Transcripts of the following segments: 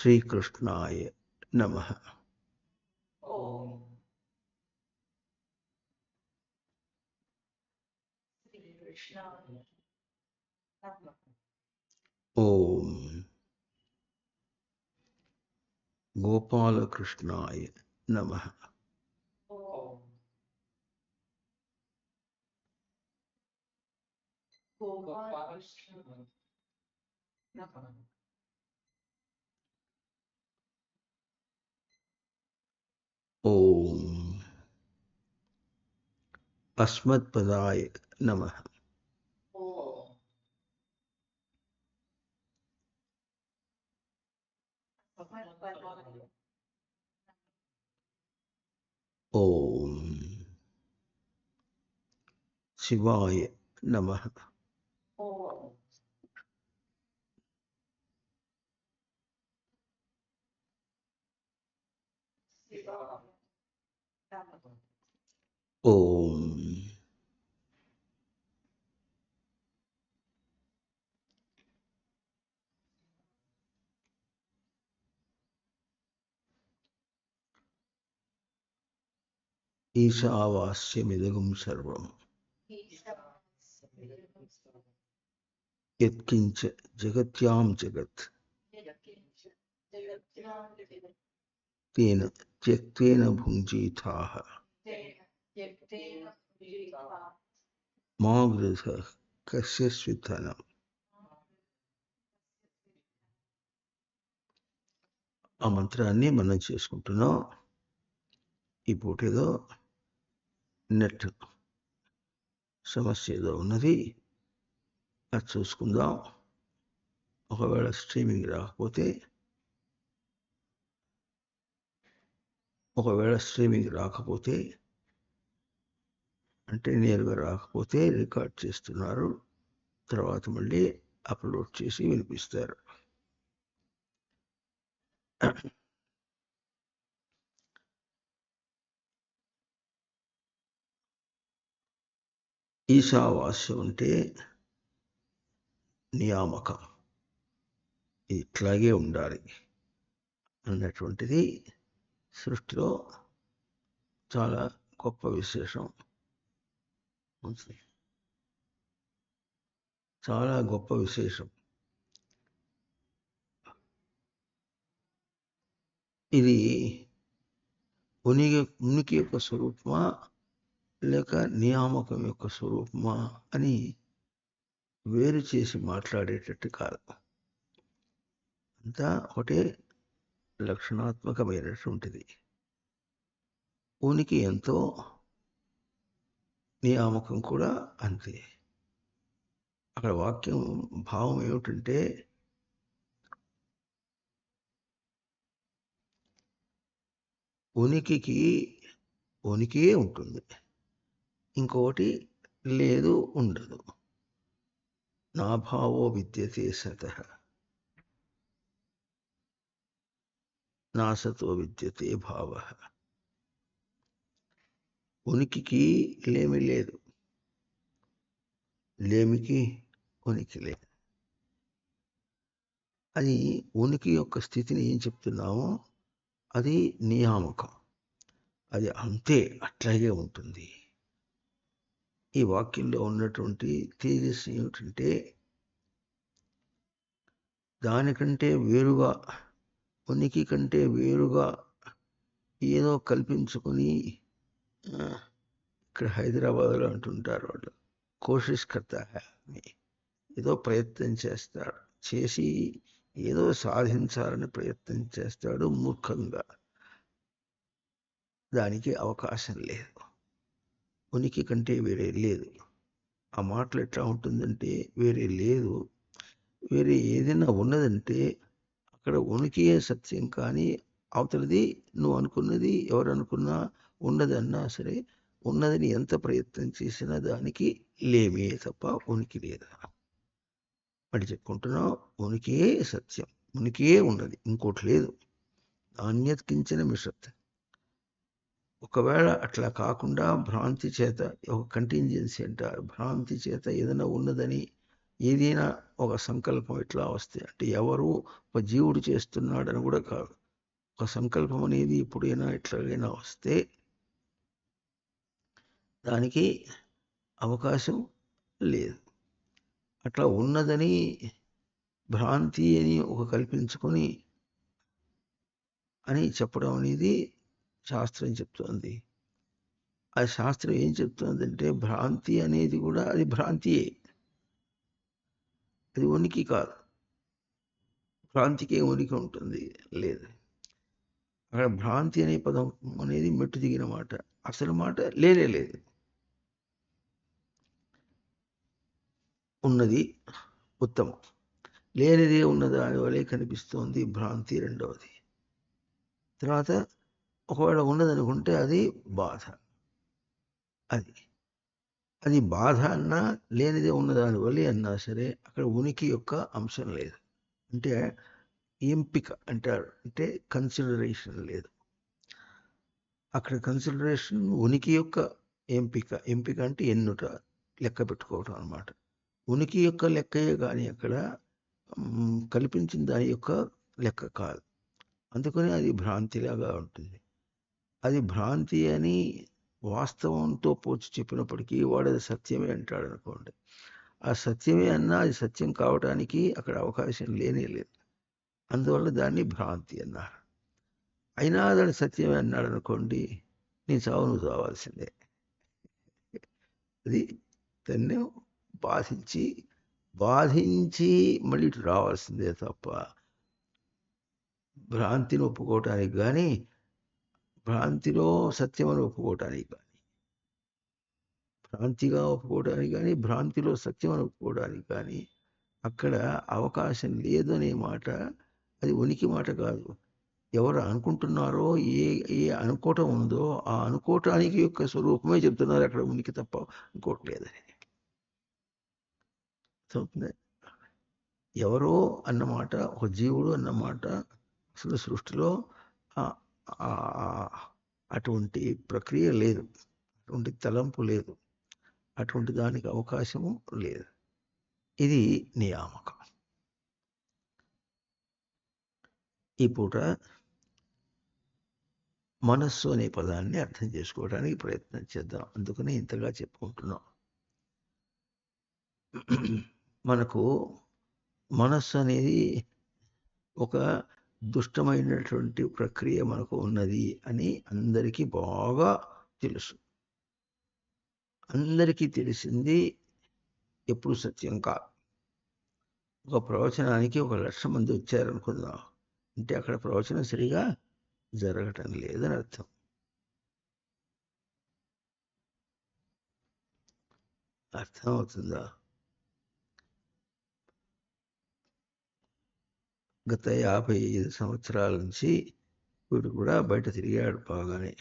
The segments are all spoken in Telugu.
శ్రీకృష్ణాయ నమః. ఓం గోపాలకృష్ణాయ నమః. ఓం అస్మత్పదాయ నమః. ఓం శివాయ నమః. ఓం ఈశావాస్యమిదగుం సర్వం యత్కించ జగత్యాం జగత్ తేన త్యక్తేన భుంజీతాః మా గృహః కస్యచిద్ధనం. ఆ మంత్రాన్ని మనం చేసుకుంటున్నాం. ఈ పూట ఏదో నెట్ సమస్య ఏదో ఉన్నది, అది చూసుకుందాం. ఒకవేళ స్ట్రీమింగ్ రాకపోతే అంటే నేరుగా రాకపోతే రికార్డ్ చేస్తున్నారు, తర్వాత మళ్ళీ అప్లోడ్ చేసి వినిపిస్తారు. ఈశావాస్యం అంటే నియామకం, ఇట్లాగే ఉండాలి అన్నటువంటిది సృష్టిలో చాలా గొప్ప విశేషం, చాలా గొప్ప విశేషం. ఇది ఉనికి యొక్క స్వరూపమా లేక నియామకం యొక్క స్వరూపమా అని వేరు చేసి మాట్లాడేటట్టు కాదు. అంతా ఒకటే లక్షణాత్మకమైనటువంటిది. ఉనికి ఎంతో, నియామకం కూడా అంతే. అక్కడ వాక్యం భావం ఏమిటంటే ఉనికియే ఉంటుంది, ఇంకొకటి లేదు, ఉండదు. నా భావో విద్యతే సతః నా సతో విద్యతే భావః. ఉనికికి లేమి లేదు, లేమికి ఉనికి లేదు. అది ఉనికి యొక్క స్థితిని ఏం చెప్తున్నామో అది నియామకం, అది అంతే, అట్లాగే ఉంటుంది. ఈ వాక్యంలో ఉన్నటువంటి తేజస్సు ఏమిటంటే దానికంటే వేరుగా, ఉనికి కంటే వేరుగా ఏదో కల్పించుకొని, ఇక్కడ హైదరాబాద్లో అంటుంటారు వాళ్ళు కోషిష్ కర్తా హై అని, ఏదో ప్రయత్నం చేస్తాడు, చేసి ఏదో సాధించాలని ప్రయత్నం చేస్తాడు మూర్ఖంగా. దానికి అవకాశం లేదు, ఉనికి కంటే వేరే లేదు. ఆ మాటలు ఎట్లా ఉంటుందంటే వేరే లేదు, వేరే ఏదైనా ఉన్నదంటే అక్కడ ఉనికియే సత్యం, కానీ అవతలది నువ్వు అనుకున్నది ఎవరు అనుకున్నా ఉన్నదన్నా సరే ఉన్నదని ఎంత ప్రయత్నం చేసినా దానికి లేమే తప్ప ఉనికి లేదా. మరి చెప్పుకుంటున్నావు, ఉనికియే సత్యం, ఉనికియే ఉన్నది, ఇంకోటి లేదు. నాణ్యత కించిన మిషత్. ఒకవేళ అట్లా కాకుండా భ్రాంతి చేత, ఒక కంటింజెన్సీ అంటారు, భ్రాంతి చేత ఏదైనా ఉన్నదని ఏదైనా ఒక సంకల్పం ఇట్లా వస్తే అంటే ఎవరు ఒక జీవుడు చేస్తున్నాడని కూడా కాదు, ఒక సంకల్పం అనేది ఎప్పుడైనా ఎట్లాగైనా వస్తే దానికి అవకాశం లేదు. అట్లా ఉన్నదని భ్రాంతి అని ఒక కల్పించుకొని అని చెప్పడం అనేది శాస్త్రం చెప్తోంది. ఆ శాస్త్రం ఏం చెప్తోందంటే భ్రాంతి అనేది కూడా అది భ్రాంతియే, అది ఉనికి కాదు. భ్రాంతికే ఉనికి ఉంటుంది లేదు. అక్కడ భ్రాంతి అనే పదం అనేది మెట్టు దిగిన మాట, అసలు మాట లేనే లేదు. ఉన్నది ఉత్తమం, లేనిదే ఉన్నది అని వలె కనిపిస్తోంది భ్రాంతి రెండవది. తర్వాత ఒకవేళ ఉన్నదనుకుంటే అది బాధ. అది అది బాధ అన్నా లేనిదే ఉన్నదాని వలె అన్నా సరే అక్కడ ఉనికి యొక్క అంశం లేదు. అంటే ఎంపిక అంటారు, అంటే కన్సిడరేషన్ లేదు అక్కడ. కన్సిడరేషన్ ఉనికి యొక్క ఎంపిక. ఎంపిక అంటే ఎన్నుట, లెక్క పెట్టుకోవటం అన్నమాట. ఉనికి యొక్క లెక్కయే కానీ అక్కడ కల్పించిన దాని యొక్క లెక్క కాదు. అందుకని అది భ్రాంతిలాగా ఉంటుంది. అది భ్రాంతి అని వాస్తవంతో పోల్చి చెప్పినప్పటికీ వాడు అది సత్యమే అంటాడు అనుకోండి. ఆ సత్యమే అన్నా అది సత్యం కావటానికి అక్కడ అవకాశం లేనే లేదు. అందువల్ల దాన్ని భ్రాంతి అన్నారు. అయినా దాన్ని సత్యమే అన్నాడు అనుకోండి, నీ చావు నువ్వు చావాల్సిందే. అది తన్ను బాధించి బాధించి మళ్ళీ ఇటు రావాల్సిందే తప్ప భ్రాంతిని ఒప్పుకోవటానికి కానీ, భ్రాంతిలో సత్యమని ఒప్పుకోవటానికి కానీ, భ్రాంతిగా ఒప్పుకోవడానికి కానీ భ్రాంతిలో సత్యమని ఒప్పుకోవడానికి కానీ అక్కడ అవకాశం లేదనే మాట. అది ఉనికి మాట కాదు. ఎవరు అనుకుంటున్నారో, ఏ ఏ అనుకోవటం ఉందో ఆ అనుకోవటానికి యొక్క స్వరూపమే చెప్తున్నారు అక్కడ ఉనికి తప్ప ఇంకోట్లేదని. ఎవరో అన్నమాట, ఒక జీవుడు అన్నమాట అసలు సృష్టిలో అటువంటి ప్రక్రియ లేదు, అటువంటి తలంపు లేదు, అటువంటి దానికి అవకాశము లేదు. ఇది నియామకం. ఈ పూట మనస్సు అనే పదాన్ని అర్థం చేసుకోవడానికి ప్రయత్నం చేద్దాం. అందుకనే ఇంతగా చెప్పుకుంటున్నాం. మనకు మనస్సు అనేది ఒక దుష్టమైనటువంటి ప్రక్రియ మనకు ఉన్నది అని అందరికీ బాగా తెలుసు. అందరికీ తెలిసింది ఎప్పుడు సత్యం కాదు. ఒక ప్రవచనానికి 1,00,000 మంది వచ్చారనుకుందాం అంటే అక్కడ ప్రవచనం సరిగా జరగటం లేదని అర్థం. అర్థం అవుతుందా? గత 55 సంవత్సరాల నుంచి వీడు కూడా బయట తిరిగాడు బాగానే.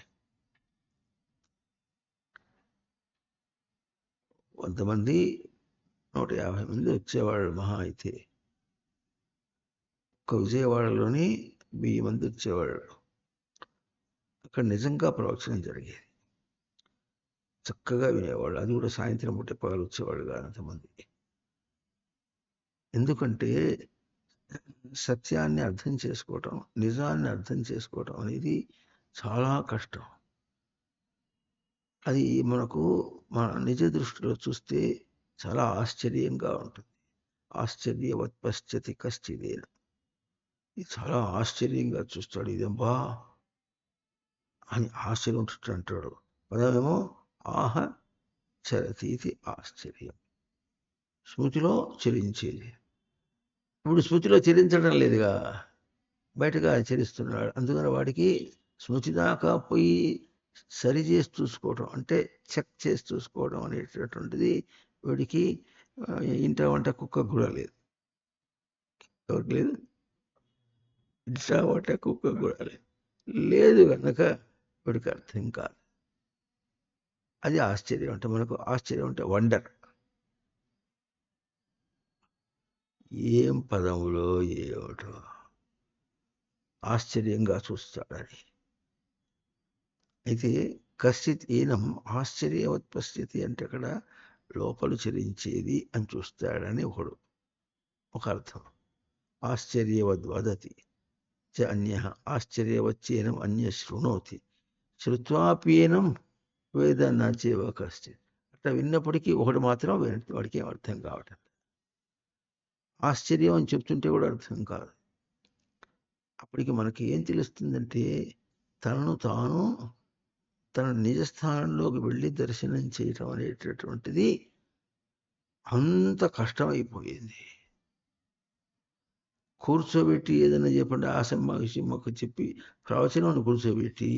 100 మంది 150 మంది వచ్చేవాళ్ళు మహా అయితే. ఒక విజయవాడలోని 1000 మంది వచ్చేవాళ్ళు. అక్కడ నిజంగా ప్రవచనం జరిగేది, చక్కగా వినేవాళ్ళు. అది కూడా సాయంత్రం పూట పగలు వచ్చేవాళ్ళు కాదు అంతమంది. ఎందుకంటే సత్యాన్ని అర్థం చేసుకోవటం, నిజాన్ని అర్థం చేసుకోవటం అనేది చాలా కష్టం. అది మనకు మన నిజ దృష్టిలో చూస్తే చాలా ఆశ్చర్యంగా ఉంటుంది. ఆశ్చర్యవత్ పశ్యతి కశ్చిదేన. ఇది చాలా ఆశ్చర్యంగా చూస్తాడు. ఇదబ్బా అని ఆశ్చర్యం ఉంటుంది అంటాడు. పదమేమో ఆహ చరతి ఇది ఆశ్చర్యం, స్మృతిలో చెలించేది. ఇప్పుడు స్మృతిలో చెలించడం లేదుగా, బయటగా చరిస్తున్నాడు. అందుకని వాడికి స్మృతి దాకా పోయి సరి చేసి చూసుకోవడం, అంటే చెక్ చేసి చూసుకోవడం అనేటటువంటిది వీడికి ఇంట వంట కుక్క కూడా లేదు. ఎవరికి లేదు? ఇంట వంట కుక్క కూడా లేదు కనుక వీడికి అర్థం కాదు. అది ఆశ్చర్యం. అంటే మనకు ఆశ్చర్యం అంటే వండర్. ఏం పదములో ఏమిటో ఆశ్చర్యంగా చూస్తాడని. అయితే కశ్చిత్ ఈనం ఆశ్చర్యవత్ పశ్యతి అంటే అక్కడ లోపల చరించేది అని చూస్తాడని ఒక అర్థం. ఆశ్చర్యవద్ వదతి చ అన్య ఆశ్చర్యవచ్చేనం అన్య శృణోతి శ్రుత్వాప్యేనం వేద నచేవ కశ్చిత్. అట్లా విన్నప్పటికీ ఒకటి మాత్రం వాడికి ఏం అర్థం కావటం. ఆశ్చర్యం అని చెప్తుంటే కూడా అర్థం కాదు. అప్పటికి మనకి ఏం తెలుస్తుందంటే తనను తాను తన నిజస్థానంలోకి వెళ్ళి దర్శనం చేయటం అనేటటువంటిది అంత కష్టమైపోయింది. కూర్చోబెట్టి ఏదైనా చెప్పండి, ఆ సిమ్మకు చెప్పి ప్రవచనం కూర్చోబెట్టి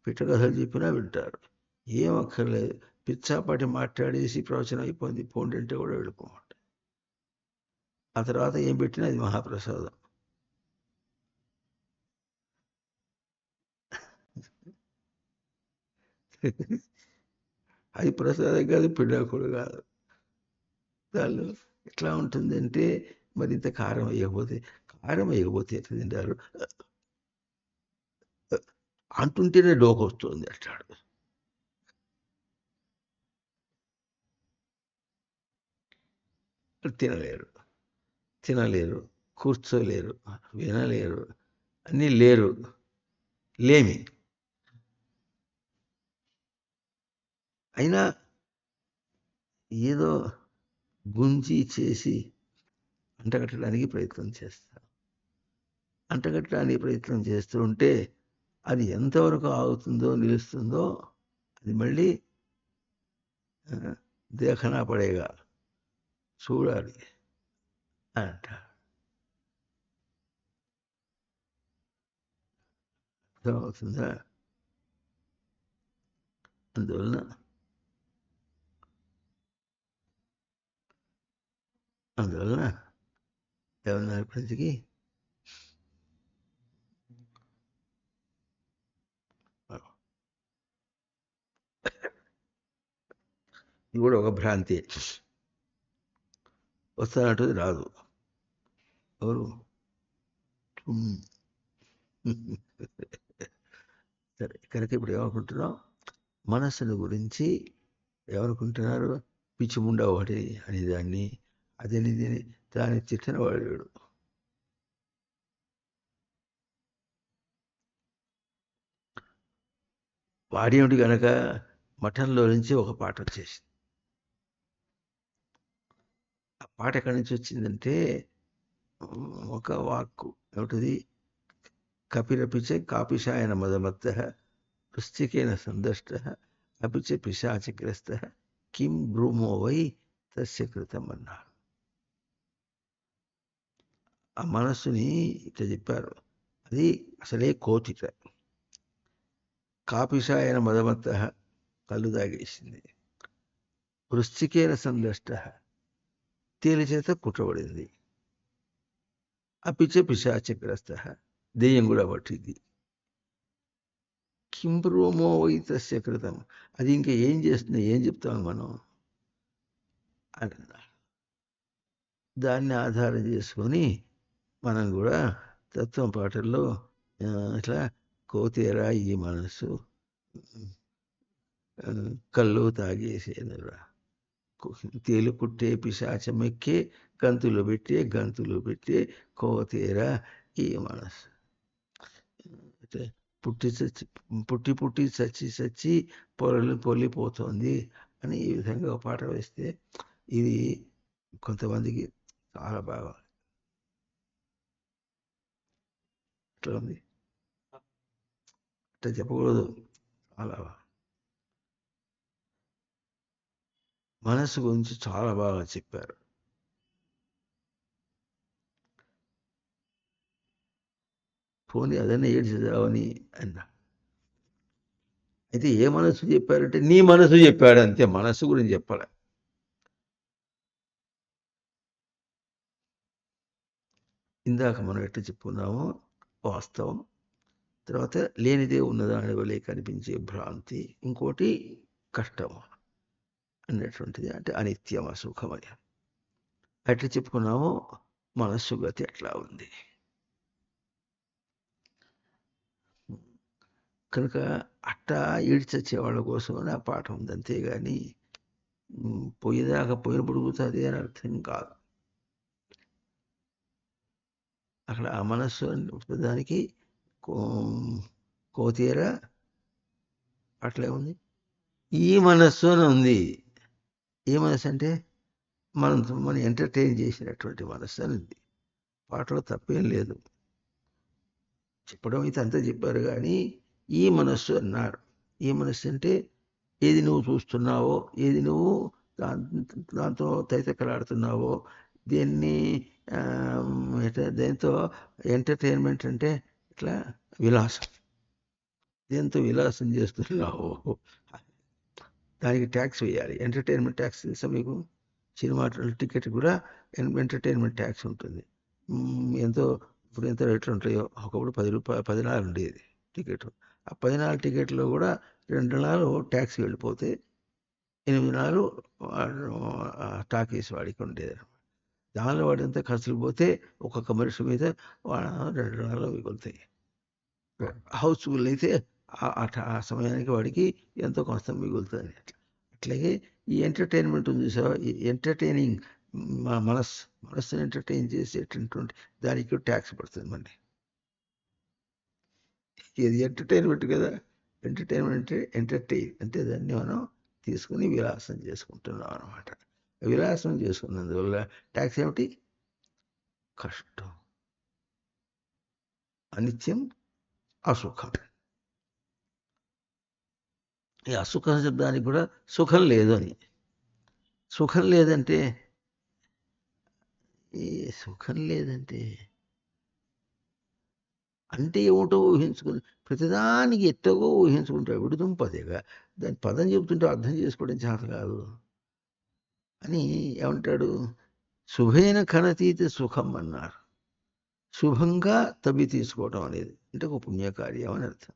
పిట్టకథలు చెప్పినా వింటారు. ఏం అక్కర్లేదు, పిచ్చాపాటి మాట్లాడేసి ప్రవచనం అయిపోయింది పోండి అంటే కూడా వెళ్ళిపోమంట. ఆ తర్వాత ఏం పెట్టినా అది మహాప్రసాదం. అది ప్రసాదం కాదు, పిడాకుడు కాదు. దానిలో ఎట్లా ఉంటుందంటే మరింత కారం వేయకపోతే ఎట్లా తింటారు అంటుంటేనే డోకొస్తుంది అంటాడు. తినలేరు, కూర్చోలేరు, వినలేరు, అన్నీ లేమి. అయినా ఏదో గుంజి చేసి అంటగట్టడానికి ప్రయత్నం చేస్తూ ఉంటే అది ఎంతవరకు ఆగుతుందో నిలుస్తుందో అది మళ్ళీ దేఖనా పడేగా, చూడాలి అంట. అర్థమవుతుందా? అందువలన ఏమన్నారు ప్రతికి ఇది కూడా ఒక భ్రాంతి. వస్తానంటుంది రాదు. ఎవరు? సరే, కనుక ఇప్పుడు ఏమనుకుంటున్నాం? మనస్సును గురించి ఏమనుకుంటున్నారు? పిచ్చిముండ ఒకటి అని దాన్ని అదని దాన్ని తిట్టిన వాడు. వాడేమిటి గనక మఠంలో నుంచి ఒక పాట వచ్చేసింది. ఆ పాట ఎక్కడి నుంచి వచ్చిందంటే ఒక వాక్కు ఏమిటది? కపిరపిచ కాపిషాయన మదమత్త వృశ్చికేన సందష్ట అపిచ పిశాచగ్రస్త కిం బ్రూమో వై తస్య కృతం అన్నారు. ఆ మనస్సుని ఇట్లా చెప్పారు. అది అసలే కోతిట. కాపిషాయన మదమత్త కళ్ళు తాగేసింది. వృశ్చికేన సందష్ట తేలి చేత కుట్టబడింది. అపిచ పిశాచగ్రస్త దెయ్యం కూడా పట్టింది. కింబ్రోమో వైతస్య కృతం అది ఇంకా ఏం చేస్తుంది, ఏం చెప్తాం మనం అని అన్నారు. దాన్ని ఆధారం చేసుకొని మనం కూడా తత్వం పాటల్లో ఇట్లా కోతేరా ఈ మనసు కళ్ళు తాగేసేనురా, తేలు కుట్టే పిశాచమెక్కే గంతులు పెట్టే కోతేరా ఈ మనసు, పుట్టి చచ్చి పొల్లిపోతుంది అని ఈ విధంగా ఒక పాట వేస్తే ఇది కొంతమందికి చాలా బాగా ఇట్లా ఉంది. అట్లా చెప్పకూడదు. చాలా మనసు గురించి చాలా బాగా చెప్పారు. పోనీ అదన్నీ ఏడ్చేదావని అన్నా. అయితే ఏ మనసు చెప్పారంటే నీ మనసు చెప్పాడు అంతే, మనసు గురించి చెప్పాలి. ఇందాక మనం ఎట్లా చెప్పుకున్నామో వాస్తవం, తర్వాత లేనిదే ఉన్నదాని వలె కనిపించే భ్రాంతి, ఇంకోటి కష్టం అన్నటువంటిది, అంటే అనిత్యం అసుఖమయ. ఎట్లా చెప్పుకున్నామో మనస్సు గతి ఎట్లా ఉంది. కనుక అట్టా ఈడ్చొచ్చే వాళ్ళ కోసం ఆ పాఠం ఉంది. అంతేగాని పొయ్యిదాకా పొయ్యిన పొడుగుతుంది అని అర్థం కాదు. అక్కడ ఆ మనస్సు దానికి కోతీర అట్లే ఉంది. ఈ మనస్సు అని ఉంది. ఏ మనస్సు అంటే మనం ఎంటర్టైన్ చేసినటువంటి మనస్సు అని ఉంది. పాటలో తప్పేం లేదు, చెప్పడం అయితే అంతా చెప్పారు. కానీ ఈ మనస్సు అన్నారు. ఈ మనస్సు అంటే ఏది నువ్వు చూస్తున్నావో, ఏది నువ్వు దాంతో తైతక్కలాడుతున్నావో, దేన్ని దేంతో ఎంటర్టైన్మెంట్ అంటే ఇట్లా విలాసం, దేంతో విలాసం చేస్తున్నావో దానికి ట్యాక్స్ వేయాలి. ఎంటర్టైన్మెంట్ ట్యాక్స్ తెలుసా మీకు? సినిమా టికెట్ కూడా ఎంటర్టైన్మెంట్ ట్యాక్స్ ఉంటుంది. ఎంతో ఇప్పుడు ఎంత రేట్లు ఉంటాయో, ఒకప్పుడు ₹10 14 ఉండేది టికెట్. ఆ 14 టికెట్లో కూడా 2 నాలు ట్యాక్స్ వెళ్ళిపోతే 8 నాలు టాకీస్ వాడికి ఉండేది. దానిలో వాడి ఎంత ఖర్చులు పోతే ఒక్కొక్క మనిషి మీద 2 నాలు మిగులుతాయి. హౌస్ఫుల్ అయితే ఆ సమయానికి వాడికి ఎంతో కొంత మిగులుతుంది. అట్లాగే ఈ ఎంటర్టైన్మెంట్ ఉంది సార్, ఈ ఎంటర్టైనింగ్ మనస్సును ఎంటర్టైన్ చేసేటటువంటి దానికి ట్యాక్స్ పడుతుంది మళ్ళీ. ఇది ఎంటర్టైన్మెంట్ కదా. ఎంటర్టైన్మెంట్ ఎంటర్టైన్ అంటే దాన్ని మనం తీసుకుని విలాసం చేసుకుంటున్నాం అనమాట. విలాసం చేసుకున్నందువల్ల ట్యాక్స్ ఏమిటి? కష్టం, అనిత్యం, అసుఖం. ఈ అసుఖం శబ్దానికి కూడా సుఖం లేదు అని. సుఖం లేదంటే ఈ సుఖం లేదంటే అంటే ఏమిటో ఊహించుకుని ప్రతిదానికి ఎట్టగో ఊహించుకుంటాడు. విడుదుంపదేగా దాని పదం చెబుతుంటే అర్థం చేసుకోవడం చేత కాదు అని ఏమంటాడు? శుభైన కనతీతి సుఖం అన్నారు. శుభంగా తవ్వి తీసుకోవటం అనేది అంటే ఒక పుణ్యకార్యం అని అర్థం.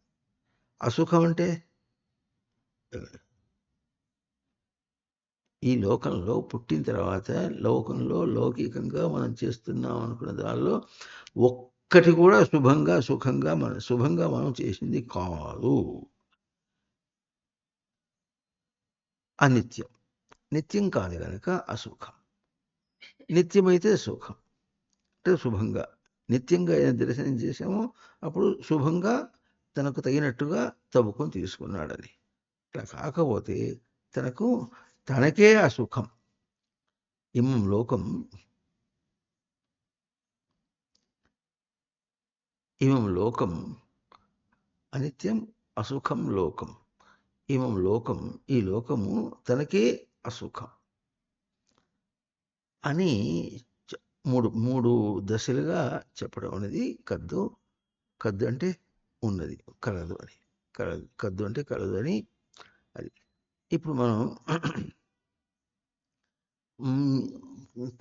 అసుఖం అంటే ఈ లోకంలో పుట్టిన తర్వాత లోకంలో లౌకికంగా మనం చేస్తున్నాం అనుకున్న దానిలో ఒక్కటి కూడా శుభంగా శుభంగా మనం చేసింది కాదు. అనిత్యం, నిత్యం కాదు కనుక అసుఖం. నిత్యమైతే సుఖం అంటే శుభంగా, నిత్యంగా ఏదైనా దర్శనం చేసామో అప్పుడు శుభంగా తనకు తగినట్టుగా తవ్వుకొని తీసుకున్నాడని. ఇట్లా కాకపోతే తనకే అసుఖం. ఇమం లోకం అనిత్యం అసుఖం లోకం. ఇమం లోకం, ఈ లోకము తనకే అసుఖం అని మూడు దశలుగా చెప్పడం అనేది కద్దు. కద్దు అంటే ఉన్నది, కలదు అని. కద్దు అంటే కలదు అని. అది ఇప్పుడు మనం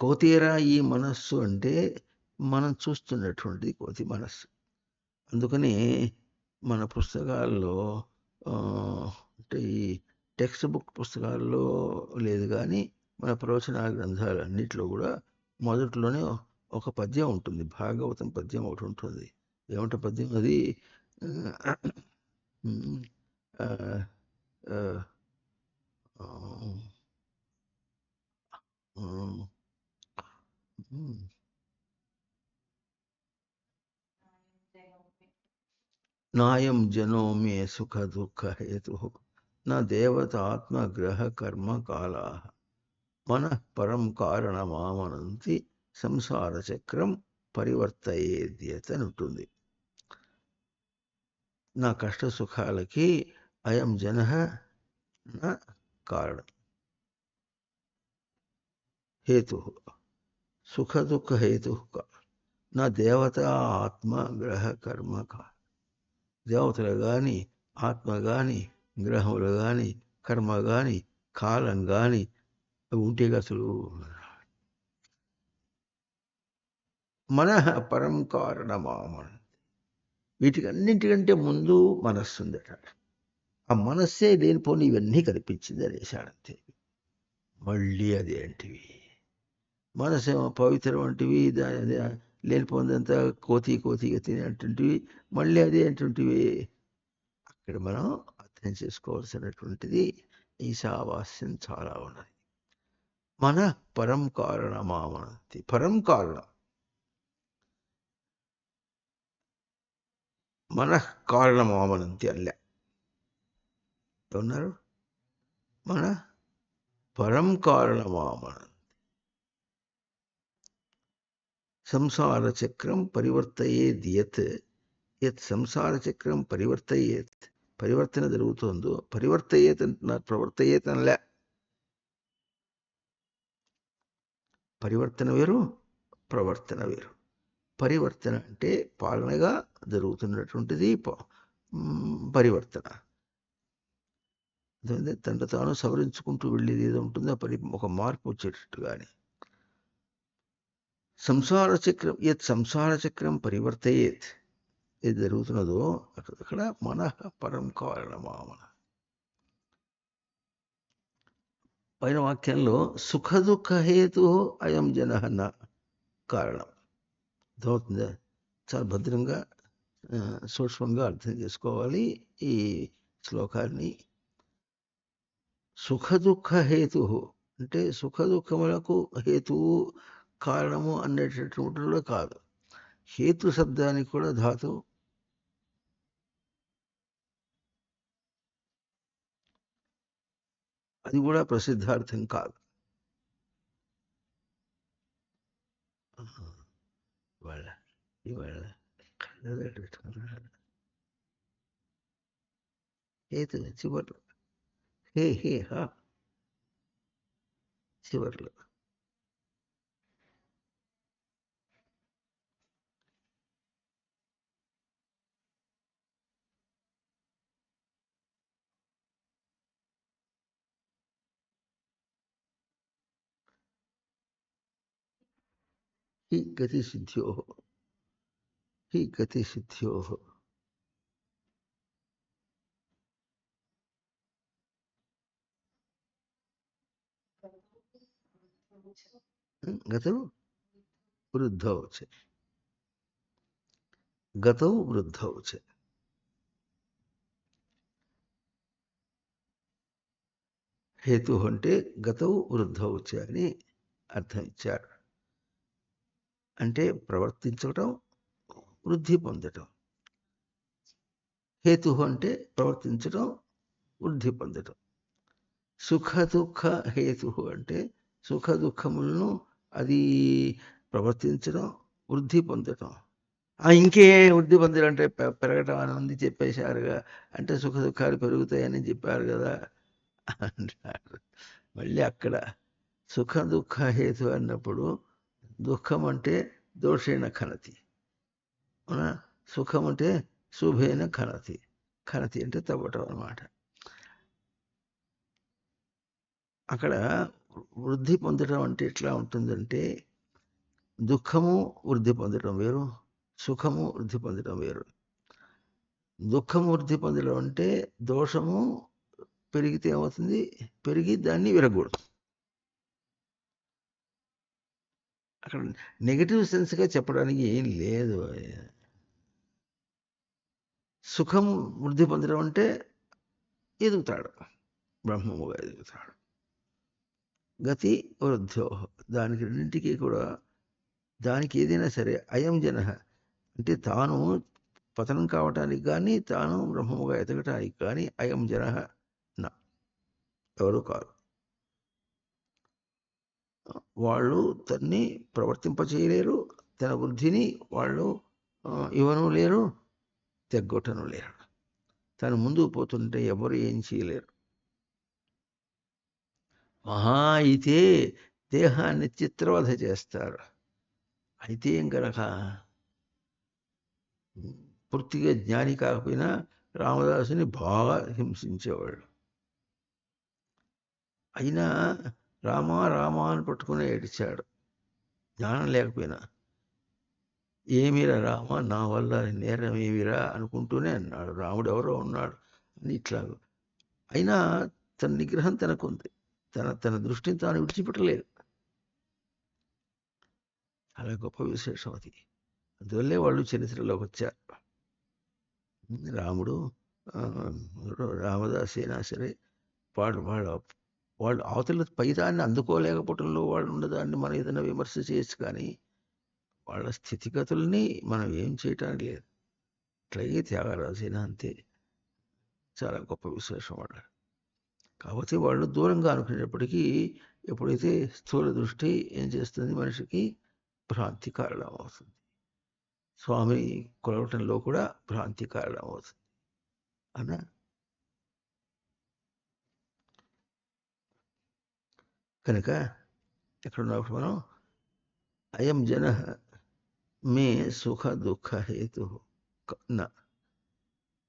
కోతీరా ఈ మనస్సు అంటే మనం చూస్తున్నటువంటిది కోతి మనస్సు. అందుకని మన పుస్తకాల్లో అంటే ఈ టెక్స్ట్ బుక్ పుస్తకాల్లో లేదు, కానీ మన ప్రవచన గ్రంథాలన్నింటిలో కూడా మొదట్లోనే ఒక పద్యం ఉంటుంది. భాగవతం పద్యం ఒకటి ఉంటుంది. ఏమంటే పద్యం అది నాయం జనో మే సుఖ దుఃఖ హేతు నా దేవత ఆత్మగ్రహ కర్మ కాలా మన పరం కారణమామనంతి సంసార చక్రం పరివర్తయేద్యత అని ఉంటుంది. నా కష్ట సుఖాలకి అయం జన నా కారణం, హేతు సుఖ దుఃఖ హేతు నా దేవత ఆత్మ గ్రహ కర్మ దేవతలు కానీ, ఆత్మ కానీ, గ్రహములు కానీ, కర్మ కానీ, కాలం కానీ ఉంటే అసలు మన పరం కారణమామన వీటికి అన్నింటికంటే ముందు మనస్సు ఉందట. ఆ మనస్సే లేనిపోని ఇవన్నీ కనిపించింది అనేసాడంతే. మళ్ళీ అదేంటివి మనసు పవిత్రం వంటివి, లేనిపోందంతా కోతిగా తినేటువంటివి, మళ్ళీ అదేంటివి. ఇక్కడ మనం అర్థం చేసుకోవాల్సినటువంటిది ఈశావాస్యం చాలా ఉన్నది. మన పరం కారణమామనంతి. పరం కారణం, మన కారణమామనంతి అల్ల ఏమన్నారు? మన పరం కారణమామనంతి. సంసార చక్రం పరివర్తయేద్ యత్ యత్ సంసార చక్రం పరివర్తయేత్, పరివర్తన జరుగుతుందో, పరివర్తయేత్ అంటున్నారు, ప్రవర్తయేత్ అనలే. పరివర్తన వేరు, ప్రవర్తన వేరు. పరివర్తన అంటే పాలనగా జరుగుతున్నటువంటిది పరివర్తన. తను తాను సవరించుకుంటూ వెళ్ళేది ఏదో ఉంటుందో ఒక మార్పు వచ్చేటట్టు. కానీ సంసార చక్రం, యత్ సంసార చక్రం పరివర్తయేత్, ఏది జరుగుతున్నదో అక్కడ మన పరం కారణమామన. పైన వాక్యంలో సుఖ దుఃఖ హేతు అయం జన అన్న కారణం అర్థమవుతుందా? చాలా భద్రంగా సూక్ష్మంగా అర్థం చేసుకోవాలి ఈ శ్లోకాన్ని. సుఖ దుఃఖ హేతు అంటే సుఖ దుఃఖములకు హేతువు కారణము అనేటటువంటి కాదు. హేతు శబ్దానికి కూడా ధాతువు, అది కూడా ప్రసిద్ధార్థం కాదు. ఇవాళ ఇవాళ హేతు చివర్లు, హే హే హా చివర్లు. హి గతి సిద్ధ్యో, హి గతి సిద్ధ్యో. గతౌ వృద్ధౌ చ, గతౌ వృద్ధౌ చ. హేతు అంటే గతౌ వృద్ధౌ చ అని అర్థం ఇచ్చారు. అంటే ప్రవర్తించటం, వృద్ధి పొందటం. హేతు అంటే ప్రవర్తించటం, వృద్ధి పొందటం. సుఖ దుఃఖ హేతు అంటే సుఖ దుఃఖములను అది ప్రవర్తించడం, వృద్ధి పొందటం. ఇంకే వృద్ధి పొందడం అంటే పెరగటం అని ఉంది చెప్పేశారుగా, అంటే సుఖ దుఃఖాలు పెరుగుతాయని చెప్పారు కదా అంటారు. మళ్ళీ అక్కడ సుఖ దుఃఖ హేతు అన్నప్పుడు దుఃఖం అంటే దోషేణ ఖనతి, సుఖం అంటే శుభేన ఖనతి. ఖనతి అంటే తవ్వటం అన్నమాట. అక్కడ వృద్ధి పొందడం అంటే ఎట్లా ఉంటుందంటే దుఃఖము వృద్ధి పొందడం వేరు, సుఖము వృద్ధి పొందడం వేరు. దుఃఖము వృద్ధి పొందడం అంటే దోషము పెరిగితే ఏమవుతుంది, పెరిగి దాన్ని విరగకూడదు. అక్కడ నెగిటివ్ సెన్స్గా చెప్పడానికి ఏం లేదు. సుఖం వృద్ధి పొందడం అంటే ఎదుగుతాడు, బ్రహ్మముగా ఎదుగుతాడు. గతి వృద్ధో, దానికి రెండింటికి కూడా, దానికి ఏదైనా సరే అయం జన అంటే తాను పతనం కావటానికి కానీ తాను బ్రహ్మముగా ఎదగటానికి కానీ అయం జన నా ఎవరు కాదు. వాళ్ళు తన్ని ప్రవర్తింపచేయలేరు, తన వృద్ధిని వాళ్ళు ఇవ్వను లేరు, తెగ్గొట్టను లేరు. తను ముందుకు పోతుంటే ఎవరు ఏం చేయలేరు. మహా అయితే దేహాన్ని చిత్రవధ చేస్తారు. అయితే ఏం కనుక పూర్తిగా జ్ఞాని కాకపోయినా రామదాసుని బాగా హింసించేవాళ్ళు. అయినా రామా రామా అని పట్టుకుని ఏడిచాడు, జ్ఞానం లేకపోయినా. ఏమిరా రామ, నా వల్ల నేరం ఏమిరా అనుకుంటూనే అన్నాడు. రాముడు ఎవరో ఉన్నాడు అని ఇట్లా. అయినా తన నిగ్రహం తనకుంది, తన దృష్టిని తాను విడిచిపెట్టలేదు. అలా గొప్ప విశేషం అది. అందువల్లే వాళ్ళు చరిత్రలోకి వచ్చారు. రాముడు రామదాస్ అయినా సరే వాళ్ళు వాళ్ళు అవతల పైదాన్ని అందుకోలేకపోవటంలో వాళ్ళు ఉన్నదాన్ని మనం ఏదైనా విమర్శ చేయొచ్చు, కానీ వాళ్ళ స్థితిగతుల్ని మనం ఏం చేయటానికి లేదు. అట్లాగే త్యాగరాజైనా అంతే, చాలా గొప్ప విశేషం వాళ్ళు. కాకపోతే వాళ్ళు దూరంగా అనుకునేటప్పటికీ ఎప్పుడైతే స్థూల దృష్టి ఏం చేస్తుంది, మనిషికి భ్రాంతి కారణం అవుతుంది. స్వామిని కొలవటంలో కూడా భ్రాంతి కారణం అవుతుంది అన్న. కనుక ఎక్కడున్నప్పుడు మనం అయం జన మే సుఖ దుఃఖ హేతు నా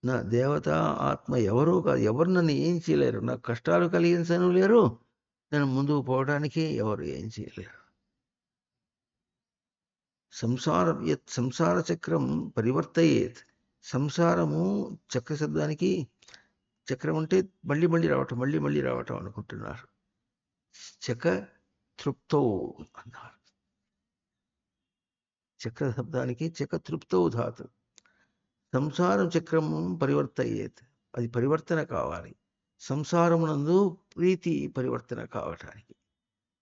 నా దేవత ఆత్మ ఎవరూ కాదు, ఎవరు నన్ను ఏం చేయలేరు, నాకు కష్టాలు కలిగించను లేరు, నేను ముందుకు పోవడానికి ఎవరు ఏం చేయలేరు. సంసారం యత్ సంసార చక్రం పరివర్తయేత్. సంసారము చక్ర శబ్దానికి, చక్రం అంటే మళ్ళీ మళ్ళీ రావటం, మళ్ళీ మళ్ళీ రావటం అనుకుంటున్నారు. చక తృప్తో అన్నారు. చక్ర శబ్దానికి చక తృప్తో ధాతు. సంసారం చక్రం పరివర్తయేత్, అది పరివర్తన కావాలి. సంసారమునందు ప్రీతి పరివర్తన కావటానికి,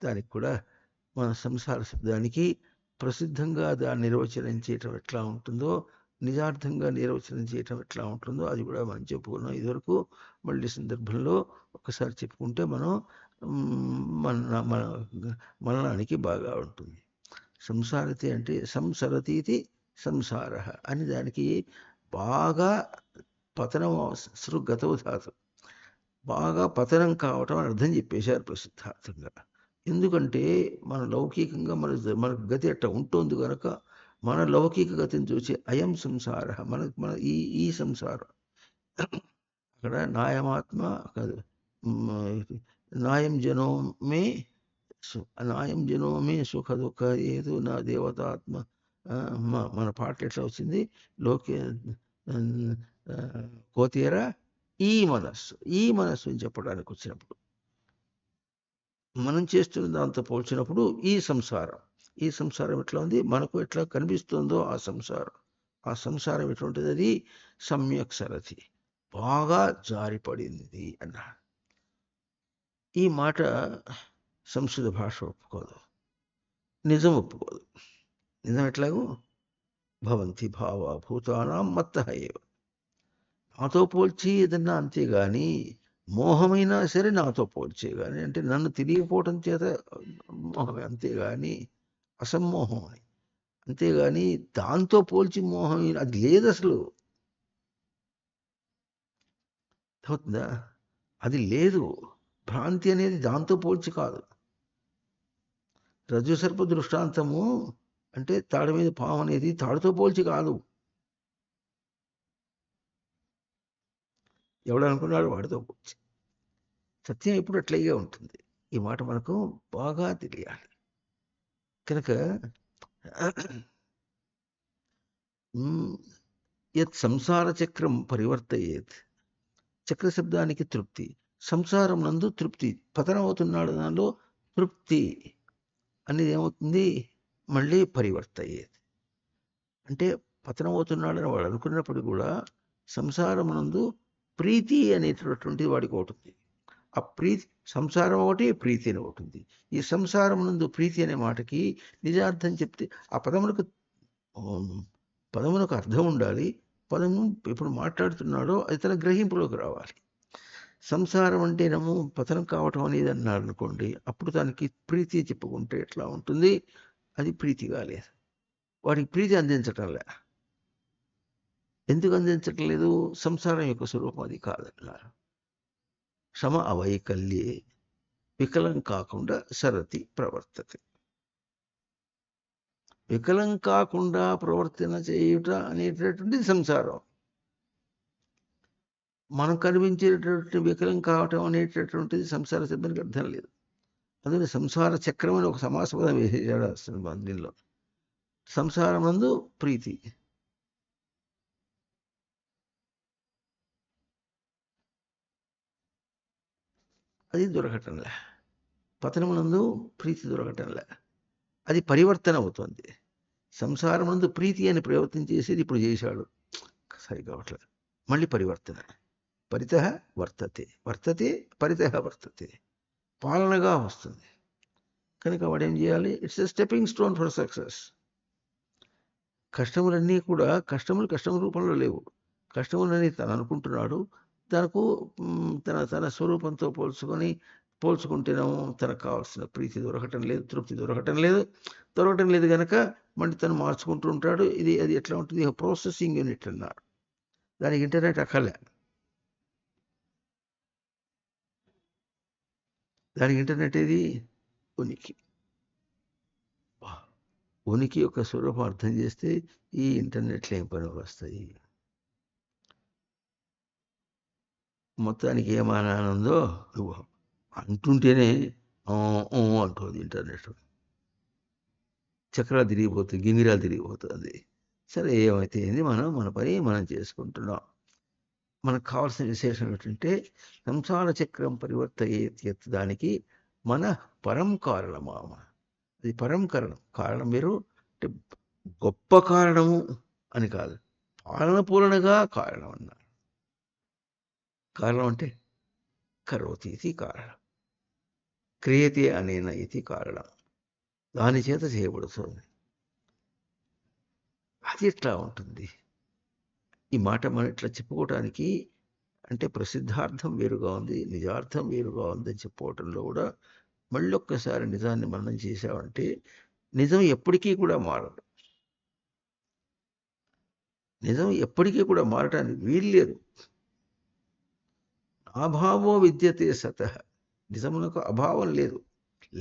దానికి కూడా మన సంసార శబ్దానికి ప్రసిద్ధంగా దాన్ని నిర్వచనం చేయటం ఎట్లా ఉంటుందో, నిజార్థంగా నిర్వచనం చేయటం ఎట్లా ఉంటుందో అది కూడా మనం చెప్పుకున్నాం ఇదివరకు. మళ్ళీ సందర్భంలో ఒకసారి చెప్పుకుంటే మనం మన మన మననానికి బాగా ఉంటుంది. సంసారతి అంటే సంసరతీతి సంసార అని, దానికి బాగా పతనం, సృగతో ధాతు, బాగా పతనం కావటం అని అర్థం చెప్పేశారు ప్రసిద్ధార్థంగా. ఎందుకంటే మన లౌకికంగా మనకు గతి అట్ట ఉంటుంది కనుక మన లౌకిక గతిని చూసి అయం సంసార, మన ఈ సంసారం. అక్కడ నాయమాత్మ కాదు, నాయం జనో మే నాయం జనో మే సుఖ దుఃఖ ఏదో నా దేవతాత్మ. మన పాటలు ఎట్లా వచ్చింది, లోకే కోతేరా ఈ మనస్సు అని చెప్పడానికి వచ్చినప్పుడు, మనం చేస్తున్న దాంతో పోల్చినప్పుడు ఈ సంసారం ఎట్లా ఉంది, మనకు ఎట్లా కనిపిస్తుందో ఆ సంసారం ఎటువంటిది, అది సమ్యక్ సరతి, బాగా జారిపడింది అన్నాడు. ఈ మాట సంస్కృత భాష ఒప్పుకోదు, నిజం ఒప్పుకోదు. నిజం ఎట్లాగో భవంతి భావ భూతానాం మత్తః ఏవ. నాతో పోల్చి ఏదన్నా, అంతేగాని మోహమైనా సరే నాతో పోల్చే కానీ, అంటే నన్ను తెలియకపోవటం చేత మోహమే, అంతేగాని అసమ్మోహం అని. అంతేగాని దాంతో పోల్చి మోహం అది లేదు అసలు, అవుతుందా? అది లేదు. భ్రాంతి అనేది దాంతో పోల్చి కాదు. రజ్జుసర్ప దృష్టాంతము అంటే తాడు మీద పాము అనేది తాడుతో పోల్చి కాదు. ఎవడనుకున్నాడు వాడితో పోల్చి. సత్యం ఎప్పుడు అట్లాగే ఉంటుంది. ఈ మాట మనకు బాగా తెలియాలి. కనుక యత్ సంసార చక్రం పరివర్తయేత్, చక్ర శబ్దానికి తృప్తి, సంసారం నందు తృప్తి, పతనం అవుతున్నాడు దానిలో తృప్తి అనేది ఏమవుతుంది, మళ్ళీ పరివర్తయేత్ అంటే పతనం అవుతున్నాడని వాడు అనుకున్నప్పుడు కూడా సంసారం నందు ప్రీతి అనేటటువంటి వాడికి ఒకటి. ఆ ప్రీతి, సంసారం ఒకటి, ప్రీతి అని ఒకటి. ఈ సంసారం నందు ప్రీతి అనే మాటకి నిజార్థం చెప్తే ఆ పదమునకు అర్థం ఉండాలి. పదము ఇప్పుడు మాట్లాడుతున్నాడో అది తన గ్రహింపులోకి రావాలి. సంసారం అంటేనేమో పతనం కావటం అనేది అన్నాడు అనుకోండి, అప్పుడు దానికి ప్రీతి చెప్పుకుంటే ఎట్లా ఉంటుంది, అది ప్రీతి కాలేదు. వాడికి ప్రీతి అందించటంలే. ఎందుకు అందించటం లేదు, సంసారం యొక్క స్వరూపం అది కాదన్నారు. సమ అవైకల్యే వికలం కాకుండా సరతి ప్రవర్తతే. వికలం కాకుండా ప్రవర్తన చేయుట అనేటటువంటిది సంసారం. మనం కనిపించేటటువంటి వికలం కావటం అనేటటువంటిది సంసార శబ్దానికి అర్థం లేదు. అందుకని సంసార చక్రం అని ఒక సమాసపదం వేసేసాడు అసలు దీనిలో. సంసారం నందు ప్రీతి, అది దొరకటంలే. పతనమునందు ప్రీతి దొరకటంలే, అది పరివర్తన అవుతుంది. సంసారం నందు ప్రీతి అని ప్రవర్తన చేసేది ఇప్పుడు చేశాడు, సరిగా అవట్లేదు. మళ్ళీ పరివర్తన. పరితః వర్తతే, వర్తతే పరితః వర్తతే. పాలనగా వస్తుంది. కనుక వాడేం చేయాలి? It's a stepping stone for success. కష్టములన్నీ కూడా కష్టముల రూపంలో లేవు. కష్టములని తను అనుకుంటున్నాడు. తనకు తన తన స్వరూపంతో పోల్చుకుంటేనేమో తనకు కావాల్సిన ప్రీతి దొరకటం లేదు, తృప్తి దొరకటం లేదు గనక మళ్ళీ తను మార్చుకుంటూ ఉంటాడు. అది ఎట్లా ఉంటుంది? ప్రాసెసింగ్ యూనిట్ అన్నారు. దానికి ఇంటర్నెట్ అక్కర్లే. దానికి ఇంటర్నెట్ ఏది? ఉనికి. ఉనికి యొక్క స్వరూపం అర్థం చేస్తే ఈ ఇంటర్నెట్లో ఏం పని వస్తాయి? మొత్తానికి ఏమానందో నువ్వు అంటుంటేనే అంటుంది ఇంటర్నెట్. చక్రాలు తిరిగిపోతుంది, గింగిరాలు తిరిగిపోతుంది. సరే, ఏమైతే ఏంది, మన పని మనం చేసుకుంటున్నాం. మనకు కావాల్సిన విశేషం ఏంటంటే సంసార చక్రం పరివర్తయేత్, దానికి మన పరం కారణమామ. అది పరం కారణం వేరు. అంటే గొప్ప కారణము అని కాదు, పాలనగా కారణం అన్నారు. కారణం అంటే కరోతి ఇది కారణం, క్రియతే అనేన ఇది కారణం, దాని చేత చేయబడుతుంది. అది ఎట్లా ఉంటుంది? ఈ మాట మనం ఇట్లా చెప్పుకోవటానికి అంటే ప్రసిద్ధార్థం వేరుగా ఉంది, నిజార్థం వేరుగా ఉందని చెప్పుకోవటంలో కూడా మళ్ళీ ఒక్కసారి నిజాన్ని మనం చేసామంటే నిజం ఎప్పటికీ కూడా మారదు. నిజం ఎప్పటికీ కూడా మారటానికి వీల్లేదు. అభావో విద్యతే సతః. నిజమునకు అభావం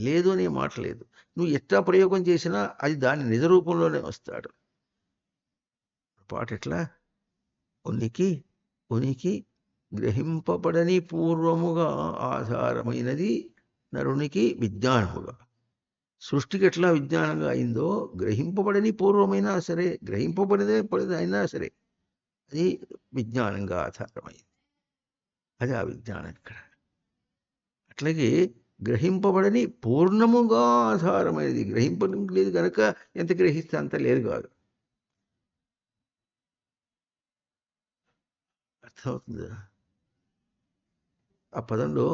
లేదు అనే మాట లేదు. నువ్వు ఎట్లా ప్రయోగం చేసినా అది దాని నిజ రూపంలోనే వస్తాడు. పాట ఎట్లా? ఉనికి గ్రహింపబడని పూర్వముగా ఆధారమైనది నరునికి విజ్ఞానముగా. సృష్టికి ఎట్లా విజ్ఞానంగా అయిందో, గ్రహింపబడని పూర్వమైనా సరే, గ్రహింపబడిదే అయినా సరే, అది విజ్ఞానంగా ఆధారమైంది. అది ఆ విజ్ఞానం ఇక్కడ. అట్లాగే గ్రహింపబడని పూర్ణముగా ఆధారమైనది. గ్రహింపడం లేదు కనుక ఎంత గ్రహిస్తే అంత లేదు కాదు. అర్థమవుతుందా? ఆ పదంలో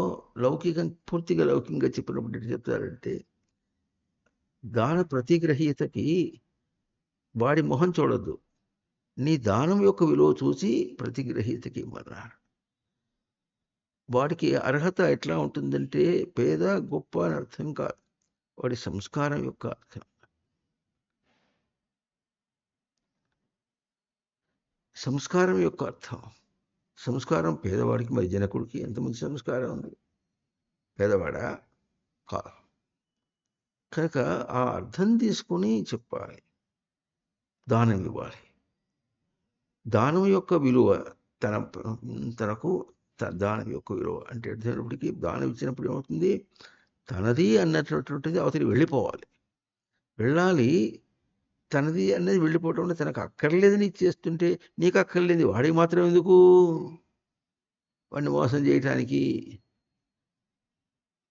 పూర్తిగా లౌకికంగా చెప్పినప్పుడు ఎట్లా చెప్తారంటే, దాన ప్రతిగ్రహీతకి వాడి మొహం చూడొద్దు, నీ దానం యొక్క విలువ చూసి ప్రతిగ్రహీతకి ఇమ్మన్నారు. వాడికి అర్హత ఎట్లా ఉంటుందంటే పేద గొప్ప అని అర్థం కాదు, వాడి సంస్కారం యొక్క అర్థం. సంస్కారం యొక్క అర్థం. సంస్కారం పేదవాడికి, మరి జనకుడికి ఎంతమంది సంస్కారం ఉంది? పేదవాడా? కాదు. కనుక ఆ అర్థం తీసుకుని చెప్పాలి, దానం ఇవ్వాలి. దానం యొక్క విలువ తనకు దానం యొక్క విలువ అంటే అర్థమైనప్పటికీ, దానం ఇచ్చినప్పుడు ఏమవుతుంది? తనది అన్నటువంటిది అవతలి వెళ్ళాలి. తనది అన్నది వెళ్ళిపోవటం అంటే తనకు అక్కర్లేదని ఇచ్చేస్తుంటే, నీకు అక్కర్లేదు వాడికి మాత్రం ఎందుకు? వాడిని మోసం చేయటానికి.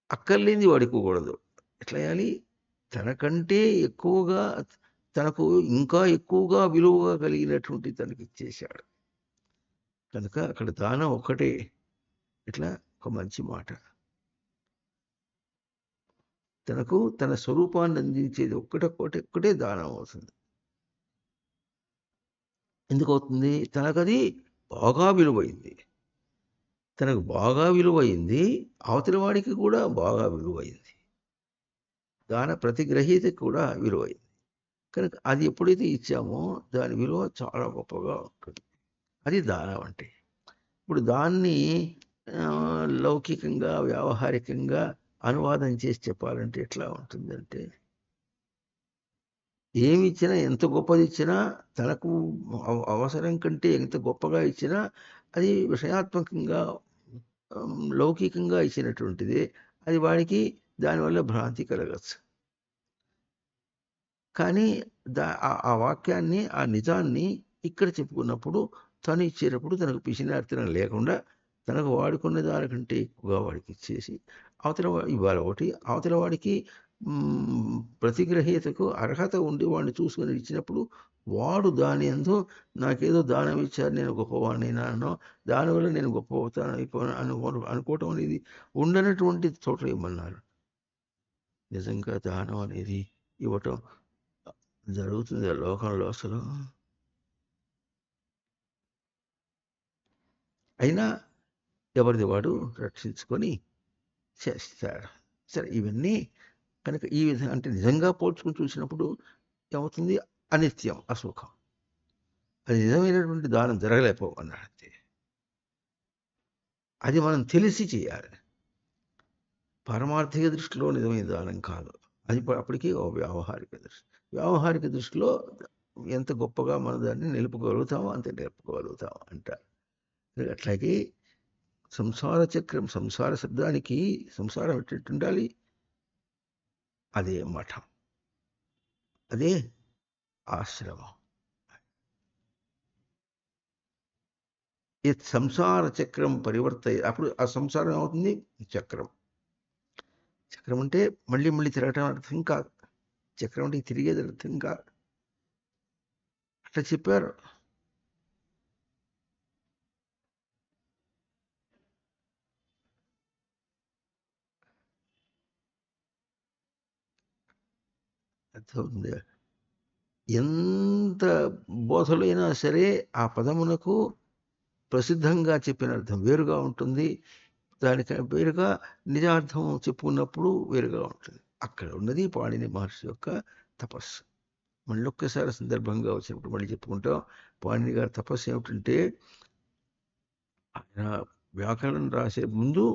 అక్కర్లేనిది వాడుకోకూడదు. ఎట్లా చేయాలి? తనకంటే ఎక్కువగా, తనకు ఇంకా ఎక్కువగా విలువగా కలిగినటువంటి తనకి ఇచ్చేశాడు కనుక అక్కడ దానం ఒక్కటే. ఇట్లా ఒక మంచి మాట, తనకు తన స్వరూపాన్ని అందించేది ఒక్కటే దానం అవుతుంది. ఎందుకు అవుతుంది? తనకది బాగా విలువైంది. తనకు బాగా విలువైంది, అవతలి వాడికి కూడా బాగా విలువైంది, దాన ప్రతిగ్రహీతకి కూడా విలువైంది. కనుక అది ఎప్పుడైతే ఇచ్చామో దాని విలువ చాలా గొప్పగా ఉంటుంది. అది దానం అంటే. ఇప్పుడు దాన్ని లౌకికంగా, వ్యావహారికంగా అనువాదం చేసి చెప్పాలంటే ఎట్లా ఉంటుందంటే, ఏమి ఇచ్చినా, ఎంత గొప్పది ఇచ్చినా, తనకు అవసరం కంటే ఎంత గొప్పగా ఇచ్చినా అది విషయాత్మకంగా, లౌకికంగా ఇచ్చినటువంటిది. అది వాడికి దానివల్ల భ్రాంతి కలగచ్చు. కానీ ఆ వాక్యాన్ని, ఆ నిజాన్ని ఇక్కడ చెప్పుకున్నప్పుడు తను ఇచ్చేటప్పుడు తనకు పిసినార్తనం లేకుండా తనకు వాడుకునే దానికంటే ఎక్కువగా వాడికి ఇచ్చేసి అవతల ఇవ్వాలి ఒకటి, అవతల వాడికి ప్రతిగ్రహీతకు అర్హత ఉండి వాడిని చూసుకొని ఇచ్చినప్పుడు వాడు దాని ఎందు నాకేదో దానం ఇచ్చారు, నేను గొప్పవాడిని నానో, దానివల్ల నేను గొప్ప అవుతాను అనుకోవటం అనేది ఉండనటువంటి చోట ఇవ్వమన్నారు. నిజంగా దానం అనేది ఇవ్వటం జరుగుతుంది లోకంలో అసలు. అయినా ఎవరిది వాడు రక్షించుకొని చేస్తారు. సరే, ఇవన్నీ కనుక ఈ విధంగా అంటే నిజంగా పోల్చుకుని చూసినప్పుడు ఏమవుతుంది? అనిత్యం, అసుఖం. అది నిజమైనటువంటి దానం జరగలేకపోవన్నాడు అంతే. అది మనం తెలిసి చేయాలి. పారమార్థిక దృష్టిలో నిజమైన దానం కాదు అది. అప్పటికీ వ్యావహారిక దృష్టి. వ్యావహారిక దృష్టిలో ఎంత గొప్పగా మనం దాన్ని నిలుపుకోగలుగుతామో అంతే నిలుపుకోగలుగుతాం అంటారు. అట్లాగే సంసార చక్రం, సంసార శబ్దానికి సంసారం ఎట్టు ఉండాలి? అదే మఠం, అదే ఆశ్రమం. ఈ సంసార చక్రం అప్పుడు ఆ సంసారం ఏమవుతుంది? చక్రం. చక్రం అంటే మళ్ళీ మళ్ళీ తిరగటం అర్థం కాదు. చక్రం అంటే తిరిగేది అర్థం కాదు. అట్లా చెప్పారు. అర్థమవుతుంది. ఎంత బోధలైనా సరే ఆ పదమునకు ప్రసిద్ధంగా చెప్పిన అర్థం వేరుగా ఉంటుంది. దానికి వేరుగా నిజార్థం చెప్పుకున్నప్పుడు వేరుగా ఉంటుంది. అక్కడ ఉన్నది పాణిని మహర్షి యొక్క తపస్సు. మళ్ళీ ఒక్కసారి సందర్భంగా వచ్చినప్పుడు మళ్ళీ చెప్పుకుంటాం. పాణిని గారి తపస్సు ఏమిటంటే, ఆయన వ్యాకరణం రాసే ముందు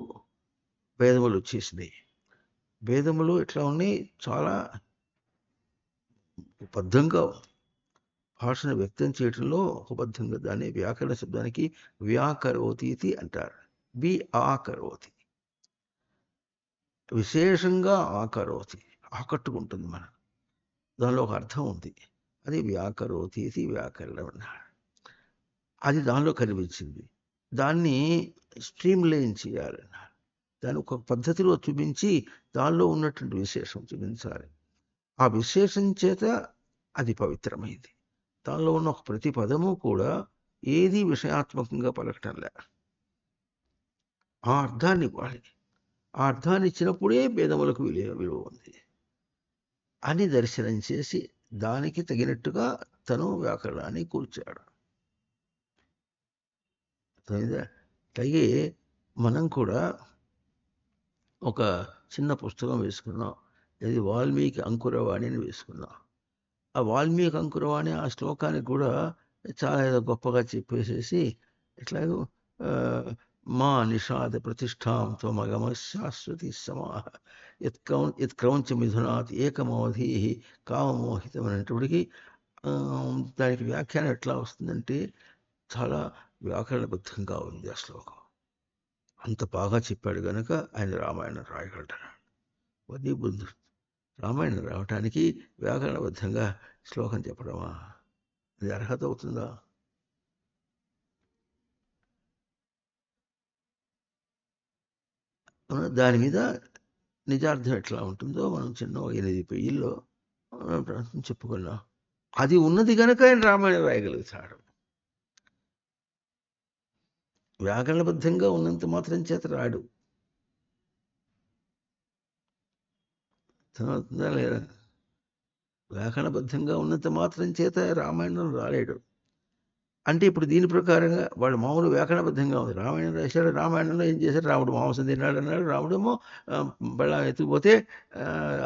వేదములు వచ్చేసినాయి. వేదములు ఎట్లా ఉన్నాయి? చాలా బద్ధంగా భాషను వ్యక్తం చేయటంలో ఉపబద్ధంగా. దాన్ని వ్యాకరణ శబ్దానికి వ్యాకరోతి అంటారు. బి ఆకరోతి, విశేషంగా ఆకరోతి, ఆకట్టుకుంటుంది మనం. దానిలో ఒక అర్థం ఉంది. అది వ్యాకరోతి వ్యాకరణం అన్నాడు. అది దానిలో కనిపించింది. దాన్ని స్ట్రీమ్ లైన్ చేయాలన్నాడు. దాన్ని ఒక పద్ధతిలో చూపించి దానిలో ఉన్నటువంటి విశేషం చూపించాలి. ఆ విశేషం చేత అది పవిత్రమైంది. దానిలో ఉన్న ఒక ప్రతి పదము కూడా ఏది విషయాత్మకంగా పలకటంలే. ఆ అర్థాన్ని ఇవ్వాలి. ఆ అర్థాన్ని ఇచ్చినప్పుడే వేదములకు విలువ ఉంది అని దర్శనం చేసి దానికి తగినట్టుగా తను వ్యాకరణాన్ని కూర్చాడు. అలాగే మనం కూడా ఒక చిన్న పుస్తకం వేసుకున్నాం. అది వాల్మీకి అంకురవాణి అని వేసుకున్నాం. ఆ వాల్మీకి అంకురవాణి ఆ శ్లోకానికి కూడా చాలా ఏదో గొప్పగా చెప్పేసేసి ఇట్లాగో మా నిషాద ప్రతిష్టాం త్వమగమ శాశ్వతి సమాహ యత్క్రౌంచ మిథునాత్ ఏకమవధి కామమోహితం అనేటప్పటికీ దానికి వ్యాఖ్యానం ఎట్లా వస్తుందంటే చాలా వ్యాకరణబద్ధంగా ఉంది ఆ శ్లోకం. అంత బాగా చెప్పాడు గనక ఆయన రామాయణం రాయగలడు. అది బుద్ధు. రామాయణం రావటానికి వ్యాకరణబద్ధంగా శ్లోకం చెప్పడమా? అది అర్హత అవుతుందా? దాని మీద నిజార్థం ఎట్లా ఉంటుందో మనం చిన్న 8 పేజీల్లో చెప్పుకున్నాం. అది ఉన్నది కనుక ఆయన రామాయణం రాయగలుగుతాడు. వ్యాకరణబద్ధంగా ఉన్నంత మాత్రం చేత రాడు. అర్థమవుతుందా లేదా? వ్యాకరణబద్ధంగా ఉన్నంత మాత్రం చేత రామాయణం రాలేడు. అంటే ఇప్పుడు దీని ప్రకారంగా వాడు మామూలు వ్యాకరణబద్ధంగా ఉంది. రామాయణం రాశాడు. రామాయణంలో ఏం చేశాడు? రాముడు మాంసం తిన్నాడు అన్నాడు. రాముడేమో బళ్ళం ఎత్తుకుపోతే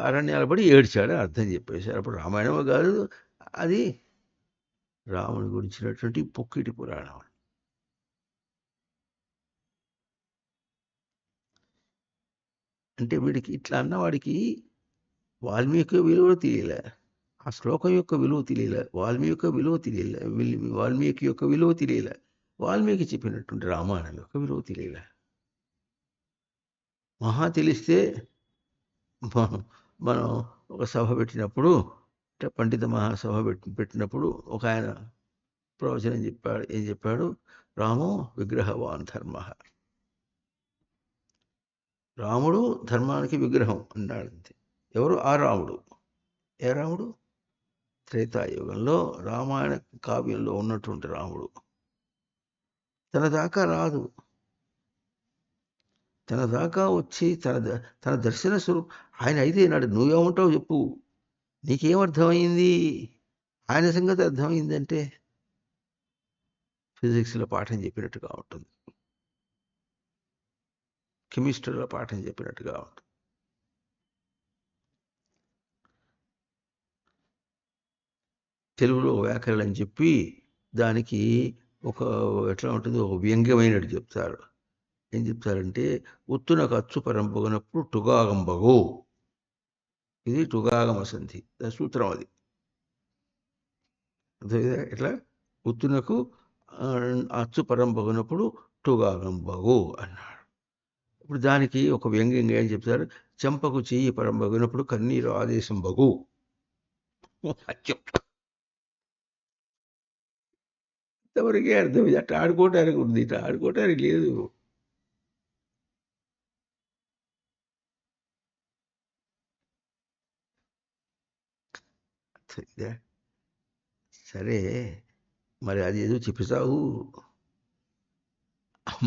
అరణ్యాలు పడి ఏడ్చాడు, అర్థం చెప్పేశారు. అప్పుడు రామాయణమో కాదు అది, రాముడి గురించినటువంటి పొక్కిటి పురాణం. అంటే వీడికి ఇట్లా అన్నవాడికి వాల్మీకి విలువ తెలియలే, ఆ శ్లోకం యొక్క విలువ తెలియలే, వాల్మీకి యొక్క విలువ తెలియలే, వాల్మీకి యొక్క విలువ తెలియలే, వాల్మీకి చెప్పినటువంటి రామాయణం యొక్క విలువ తెలియలే. మహా తెలిస్తే మనం ఒక సభ పెట్టినప్పుడు, పండిత మహాసభ పెట్టినప్పుడు ఒక ఆయన ప్రవచనం చెప్పాడు. ఏం చెప్పాడు? రామో విగ్రహవాన్ ధర్మ, రాముడు ధర్మానికి విగ్రహం అన్నాడు అంతే. ఎవరు? ఆ రాముడు. ఏ రాముడు? త్రేతాయుగంలో రామాయణ కావ్యంలో ఉన్నటువంటి రాముడు. తన దాకా రాదు. తన దాకా వచ్చి తన దర్శన స్వరూపం ఆయన అయితే నాడు నువ్వేమంటావు చెప్పు. నీకేమర్థమైంది? ఆయన సంగతి అర్థమైందంటే ఫిజిక్స్లో పాఠం చెప్పినట్టుగా ఉంటుంది, కెమిస్ట్రీలో పాఠం చెప్పినట్టుగా ఉంటుంది. తెలుగులో వ్యాకరణం చెప్పి దానికి ఒక ఎట్లా ఉంటుంది, ఒక వ్యంగ్యమైనట్టు చెప్తారు. ఏం చెప్తారంటే ఉత్తునకు అచ్చు పరంపొగనప్పుడు టుగాగంబగు. ఇది టుగాగమ సంధి సూత్రం. అది అర్థమైందా? ఎట్లా ఉత్తునకు అచ్చు పరంపొగనప్పుడు టుగాగంబగు అన్నాడు. ఇప్పుడు దానికి ఒక వ్యంగ్యంగా ఏం చెప్తారు, చెంపకు చెయ్యి పరంపొగినప్పుడు కన్నీరు ఆదేశం బగు. ఇంతవరకే అర్థం. అట్లా ఆడుకోవటానికి ఉంది, ఇట్లా ఆడుకోవటానికి లేదు. సరే, మరి అది ఏదో చెప్పిసావు.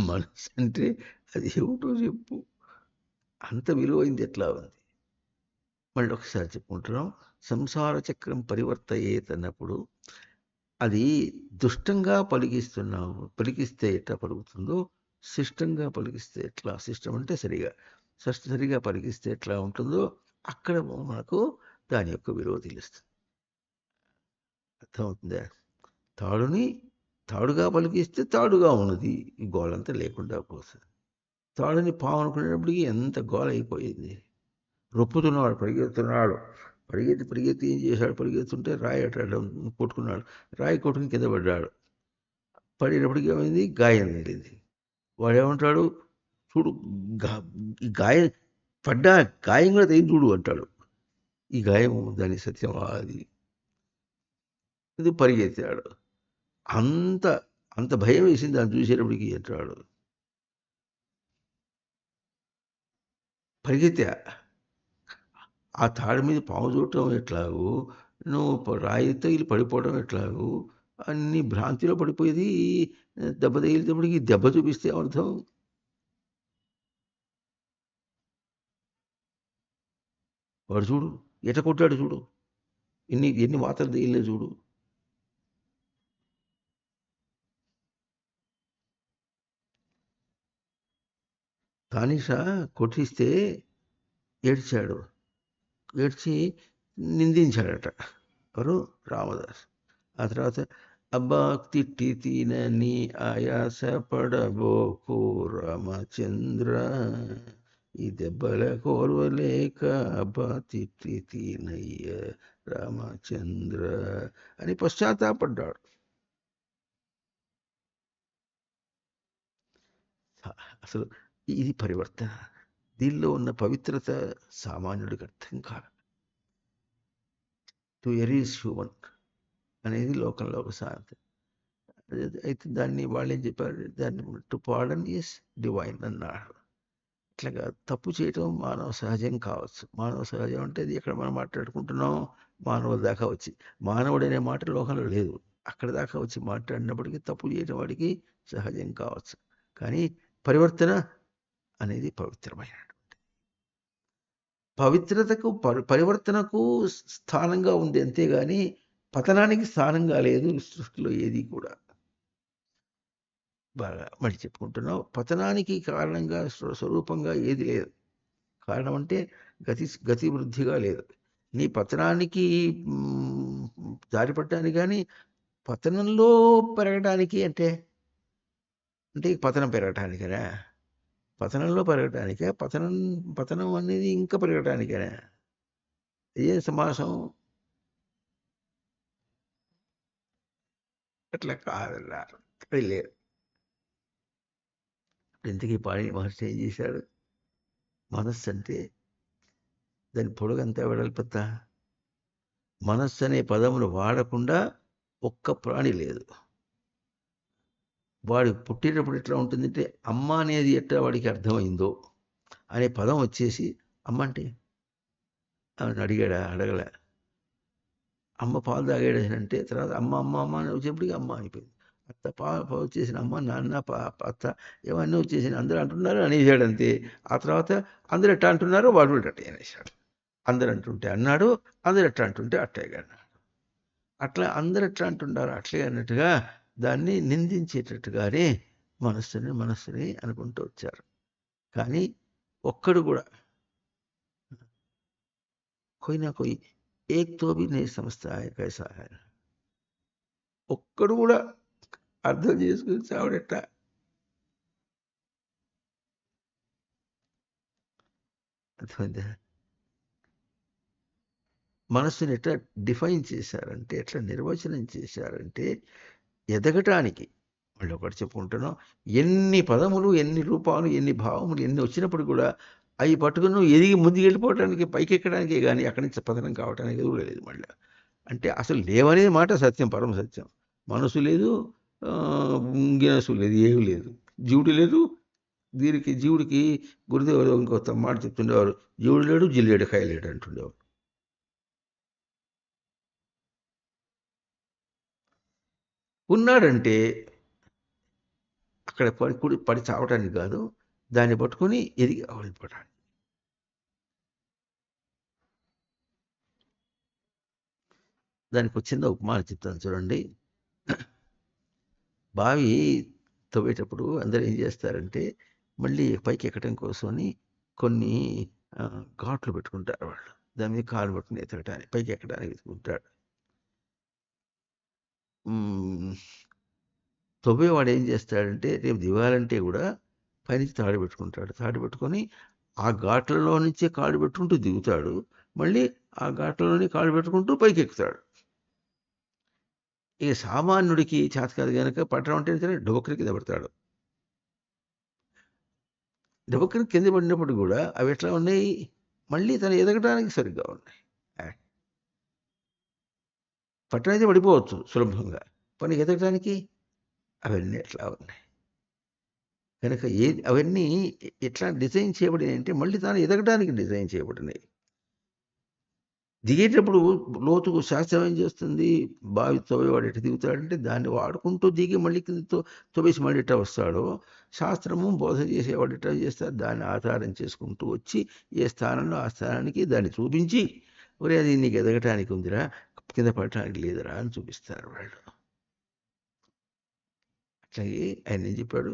మనసు అంటే అది ఏమిటో చెప్పు. అంత విలువైంది ఎట్లా ఉంది? మళ్ళీ ఒకసారి చెప్పుకుంటున్నాం. సంసార చక్రం పరివర్తయేత్ అన్నప్పుడు అది దుష్టంగా పలికిస్తున్నావు. పలికిస్తే ఎట్లా పలుకుతుందో, శిష్టంగా పలికిస్తే ఎట్లా, శిష్టం అంటే సరిగా, సరిగా పలికిస్తే ఎట్లా ఉంటుందో అక్కడ మనకు దాని యొక్క విలువ తెలుస్తుంది. అర్థమవుతుందా? తాడుని తాడుగా పలికిస్తే తాడుగా ఉన్నది, ఈ గోలంతా లేకుండా పోతుంది. తాడుని పాము అనుకునేటప్పటికి ఎంత గోల అయిపోయింది. రొప్పుతున్నాడు, పరిగెడుతున్నాడు. పరిగెత్తి పరిగెత్తి ఏం చేశాడు? పరిగెత్తుంటే రాయి అట్లా కొట్టుకున్నాడు. రాయి కొట్టుకుని కింద పడ్డాడు. పడేటప్పటికి ఏమైంది? గాయం తగిలింది. వాడు ఏమంటాడు? చూడు, ఈ గాయం పడ్డా గాయం కూడా తగిలి చూడు అంటాడు. ఈ గాయం దాని సత్యం అది. ఇది పరిగెత్తాడు. అంత అంత భయం వేసింది దాన్ని చూసేటప్పటికి అంటాడు. పరిగెత్తా. ఆ తాడు మీద పాము చూడటం ఎట్లాగో, నువ్వు రాయి తగిలి పడిపోవడం ఎట్లాగో, అన్ని భ్రాంతిలో పడిపోయేది. దెబ్బ తగిలినప్పటికి దెబ్బ చూపిస్తే అర్థం. వాడు చూడు ఎట కొట్టాడు చూడు, ఎన్ని ఎన్ని మాత్రలు తగిలినా చూడు. తానీషా కొట్టిస్తే ఏడ్చాడు. ఏడ్చి నిందించాడట. ఎవరు? రామదాస్. ఆ తర్వాత అబ్బా తిట్టి తినని ఆయాస పడబోకు రామచంద్ర, ఈ దెబ్బల కోరవలేక అబ్బా తిట్టి తినయ్య రామచంద్ర అని పశ్చాత్తాపడ్డాడు. అసలు ఇది పరివర్తన. దీనిలో ఉన్న పవిత్రత సామాన్యుడికి అర్థం కాదు. టు ఎర్ ఈజ్ హ్యూమన్ అనేది లోకంలో ఒక సామెత. అయితే దాన్ని వాళ్ళు ఏం చెప్పారు, దాన్ని టు పార్డన్ ఈస్ డివైన్ అన్నారు. ఇట్లాగా తప్పు చేయటం మానవ సహజం కావచ్చు. మానవ సహజం అంటే అది ఎక్కడ మనం మాట్లాడుకుంటున్నాం, మానవుల దాకా వచ్చి. మానవుడు అనే మాట లోకంలో లేదు. అక్కడ దాకా వచ్చి మాట్లాడినప్పటికీ తప్పు చేయటం వాడికి సహజం కావచ్చు. కానీ పరివర్తన అనేది పవిత్రమైన, పవిత్రతకు పరివర్తనకు స్థానంగా ఉంది అంతేగాని పతనానికి స్థానంగా లేదు సృష్టిలో ఏది కూడా. బాగా మళ్ళీ చెప్పుకుంటున్నావు. పతనానికి కారణంగా స్వరూపంగా ఏది లేదు. కారణం అంటే గతి వృద్ధిగా లేదు. నీ పతనానికి దారిపడటానికి కానీ పతనంలో పెరగడానికి అంటే అంటే పతనం పెరగటానికేనా? పతనంలో పెరగటానికే. పతనం పతనం అనేది ఇంకా పెరగటానికేనా? ఏ సమాసం? అట్లా కాదన్నారు. అది లేదు. ఇంతకీ పాణిని మహర్షి ఏం చేశాడు? మనస్సు అంటే దాని పొడుగంతా వెడల్పంతా. మనస్సు అనే పదమును వాడకుండా ఒక్క ప్రాణి లేదు. వాడు పుట్టేటప్పుడు ఎట్లా ఉంటుందంటే అమ్మ అనేది ఎట్లా వాడికి అర్థమైందో అనే పదం వచ్చేసి అమ్మ అంటే అని అడిగాడా? అడగలే. అమ్మ పాలు తాగాడనంటే తర్వాత అమ్మ అమ్మ అమ్మ అని వచ్చేప్పటికి అమ్మ అయిపోయింది. అత్త వచ్చేసిన అమ్మ, నాన్న, అత్త ఇవన్నీ వచ్చేసినాయి. అందరూ అంటున్నారు అనేసాడు అంతే. ఆ తర్వాత అందరూ ఎట్టా అంటున్నారో వాడు కూడా అట్టే అనేసాడు. అందరూ అంటుంటే అన్నాడు, అందరూ ఎట్లా అంటుంటే అట్టాగే అన్నాడు. అట్లా అందరూ ఎట్లా అంటున్నారు అట్లే అన్నట్టుగా దాన్ని నిందించేటట్టుగానే మనస్సుని అనుకుంటూ వచ్చారు. కానీ ఒక్కడు కూడా कोई ना कोई एक तो भी नहीं समझता है कैसा है. ఒక్కడు కూడా అర్థం చేసుకుని చావడెట్ట. అర్థమైందా? మనస్సుని ఎట్లా డిఫైన్ చేశారంటే, ఎట్లా నిర్వచనం చేశారంటే, ఎదగటానికి మళ్ళీ ఒకటి చెప్పుకుంటున్నాం, ఎన్ని పదములు, ఎన్ని రూపాలు, ఎన్ని భావములు, ఎన్ని వచ్చినప్పుడు కూడా అవి పట్టుకుని నువ్వు ఎదిగి ముందుకు వెళ్ళిపోవటానికి, పైకి ఎక్కడానికే కానీ అక్కడి నుంచి పతనం కావటానికి కూడా లేదు మళ్ళీ. అంటే అసలు లేవనేది మాట సత్యం, పరమ సత్యం. మనసు లేదు, గినసు లేదు, ఏమి లేదు, జీవుడు లేదు. దీనికి జీవుడికి గురుదేవుడు ఇంకొక మాట చెప్తుండేవారు, జీవుడు లేడు, జిల్లేడు కాయలేడు అంటుండేవారు. ఉన్నాడంటే అక్కడ పడి చావటానికి కాదు, దాన్ని పట్టుకొని ఎదిగి వెళ్ళిపోవటానికి. దానికి వచ్చింది ఉపమానం చెప్తాను చూడండి. బావి తవ్వేటప్పుడు అందరూ ఏం చేస్తారంటే మళ్ళీ పైకి ఎక్కడం కోసమని కొన్ని ఘాట్లు పెట్టుకుంటారు వాళ్ళు. దాని మీద కాలు పట్టుకుని ఎత్తకటానికి, పైకి ఎక్కడానికి వెతుకుంటాడు. తవ్వేవాడు ఏం చేస్తాడంటే రేపు దిగాలంటే కూడా పైనుంచి తాడు పెట్టుకుంటాడు. తాడు పెట్టుకొని ఆ ఘాట్లలో నుంచే కాళ్ళు పెట్టుకుంటూ దిగుతాడు. మళ్ళీ ఆ ఘాట్లలోనే కాళ్ళు పెట్టుకుంటూ పైకి ఎక్కుతాడు. ఇక సామాన్యుడికి చేత కాదు కనుక పట్టడం అంటే సరే డొబక్కరి కింద పడతాడు. డొబక్కరి కింద పడినప్పుడు కూడా అవి ఎట్లా ఉన్నాయి, మళ్ళీ తను ఎదగడానికి సరిగ్గా ఉన్నాయి. పట్టణం అయితే పడిపోవచ్చు సులభంగా, పని ఎదగడానికి అవన్నీ ఎట్లా ఉన్నాయి కనుక అవన్నీ ఎట్లా డిజైన్ చేయబడినాయి అంటే మళ్ళీ తాను ఎదగడానికి డిజైన్ చేయబడినాయి. దిగేటప్పుడు లోతుకు శాస్త్రం ఏం చేస్తుంది, బావి తవ్వేవాడు ఎట్లా దిగుతాడంటే దాన్ని వాడుకుంటూ దిగి మళ్ళీ కింద తవ్వేసి మళ్ళీ ఎట్లా వస్తాడో, శాస్త్రము బోధ చేసేవాడు ఎట్లా చేస్తాడు, దాన్ని ఆధారం చేసుకుంటూ వచ్చి ఏ స్థానంలో ఆ స్థానానికి దాన్ని చూపించి, ఒరే అది నీకు ఎదగటానికి ఉందిరా, కింద పడటానికి లేదురా అని చూపిస్తారు వాళ్ళు. అట్లాగే ఆయన ఏం చెప్పాడు,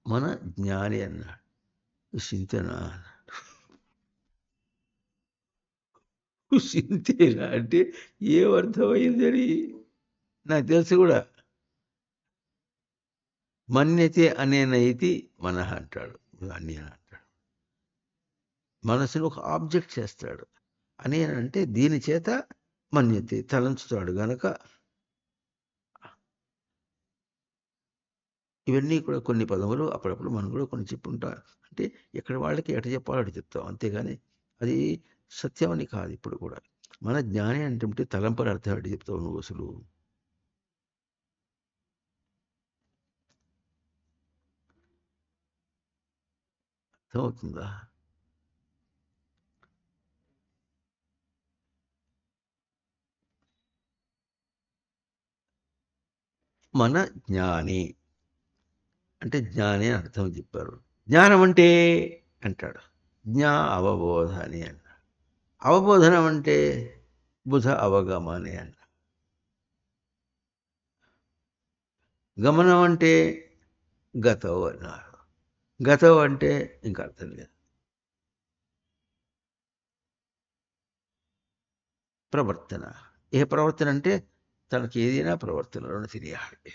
మన జ్ఞాని అన్నాడు. చింతన చింతేనా అంటే ఏమర్థమైందని నాకు తెలుసు కూడా. మన్యతే అనేనైతి మనః అంటాడు, అన్యన అంటాడు. మనసుని ఒక ఆబ్జెక్ట్ చేస్తాడు. అనేనంటే దీని చేత మన్యతే తలంచుతాడు గనక. ఇవన్నీ కూడా కొన్ని పదములు అప్పుడప్పుడు మనం కూడా కొన్ని చెప్పుకుంటాం. అంటే ఎక్కడ వాళ్ళకి ఎట చెప్పాలో అటు చెప్తాం, అంతేగాని అది సత్యం అని కాదు. ఇప్పుడు కూడా మన జ్ఞాని అంటే తలంపని అర్థం ఎటు చెప్తావు నువ్వు అసలు? అర్థమవుతుందా? మన జ్ఞాని అంటే జ్ఞాని అని అర్థం చెప్పారు. జ్ఞానం అంటే అంటాడు అవబోధ అని అన్నాడు. అవబోధనం అంటే బుధ అవగమని అన్నాడు. గమనం అంటే గతవు అన్నారు. గతవు అంటే ఇంకా అర్థం లేదు. ప్రవర్తన. ఏ ప్రవర్తన అంటే తనకి ఏదైనా ప్రవర్తనలో తెలియాలి.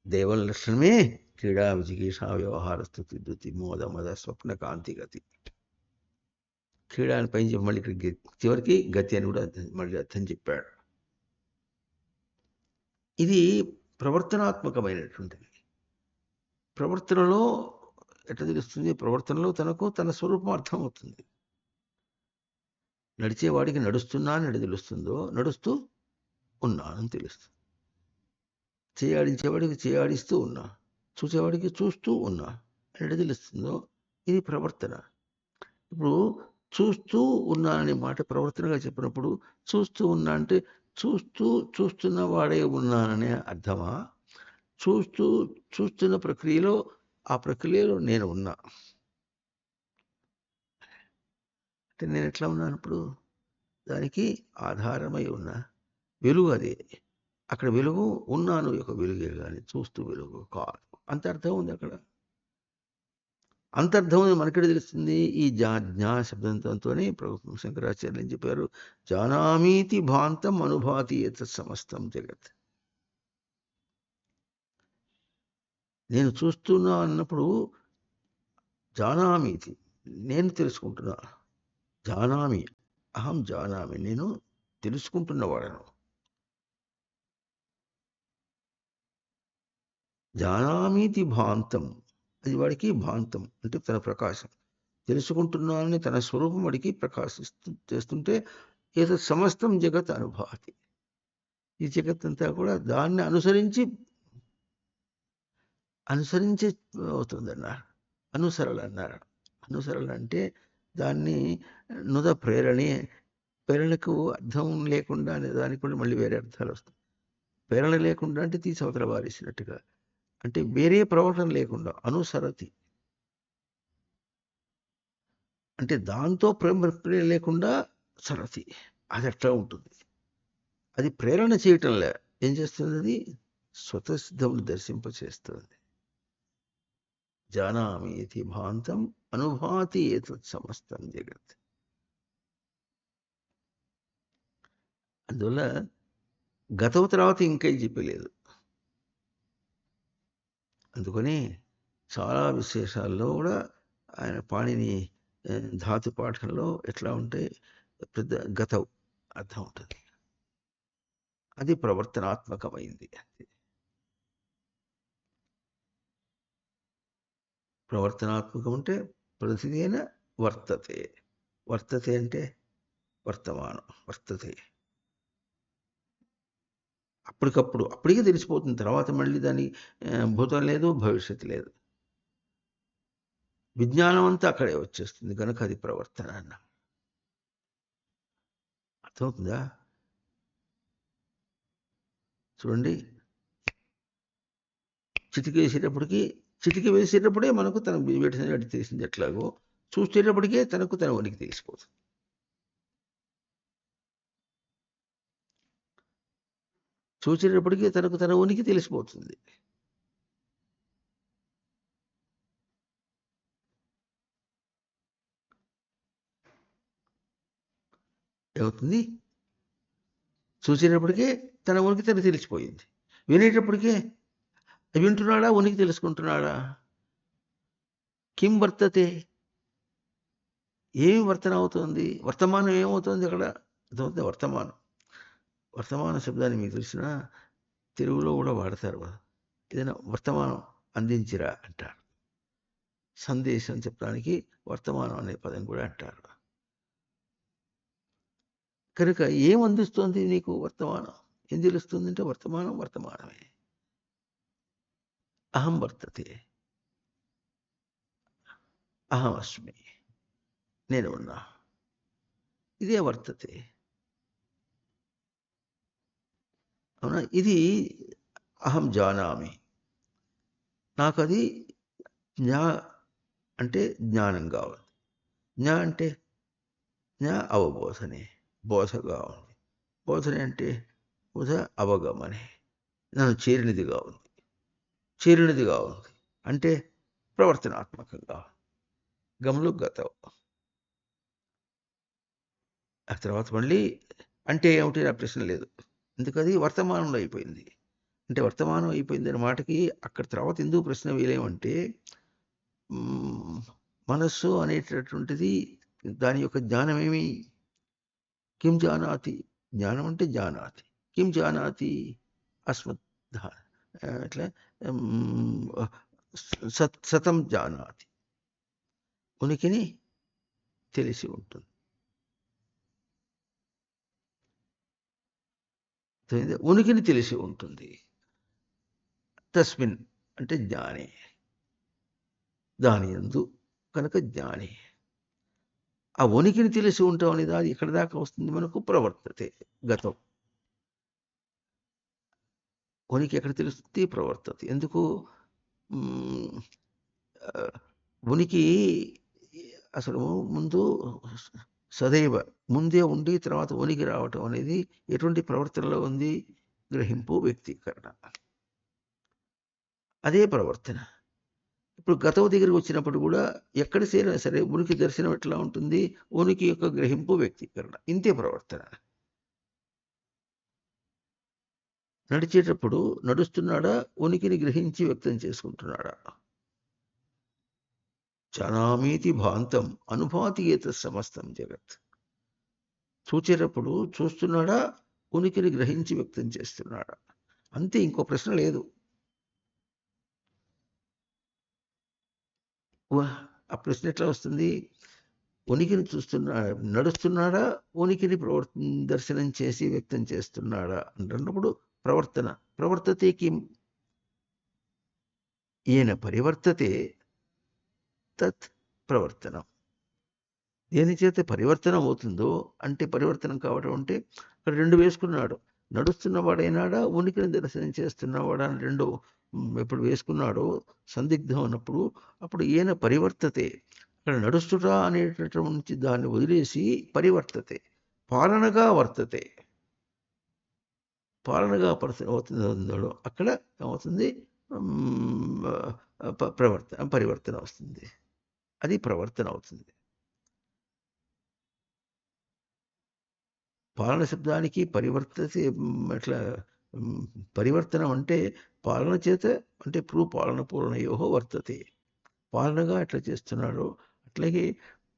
దేవల లక్షణమే క్రీడా విజిగీష వ్యవహార స్థుతి ధృతి మోద మద స్వప్న కాంతి గతి. క్రీడా అని పైన చెప్పి మళ్ళీ ఇక్కడ చివరికి గతి అని కూడా మళ్ళీ అర్థం చెప్పాడు. ఇది ప్రవర్తనాత్మకమైనటువంటిది. ప్రవర్తనలో ఎట్లా తెలుస్తుంది, ప్రవర్తనలో తనకు తన స్వరూపం అర్థమవుతుంది. నడిచేవాడికి నడుస్తున్నా అని తెలుస్తుందో, నడుస్తూ ఉన్నానని తెలుస్తుంది. చేయాడించేవాడికి చేయాడిస్తూ ఉన్నా, చూసేవాడికి చూస్తూ ఉన్నా అని తెలుస్తుందో, ఇది ప్రవర్తన. ఇప్పుడు చూస్తూ ఉన్నాననే మాట ప్రవర్తనగా చెప్పినప్పుడు చూస్తూ ఉన్నా అంటే చూస్తున్న వాడే ఉన్నాననే అర్థమా? చూస్తున్న ప్రక్రియలో ఆ ప్రక్రియలో నేను ఉన్నా. అంటే నేను ఎట్లా ఉన్నాను ఇప్పుడు? దానికి ఆధారమై ఉన్నా. వెలుగు అదే. అక్కడ వెలుగు ఉన్నాను యొక్క వెలుగే గాని చూస్తూ వెలుగు కాదు. అంత అర్థం ఉంది అక్కడ. అంతర్థం మనకెడ తెలుస్తుంది? ఈ జ్ఞా శబ్దంతోనే ప్రభు శంకరాచార్యులు ఏం చెప్పారు? జానామీతి భాంతం అనుభాతి ఏతత్ సమస్తం జగత్. నేను చూస్తున్నా అన్నప్పుడు జానామీతి, నేను తెలుసుకుంటున్నా. జానామి, అహం జానామి, నేను తెలుసుకుంటున్నవాడను. జానామీతి భాంతం, అది వాడికి భాంతం అంటే తన ప్రకాశం. తెలుసుకుంటున్నానని తన స్వరూపం వాడికి చేస్తుంటే ఏదో సమస్తం జగత్ అనుభాతి. ఈ జగత్తంతా కూడా దాన్ని అనుసరించి అవుతుందన్నారు. అనుసరణ అన్నారు. అనుసరణ అంటే దాన్ని ప్రేరణకు అర్థం లేకుండా అనే దానికి కూడా మళ్ళీ వేరే అర్థాలు వస్తాయి. ప్రేరణ లేకుండా అంటే తీసి అవతల వారేసినట్టుగా, అంటే వేరే ప్రవర్తన లేకుండా అనుసరతి అంటే దాంతో ప్రేమ లేకుండా సరతి, అది అట్లా ఉంటుంది. అది ప్రేరణ చేయటంలే, ఏం చేస్తుంది? అది స్వతసిద్ధములు దర్శింపచేస్తుంది. జానామి ఇది భాంతం అనుభాతి ఏతత్ సమస్తం జగత్. అందువల్ల గతం తర్వాత ఇంకేం చెప్పలేదు. అందుకని చాలా విశేషాల్లో కూడా ఆయన పాణిని ధాతు పాఠంలో ఎట్లా ఉంటే పెద్ద గతం అర్థం ఉంటుంది. అది ప్రవర్తనాత్మకమైంది. ప్రవర్తనాత్మకం అంటే ప్రతిదేన వర్తతే. వర్తతే అంటే వర్తమానం, వర్తతే అప్పటికప్పుడు అప్పటికే తెలిసిపోతుంది. తర్వాత మళ్ళీ దాని భూతం లేదు, భవిష్యత్తు లేదు. విజ్ఞానం అంతా అక్కడే వచ్చేస్తుంది కనుక అది ప్రవర్తన అన్న. అర్థమవుతుందా? చూడండి, చిటిక వేసేటప్పుడే మనకు తన వేడినట్టు తెలిసింది. ఎట్లాగో చూసేటప్పటికే తనకు తన ఉనికి తెలిసిపోతుంది. చూసేటప్పటికే తనకు తన ఉనికి తెలిసిపోతుంది. ఏమవుతుంది? చూసేటప్పటికే తన ఉనికి తనకు తెలిసిపోయింది. వినేటప్పటికే వింటున్నాడా, ఉనికి తెలుసుకుంటున్నాడా? కిం వర్తతే, ఏమి వర్తన అవుతుంది? వర్తమానం ఏమవుతుంది అక్కడ? అర్థమవుతుంది. వర్తమాన శబ్దాన్ని మీకు తెలిసిన తెలుగులో కూడా వాడతారు. ఏదైనా వర్తమానం అందించిరా అంటారు. సందేశం చెప్పడానికి వర్తమానం అనే పదం కూడా అంటారు. కనుక ఏం అందిస్తుంది నీకు వర్తమానం? ఏం తెలుస్తుంది అంటే వర్తమానమే. అహం వర్తతే, అహం అస్మి, నేను ఉన్నా, ఇదే వర్తతే. అవునా? ఇది అహం జానామి. నాకు అది జ్ఞా అంటే జ్ఞానం కావాలి. జ్ఞా అంటే జ్ఞా అవబోధనే, బోధగా ఉంది. బోధన అంటే బోధ అవగమనే, నన్ను చేరినదిగా ఉంది. అంటే ప్రవర్తనాత్మకంగా గమలు గతం. ఆ తర్వాత మళ్ళీ అంటే ఏమిటి నా ప్రశ్న లేదు. ఎందుకది వర్తమానంలో అయిపోయింది. అంటే వర్తమానం అయిపోయింది అనే మాటకి అక్కడ తర్వాత ఎందుకు ప్రశ్న వేయలేమంటే, మనస్సు అనేటటువంటిది దాని యొక్క జ్ఞానం ఏమి? కిం జానాతి, జ్ఞానం అంటే జానాతి. కిం జానాతి అస్మత్ అట్లా సతం జానాతి, ఉనికిని తెలిసి ఉంటుంది. ఉనికిని తెలిసి ఉంటుంది. తస్మిన్ అంటే జ్ఞాని, దాని యందు కనుక జ్ఞాని. ఆ ఉనికిని తెలిసి ఉంటాం అనేది అది ఎక్కడి దాకా వస్తుంది మనకు? ప్రవర్తతే. గతం. ఉనికి ఎక్కడ తెలుస్తుంది? ప్రవర్తతే. ఎందుకు? హ్మ్. ఉనికి అసలు ముందు సదైవ ముందే ఉండి తర్వాత ఉనికి రావటం అనేది ఎటువంటి ప్రవర్తనలో ఉంది? గ్రహింపు, వ్యక్తీకరణ. అదే ప్రవర్తన. ఇప్పుడు గతం దగ్గరికి వచ్చినప్పుడు కూడా ఎక్కడ చేరినా సరే ఉనికి దర్శనం ఎట్లా ఉంటుంది? ఉనికి యొక్క గ్రహింపు, వ్యక్తీకరణ. ఇంతే ప్రవర్తన. నడిచేటప్పుడు నడుస్తున్నాడా? ఉనికిని గ్రహించి వ్యక్తం చేసుకుంటున్నాడా? జానామీతి భాంతం అనుభాతి ఏత సమస్తం జగత్. చూచేటప్పుడు చూస్తున్నాడా? ఉనికిని గ్రహించి వ్యక్తం చేస్తున్నాడా? అంతే, ఇంకో ప్రశ్న లేదు. ఆ ప్రశ్న ఎట్లా వస్తుంది? ఉనికిని నడుస్తున్నాడా? ఉనికిని దర్శనం చేసి వ్యక్తం చేస్తున్నాడా అంటున్నప్పుడు ప్రవర్తన. ప్రవర్తతే కిం? ఈయన పరివర్తతే తత్ ప్రవర్తనం. దేని చేత పరివర్తనం అవుతుందో అంటే పరివర్తనం కావడం అంటే అక్కడ రెండు వేసుకున్నాడు. నడుస్తున్నవాడైనాడా? ఉనికిని దర్శనం చేస్తున్నవాడా అని రెండు ఎప్పుడు వేసుకున్నాడో సందిగ్ధం అన్నప్పుడు అప్పుడు ఈయన పరివర్తతే. అక్కడ నడుస్తుట అనేటటువంటి దాన్ని వదిలేసి పరివర్తతే, పాలనగా వర్తతే. పాలనగా అవుతుందో అక్కడ ఏమవుతుంది? పరివర్తన వస్తుంది. అది ప్రవర్తన అవుతుంది. పాలన శబ్దానికి పరివర్తతే ఎట్లా పరివర్తనం అంటే పాలన చేత అంటే పాలన పూర్ణయోహో వర్తతే. పాలనగా ఎట్లా చేస్తున్నాడో అట్లాగే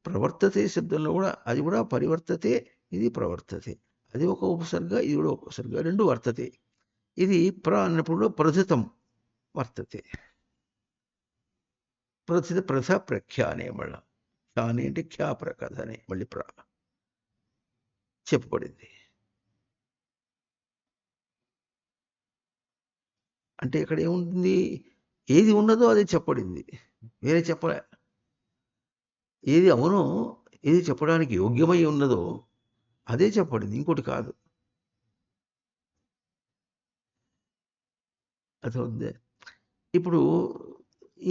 ప్రవర్తతే శబ్దంలో కూడా అది కూడా పరివర్తతే, ఇది ప్రవర్తతే. అది ఒక ఉపసర్గ, ఇది కూడా ఒక ఉపసర్గ, రెండు వర్తతే. ఇది అన్నప్పుడు ప్రథితం వర్తతే. ప్రథ ప్రఖ్యా అనే మళ్ళా ఖ్యాని అంటే ఖ్యా ప్రకథ అని మళ్ళీ చెప్పబడింది. అంటే ఇక్కడ ఏముంటుంది? ఏది ఉన్నదో అది చెప్పబడింది, వేరే చెప్పలే. ఏది అవునో, ఏది చెప్పడానికి యోగ్యమై ఉన్నదో అదే చెప్పబడింది, ఇంకోటి కాదు. అర్థమవుతుంది. ఇప్పుడు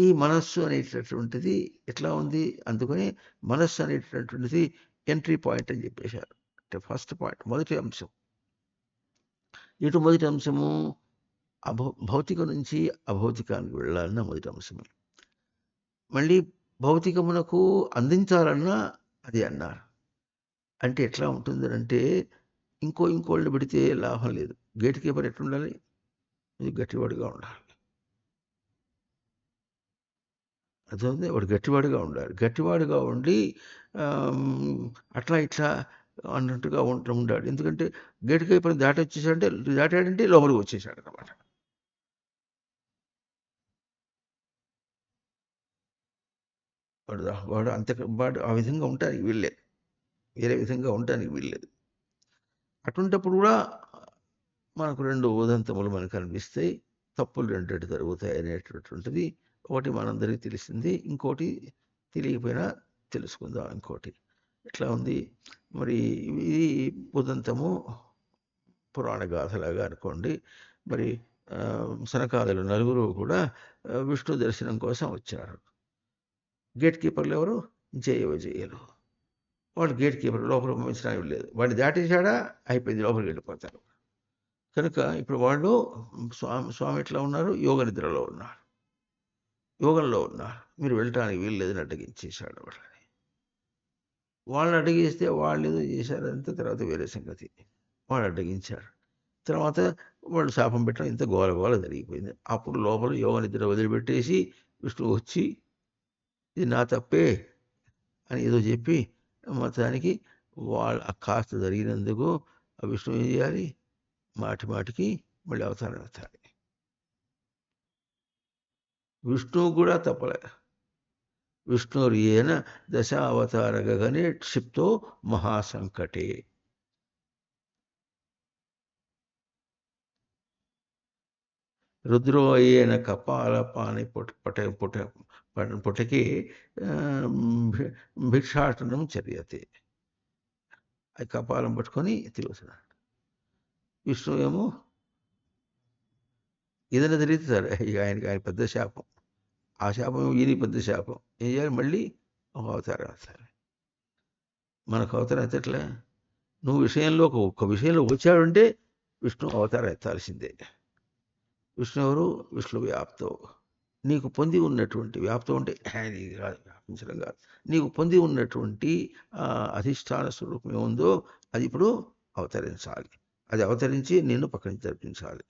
ఈ మనస్సు అనేటటువంటిది ఎట్లా ఉంది? అందుకని మనస్సు అనేటటువంటిది ఎంట్రీ పాయింట్ అని చెప్పేశారు. అంటే ఫస్ట్ పాయింట్, మొదటి అంశం. ఇటు మొదటి అంశము భౌతిక నుంచి అభౌతికానికి వెళ్ళాలన్న మొదటి అంశమే. మళ్ళీ భౌతికమునకు అందించాలన్నా అది అన్నారు. అంటే ఎట్లా ఉంటుంది అంటే ఇంకోళ్ళు పెడితే లాభం లేదు. గేట్ కీపర్ ఎట్లుండాలి? ఇది గట్టివాడుగా ఉండాలి. అర్థమైంది. వాడు గట్టివాడుగా ఉండాలి. గట్టివాడుగా ఉండి అట్లా ఇట్లా అన్నట్టుగా ఉండాడు. ఎందుకంటే గేట్ కీపర్ దాటాడంటే లోపలికి వచ్చేసాడు అనమాట. వాడు వాడు ఆ విధంగా ఉండటానికి వీల్లేదు, వేరే విధంగా ఉండటానికి వీల్లేదు. అటువంటప్పుడు కూడా మనకు రెండు ఉదంతములు మనకు కనిపిస్తాయి. తప్పులు రెండు జరుగుతాయి అనేటటువంటిది ఒకటి మనందరికీ తెలిసింది. ఇంకోటి తెలియకపోయినా తెలుసుకుందాం. ఇంకోటి ఎట్లా ఉంది మరి? ఇది ఉదంతము పురాణ గాథలాగా అనుకోండి. మరి సనకాదులు నలుగురు కూడా విష్ణు దర్శనం కోసం వచ్చారు. గేట్ కీపర్లు ఎవరు? జయలు. వాళ్ళు గేట్ కీపర్, లోపల పంపించడానికి లేదు. వాడిని దాటేశాడా అయిపోయింది, లోపలికి వెళ్ళిపోతారు. కనుక ఇప్పుడు వాళ్ళు స్వామి ఎట్లా ఉన్నారు? యోగ నిద్రలో ఉన్నారు, యోగంలో ఉన్నారు. మీరు వెళ్ళటానికి వీలు లేదని అడ్డగించేశాడు వాళ్ళని అడ్డగిస్తే వాళ్ళు ఏదో చేశారంటే తర్వాత వేరే సంగతి. వాళ్ళు అడ్డగించారు. తర్వాత వాళ్ళు శాపం పెట్టడం, ఇంత గోల జరిగిపోయింది. అప్పుడు లోపల యోగ నిద్ర వదిలిపెట్టేసి విష్ణువు వచ్చి ఇది నా తప్పే అని ఏదో చెప్పి మొత్తానికి కాస్త జరిగినందుకు ఆ విష్ణువు ఏం చేయాలి? మాటికి మళ్ళీ అవతారం ఎత్తాలి. విష్ణువు కూడా తప్పలే. విష్ణుర్యేన దశావతార గగనే క్షిప్తో మహాసంకటే. రుద్రో అయ్యేన కపాలపాని పుటకి భిక్షాటనం చర్యతే. అది కపాలం పట్టుకొని తిరుగుతున్నాడు. విష్ణువు ఏమో ఏదైనా జరిగితే సరే ఇక ఆయన పెద్ద శాపం. ఆ శాపం ఈయన పెద్ద శాపం. ఏం చేయాలి? మళ్ళీ ఒక అవతారం ఎత్తాలి. మనకు అవతారం ఎత్తట్లే. నువ్వు విషయంలో ఒక్క విషయంలో వచ్చాడంటే విష్ణు అవతారం ఎత్తాల్సిందే. విష్ణు ఎవరు? విష్ణు వ్యాప్తం. నీకు పొంది ఉన్నటువంటి వ్యాప్తం అంటే నీకు కాదు, వ్యాపించడం కాదు, నీకు పొంది ఉన్నటువంటి అధిష్టాన స్వరూపం ఏముందో అది ఇప్పుడు అవతరించాలి. అది అవతరించి నిన్ను పక్కన జరిపించాలి.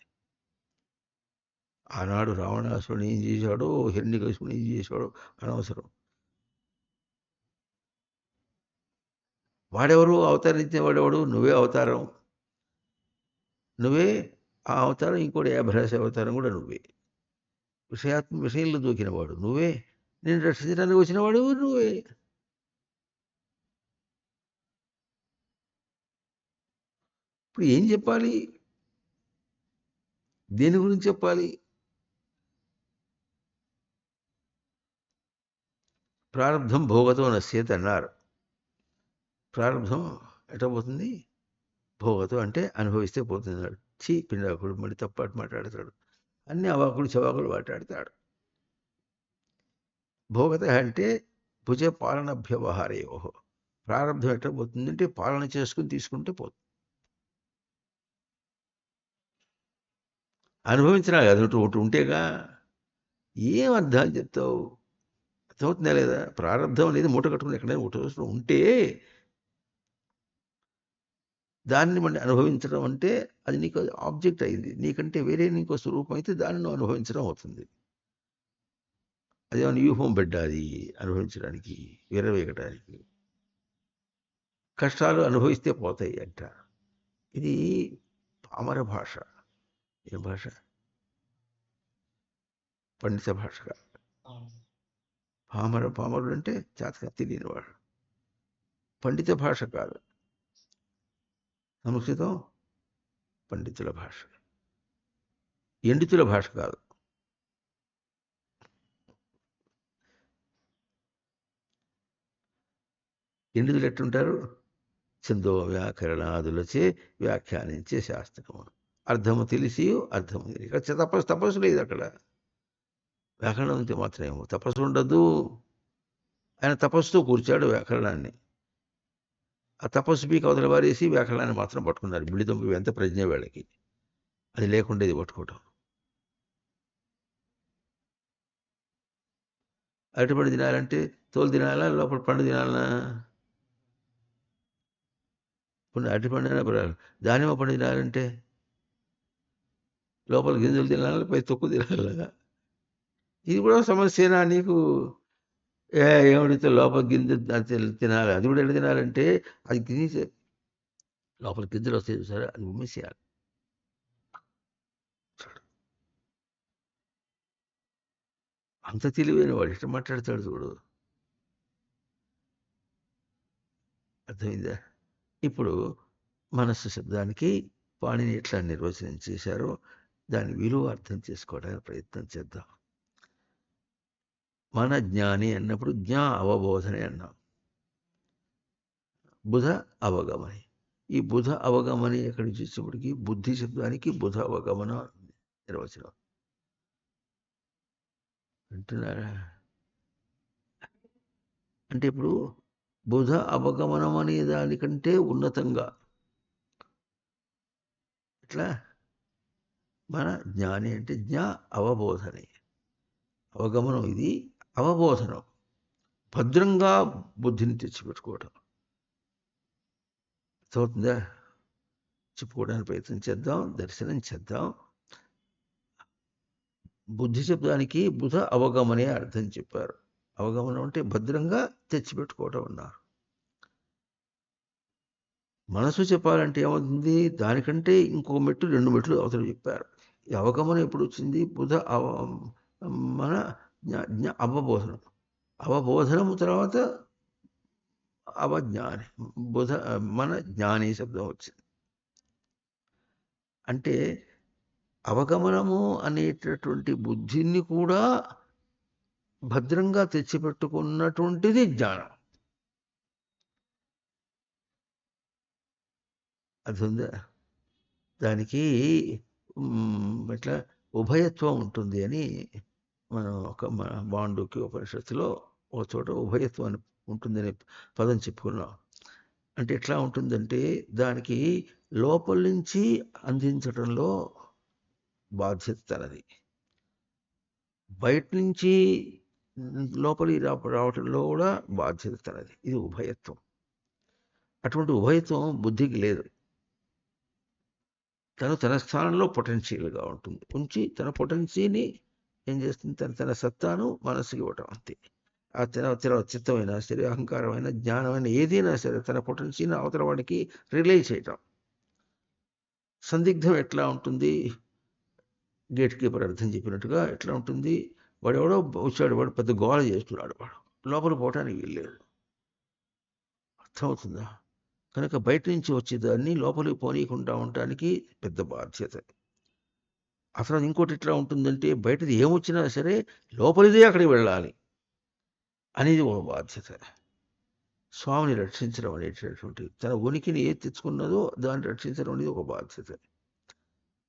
ఆనాడు రావణాసురుడు ఏం చేశాడో, హిరణ్యకశిపుడు ఏం చేశాడో అనవసరం. వాడెవరు? అవతరించిన వాడెవడు? నువ్వే అవతారం. నువ్వే ఆ అవతారం. ఇంకోటి 50 అవతారం కూడా నువ్వే. విషయంలో దూకినవాడు నువ్వే. నేను రక్షించడానికి వచ్చినవాడు నువ్వే. ఇప్పుడు ఏం చెప్పాలి? దేని గురించి చెప్పాలి? ప్రారంధం భోగతో నశ్యేత్ అన్నారు. ప్రారంధం ఎట్లా పోతుంది? భోగతో అంటే అనుభవిస్తే పోతున్నాడు. చీ పిండాకుడు మళ్ళీ తప్పాటు మాట్లాడతాడు. అన్ని అవాకులు చవాకులు మాట్లాడతాడు. భోగత అంటే భుజ పాలన వ్యవహారయో. ప్రారంభం ఎట్లా పోతుందంటే పాలన చేసుకుని తీసుకుంటే పోతుంది. అనుభవించినా కదా ఒకటి ఉంటేగా. ఏం అర్థాలు చెప్తావు? అర్థమవుతుందా లేదా? ప్రారంధం అనేది మూట కట్టుకుని ఎక్కడైనా ఒకటి ఉంటే దాన్ని మళ్ళీ అనుభవించడం అంటే అది నీకు ఆబ్జెక్ట్ అయింది. నీకంటే వేరే నీకు స్వరూపం అయితే దాన్ని నువ్వు అనుభవించడం అవుతుంది. అదేమన్నా యూహం బిడ్డ అది అనుభవించడానికి, విరవేయడానికి. కష్టాలు అనుభవిస్తే పోతాయి అంట. ఇది పామర భాష. ఏ భాష? పండిత భాష కాదు. పామరుడు అంటే చేతగా తెలియనివాడు. పండిత భాష కాదు. సంస్కృతం పండితుల భాష, ఎండితుల భాష కాదు. ఎండితులు ఎట్టుంటారు? ఛందో వ్యాకరణాదులచే వ్యాఖ్యానించే శాస్త్రము. అర్థము తెలిసి అర్థము తెలియక తపస్సు లేదు అక్కడ. వ్యాకరణం ఉంటే మాత్రమేమో తపస్సు ఉండదు. ఆయన తపస్సుతో కూర్చాడు వ్యాకరణాన్ని. ఆ తపస్సు పీకి అవతల వారేసి వ్యాకరణాన్ని మాత్రం పట్టుకున్నారు. బిడిదొంపి ఎంత ప్రజ్ఞ వేళకి. అది లేకుండా ఇది పట్టుకోవటం. అరటిపండు తినాలంటే తోలు తినాలా, లోపల పండు తినాలనా? ఇప్పుడు అరటిపండు అయినా పర్వాలేదు. దానిమ్మ పండు తినాలంటే లోపల గింజలు తినాలా, పై తొక్కు తినాలా? ఇది కూడా సమస్యేనా నీకు? ఏమిడితే లోపల గింజ తినాలి. అది కూడా ఎలా తినాలంటే అది తినేసే లోపల గింజలు వస్తాయి చూసారా, అది ఉమ్మేసేయాలి. అంత తెలివైన వాడు ఇష్టం మాట్లాడతాడు చూడు. అర్థమైందా? ఇప్పుడు మనస్సు శబ్దానికి పాణిని ఎట్లా నిర్వచనం చేశారో దాని విలువ అర్థం చేసుకోవడానికి ప్రయత్నం చేద్దాం. మన జ్ఞాని అన్నప్పుడు అవబోధనే అన్నాం. బుధ అవగమని. ఈ బుధ అవగమని ఎక్కడి నుంచి వచ్చేప్పటికి బుద్ధి శబ్దానికి బుధ అవగమన నిర్వచనం అంటున్నారా? అంటే ఇప్పుడు బుధ అవగమనం అనే దానికంటే ఉన్నతంగా ఎట్లా మన జ్ఞాని అంటే అవబోధనే. అవగమనం ఇది, అవబోధనం భద్రంగా బుద్ధిని తెచ్చిపెట్టుకోవటం. అవుతుందా? చెప్పుకోవడానికి ప్రయత్నం చేద్దాం, దర్శనం చేద్దాం. బుద్ధి శబ్దానికి బుధ అవగమనే అర్థం చెప్పారు. అవగమనం అంటే భద్రంగా తెచ్చిపెట్టుకోవటం అన్నారు. మనసు చెప్పాలంటే ఏమవుతుంది? దానికంటే ఇంకో మెట్టు 2 మెట్లు అవతల చెప్పారు. ఈ అవగమనం ఎప్పుడు వచ్చింది? బుధ మన అవబోధనం. అవబోధనము తర్వాత అవజ్ఞాని. బుధ మన జ్ఞాని శబ్దం వచ్చింది. అంటే అవగమనము అనేటటువంటి బుద్ధిని కూడా భద్రంగా తెచ్చిపెట్టుకున్నటువంటిది జ్ఞానం. అది ఉందా? దానికి ఎట్లా ఉభయత్వం ఉంటుంది అని మనం మన మాండూక్య ఉపనిషత్తులో ఒక చోట ఉభయత్వం అని ఉంటుందనే పదం చెప్పుకున్నాం. అంటే ఎట్లా ఉంటుందంటే దానికి లోపల నుంచి అందించడంలో బాధ్యత తనది, బయట నుంచి లోపలికి రావటంలో కూడా బాధ్యత తనది. ఇది ఉభయత్వం. అటువంటి ఉభయత్వం బుద్ధికి లేదు. తన స్థానంలో పొటెన్షియల్గా ఉంటుంది, ఉంచి తన పొటెన్సీని ఏం చేస్తుంది, తన సత్తాను మనసుకి ఇవ్వటం అంతే. ఆ చిత్తమైనా సరే, అహంకారమైన, జ్ఞానమైన ఏదైనా సరే తన పొటెన్సీని అవతల వాడికి రిలే చేయటం. సందిగ్ధం ఎట్లా ఉంటుంది? గేట్ కీపర్ అర్థం చెప్పినట్టుగా ఎట్లా ఉంటుంది, వాడు ఎవడో వచ్చాడు, వాడు పెద్ద గోల చేస్తున్నాడు, వాడు లోపల పోవటానికి వీల్లేదు. అర్థమవుతుందా? కనుక బయట నుంచి వచ్చేదాన్ని లోపలికి పోనీయకుండా ఉండటానికి పెద్ద బాధ్యత. అసలు ఇంకోటి ఎట్లా ఉంటుందంటే బయటది ఏమొచ్చినా సరే లోపలిదే అక్కడికి వెళ్ళాలి అనేది ఒక బాధ్యత. స్వామిని రక్షించడం అనేటటువంటి తన ఉనికిని ఏది తెచ్చుకున్నదో దాన్ని రక్షించడం అనేది ఒక బాధ్యత.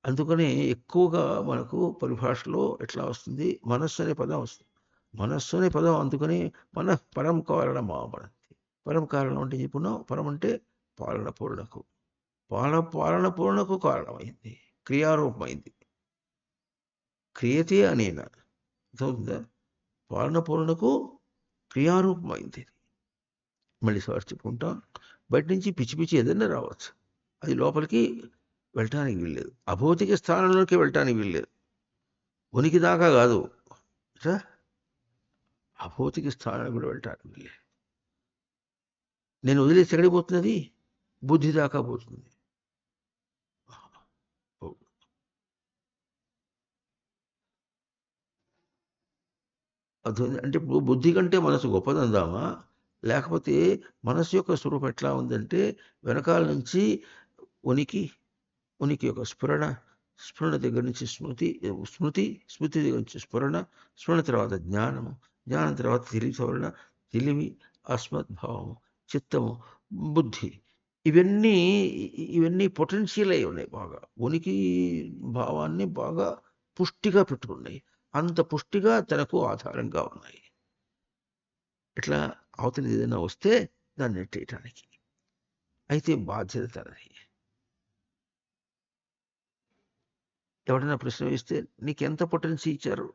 అందుకనే ఎక్కువగా మనకు పరిభాషలో ఎట్లా వస్తుంది, మనస్సు అనే పదం వస్తుంది. మనస్సు అనే పదం అందుకని మన పరం కారణం మామనంతి. పరం కారణం అంటే చెప్పుకున్నాం, పరం అంటే పాలన పూర్ణకు, పాలన పూర్ణకు కారణమైంది, క్రియారూపమైంది. క్రియతే అనేన అవుతుందా? పాలన పూర్ణకు క్రియారూపమైంది. మళ్ళీ సార్ చెప్పుకుంటాం, బయట నుంచి పిచ్చి పిచ్చి ఏదైనా రావచ్చు, అది లోపలికి వెళ్ళటానికి వీల్లేదు. అభౌతిక స్థానంలోకి వెళ్ళటానికి వీల్లేదు, ఉనికి దాకా కాదు, అభౌతిక స్థానానికి కూడా వెళ్ళటానికి వీల్లేదు. నేను వదిలేసి ఎక్కడికి పోతున్నది? బుద్ధి దాకా పోతుంది. అంటే బుద్ధి కంటే మనసు గొప్పదందామా? లేకపోతే మనసు యొక్క స్వరూపం ఎట్లా ఉందంటే వెనకాల నుంచి ఉనికి, ఉనికి యొక్క స్ఫురణ, స్ఫురణ దగ్గర నుంచి స్మృతి, స్మృతి దగ్గర నుంచి స్ఫురణ, స్ఫురణ తర్వాత జ్ఞానము, జ్ఞానం తర్వాత తెలివి, తెలివి, అస్మద్భావము, చిత్తము, బుద్ధి. ఇవన్నీ ఇవన్నీ పొటెన్షియల్ అయి ఉన్నాయి. బాగా ఉనికి భావాన్ని బాగా పుష్టిగా పెట్టుకున్నాయి. అంత పుష్టిగా తనకు ఆధారంగా ఉన్నాయి. ఇట్లా అవతలి ఏదైనా వస్తే దాన్ని నెట్టేయటానికి. అయితే బాధ్యత తనది. ఎవరైనా ప్రశ్న వేస్తే నీకెంత పొటెన్సీ ఇచ్చారు?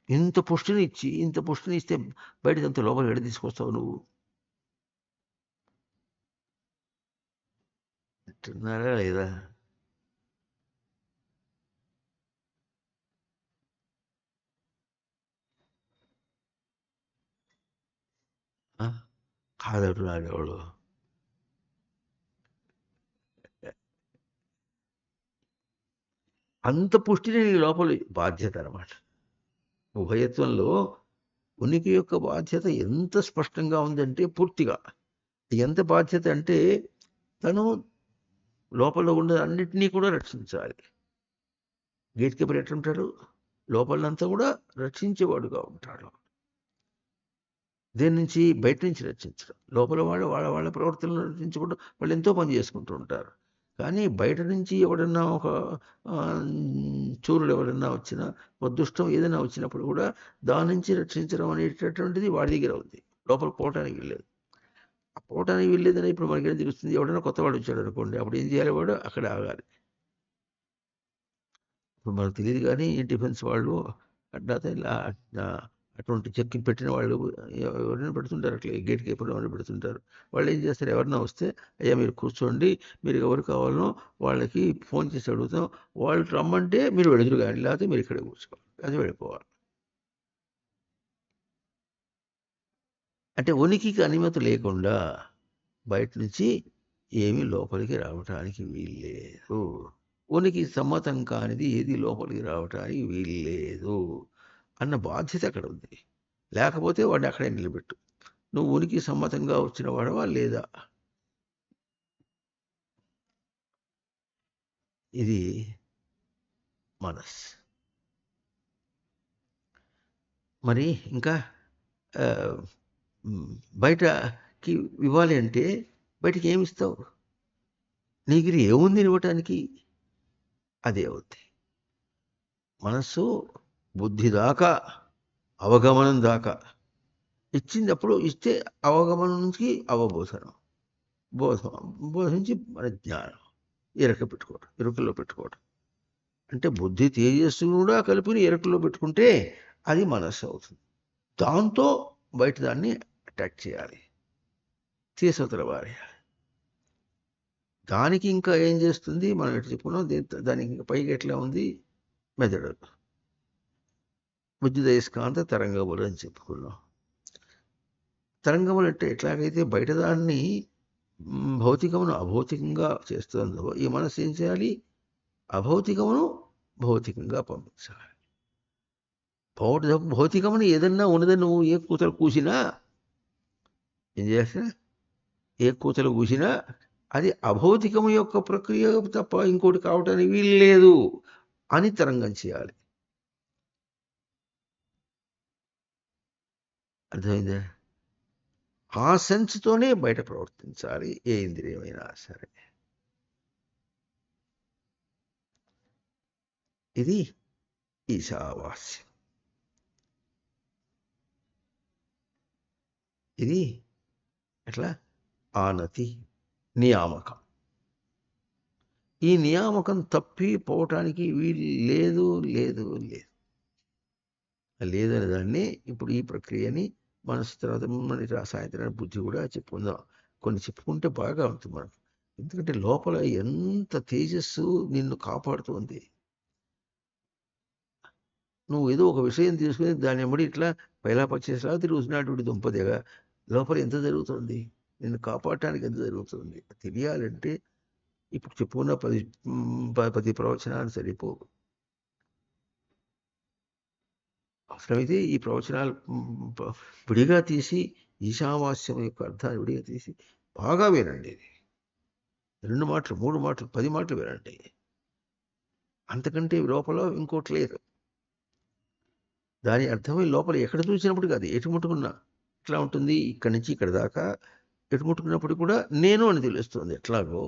ఇంత పుష్టిని ఇస్తే బయటకంత లోపల ఎడ తీసుకొస్తావు నువ్వు? అంటున్నారా లేదా? కాదంటున్నాడు ఎవడు? అంత పుష్టిని నీ లోపల బాధ్యత అన్నమాట. ఉభయత్వంలో ఉనికి యొక్క బాధ్యత ఎంత స్పష్టంగా ఉందంటే పూర్తిగా. ఎంత బాధ్యత అంటే తను లోపల ఉన్న అన్నిటినీ కూడా రక్షించాలి. గేట్ కీపర్ ఎట్లుంటాడు? లోపలంతా కూడా రక్షించేవాడుగా ఉంటాడు. దేని నుంచి? బయట నుంచి రక్షించడం. లోపల వాళ్ళ ప్రవర్తనలు రక్షించకుండా వాళ్ళు ఎంతో పని చేసుకుంటూ ఉంటారు. కానీ బయట నుంచి ఎవడన్నా ఒక చూరుడు ఎవడన్నా వచ్చినా, ఒక దుష్టం ఏదైనా వచ్చినప్పుడు కూడా దాని నుంచి రక్షించడం అనేటటువంటిది వాడి దగ్గర ఉంది. లోపల పోవటానికి వీల్లేదు. ఆ పోవటానికి వీల్లేదని ఇప్పుడు మనకేం తెలుస్తుంది? ఎవడైనా కొత్తవాడు వచ్చాడు అనుకోండి, అప్పుడు ఏం చేయాలి? వాడు అక్కడ ఆగాలి. ఇప్పుడు మనకు తెలియదు కానీ డిఫెన్స్ వాళ్ళు అట్లా అటువంటి చెక్కి పెట్టిన వాళ్ళు ఎవరైనా పెడుతుంటారు, అట్లా గేట్ కీపర్ వాళ్ళు పెడుతుంటారు. వాళ్ళు ఏం చేస్తారు? ఎవరైనా వస్తే అయ్యా మీరు కూర్చోండి, మీరు ఎవరు కావాలనో వాళ్ళకి ఫోన్ చేసి అడుగుతాం, వాళ్ళు రమ్మంటే మీరు వెళుదురు కానీ, లేకపోతే మీరు ఇక్కడే కూర్చోవాలి, అది వెళ్ళిపోవాలి. అంటే ఉనికికి అనుమతి లేకుండా బయట నుంచి ఏమీ లోపలికి రావటానికి వీల్లేదు. ఉనికి సమ్మతం కానిది ఏది లోపలికి రావటానికి వీల్లేదు అన్న బాధ్యత అక్కడ ఉంది. లేకపోతే వాడిని అక్కడే నిలబెట్టు. నువ్వు ఉనికి సమ్మతంగా వచ్చిన వాడవా లేదా? ఇది మనస్సు. మరి ఇంకా ఆహ్, హ్మ్. బయటకి ఇవ్వాలి అంటే బయటికి ఏమిస్తావు? నీ దగ్గర ఏముంది ఇవ్వటానికి? అదే అవుద్ది. మనస్సు బుద్ధి దాకా, అవగమనం దాకా ఇచ్చిందప్పుడు ఇస్తే అవగమనం నుంచి అవబోధనం. బోధ బోధ నుంచి మన జ్ఞానం. ఎరుకలో పెట్టుకోవడం. అంటే బుద్ధి తేజస్సు కూడా కలిపి ఎరుకలో పెట్టుకుంటే అది మనస్సు అవుతుంది. దాంతో బయట దాన్ని అటాక్ చేయాలి. తీసవతల పారేయాలి. దానికి ఇంకా ఏం చేస్తుంది? మనం ఎట్లా చెప్పుకున్నాం, దానికి ఇంకా పైగా ఎట్లా ఉంది? మెదడు. విద్యుదయస్కాంత తరంగములు అని చెప్పుకున్నాం. తరంగములు అంటే ఎట్లాగైతే బయట దాన్ని భౌతికమును అభౌతికంగా చేస్తుందో ఈ మనసు ఏం చేయాలి? అభౌతికమును భౌతికంగా పంపించాలి. భౌతికమును ఏదన్నా ఉన్నదని నువ్వు ఏ కూతలు కూసినా ఏం చేస్తా? ఏ కూతలు కూసినా అది అభౌతికము యొక్క ప్రక్రియ తప్ప ఇంకోటి కావటానికి వీలు లేదు అని తరంగం చేయాలి. అర్థమైందా? ఆ సెన్స్తోనే బయట ప్రవర్తించాలి ఏ ఇంద్రియమైనా సరే. ఇది ఈశావాస్యం. ఇది ఎట్లా? ఆనతి నియామకం. ఈ నియామకం తప్పి పోవటానికి వీలు లేదు లేదు లేదు. లేదనే దాన్ని ఇప్పుడు ఈ ప్రక్రియని మనసు తర్వాత మన సాయంత్రం బుద్ధి కూడా చెప్పుకుందాం. కొన్ని చెప్పుకుంటే బాగా ఉంటుంది మనకు. ఎందుకంటే లోపల ఎంత తేజస్సు నిన్ను కాపాడుతుంది. నువ్వు ఏదో ఒక విషయం తీసుకుని దాన్ని ఎమ్మడి ఇట్లా పైలా పచ్చేసా తిరుగుతున్నటువంటి దుంపదేగా లోపల ఎంత జరుగుతుంది? నిన్ను కాపాడటానికి ఎంత జరుగుతుంది తెలియాలంటే ఇప్పుడు చెప్పుకున్న 10 ప్రవచనాలు సరిపోవు. అవసరమైతే ఈ ప్రవచనాలు విడిగా తీసి ఈశావాస్యం యొక్క అర్థాన్ని విడిగా తీసి బాగా వినండి. 2 మాటలు 3 మాటలు 10 మాటలు వినండి. అంతకంటే లోపల ఇంకోటి లేదు. దాని అర్థమై లోపల ఎక్కడ చూసినప్పుడు కాదు ఎటు ముట్టుకున్నా ఎట్లా ఉంటుంది? ఇక్కడి నుంచి ఇక్కడ దాకా ఎటు ముట్టుకున్నప్పుడు కూడా నేను అని తెలుస్తుంది ఎట్లాగో.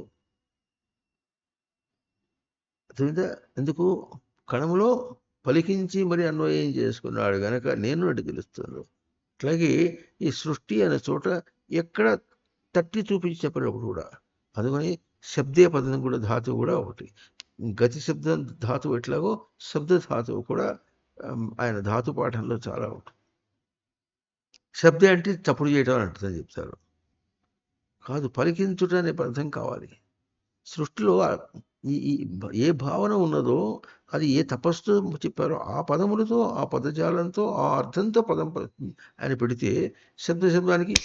అర్థమైందా? ఎందుకు? కణములో పలికించి మరి అన్వయం చేసుకున్నాడు గనక నేను అని తెలుస్తుంది. అట్లాగే ఈ సృష్టి అనే చోట ఎక్కడ తట్టి చూపించి చెప్పినప్పుడు కూడా అందుకని శబ్దే పదం కూడా ధాతువు కూడా ఒకటి. గతి శబ్దం ధాతువు ఎట్లాగో శబ్ద ధాతువు కూడా ఆయన ధాతు పాఠంలో చాలా ఉంటుంది. శబ్ద అంటే చప్పుడు చేయటం అని అర్థం చెప్తారు. కాదు, పలికించుట అనే అర్థం కావాలి. సృష్టిలో ఈ ఏ భావన ఉన్నదో అది ఏ తపస్సు చెప్పారో ఆ పదములతో ఆ పదజాలంతో ఆ అర్థంతో పదం ఆయన పెడితే శబ్దానికి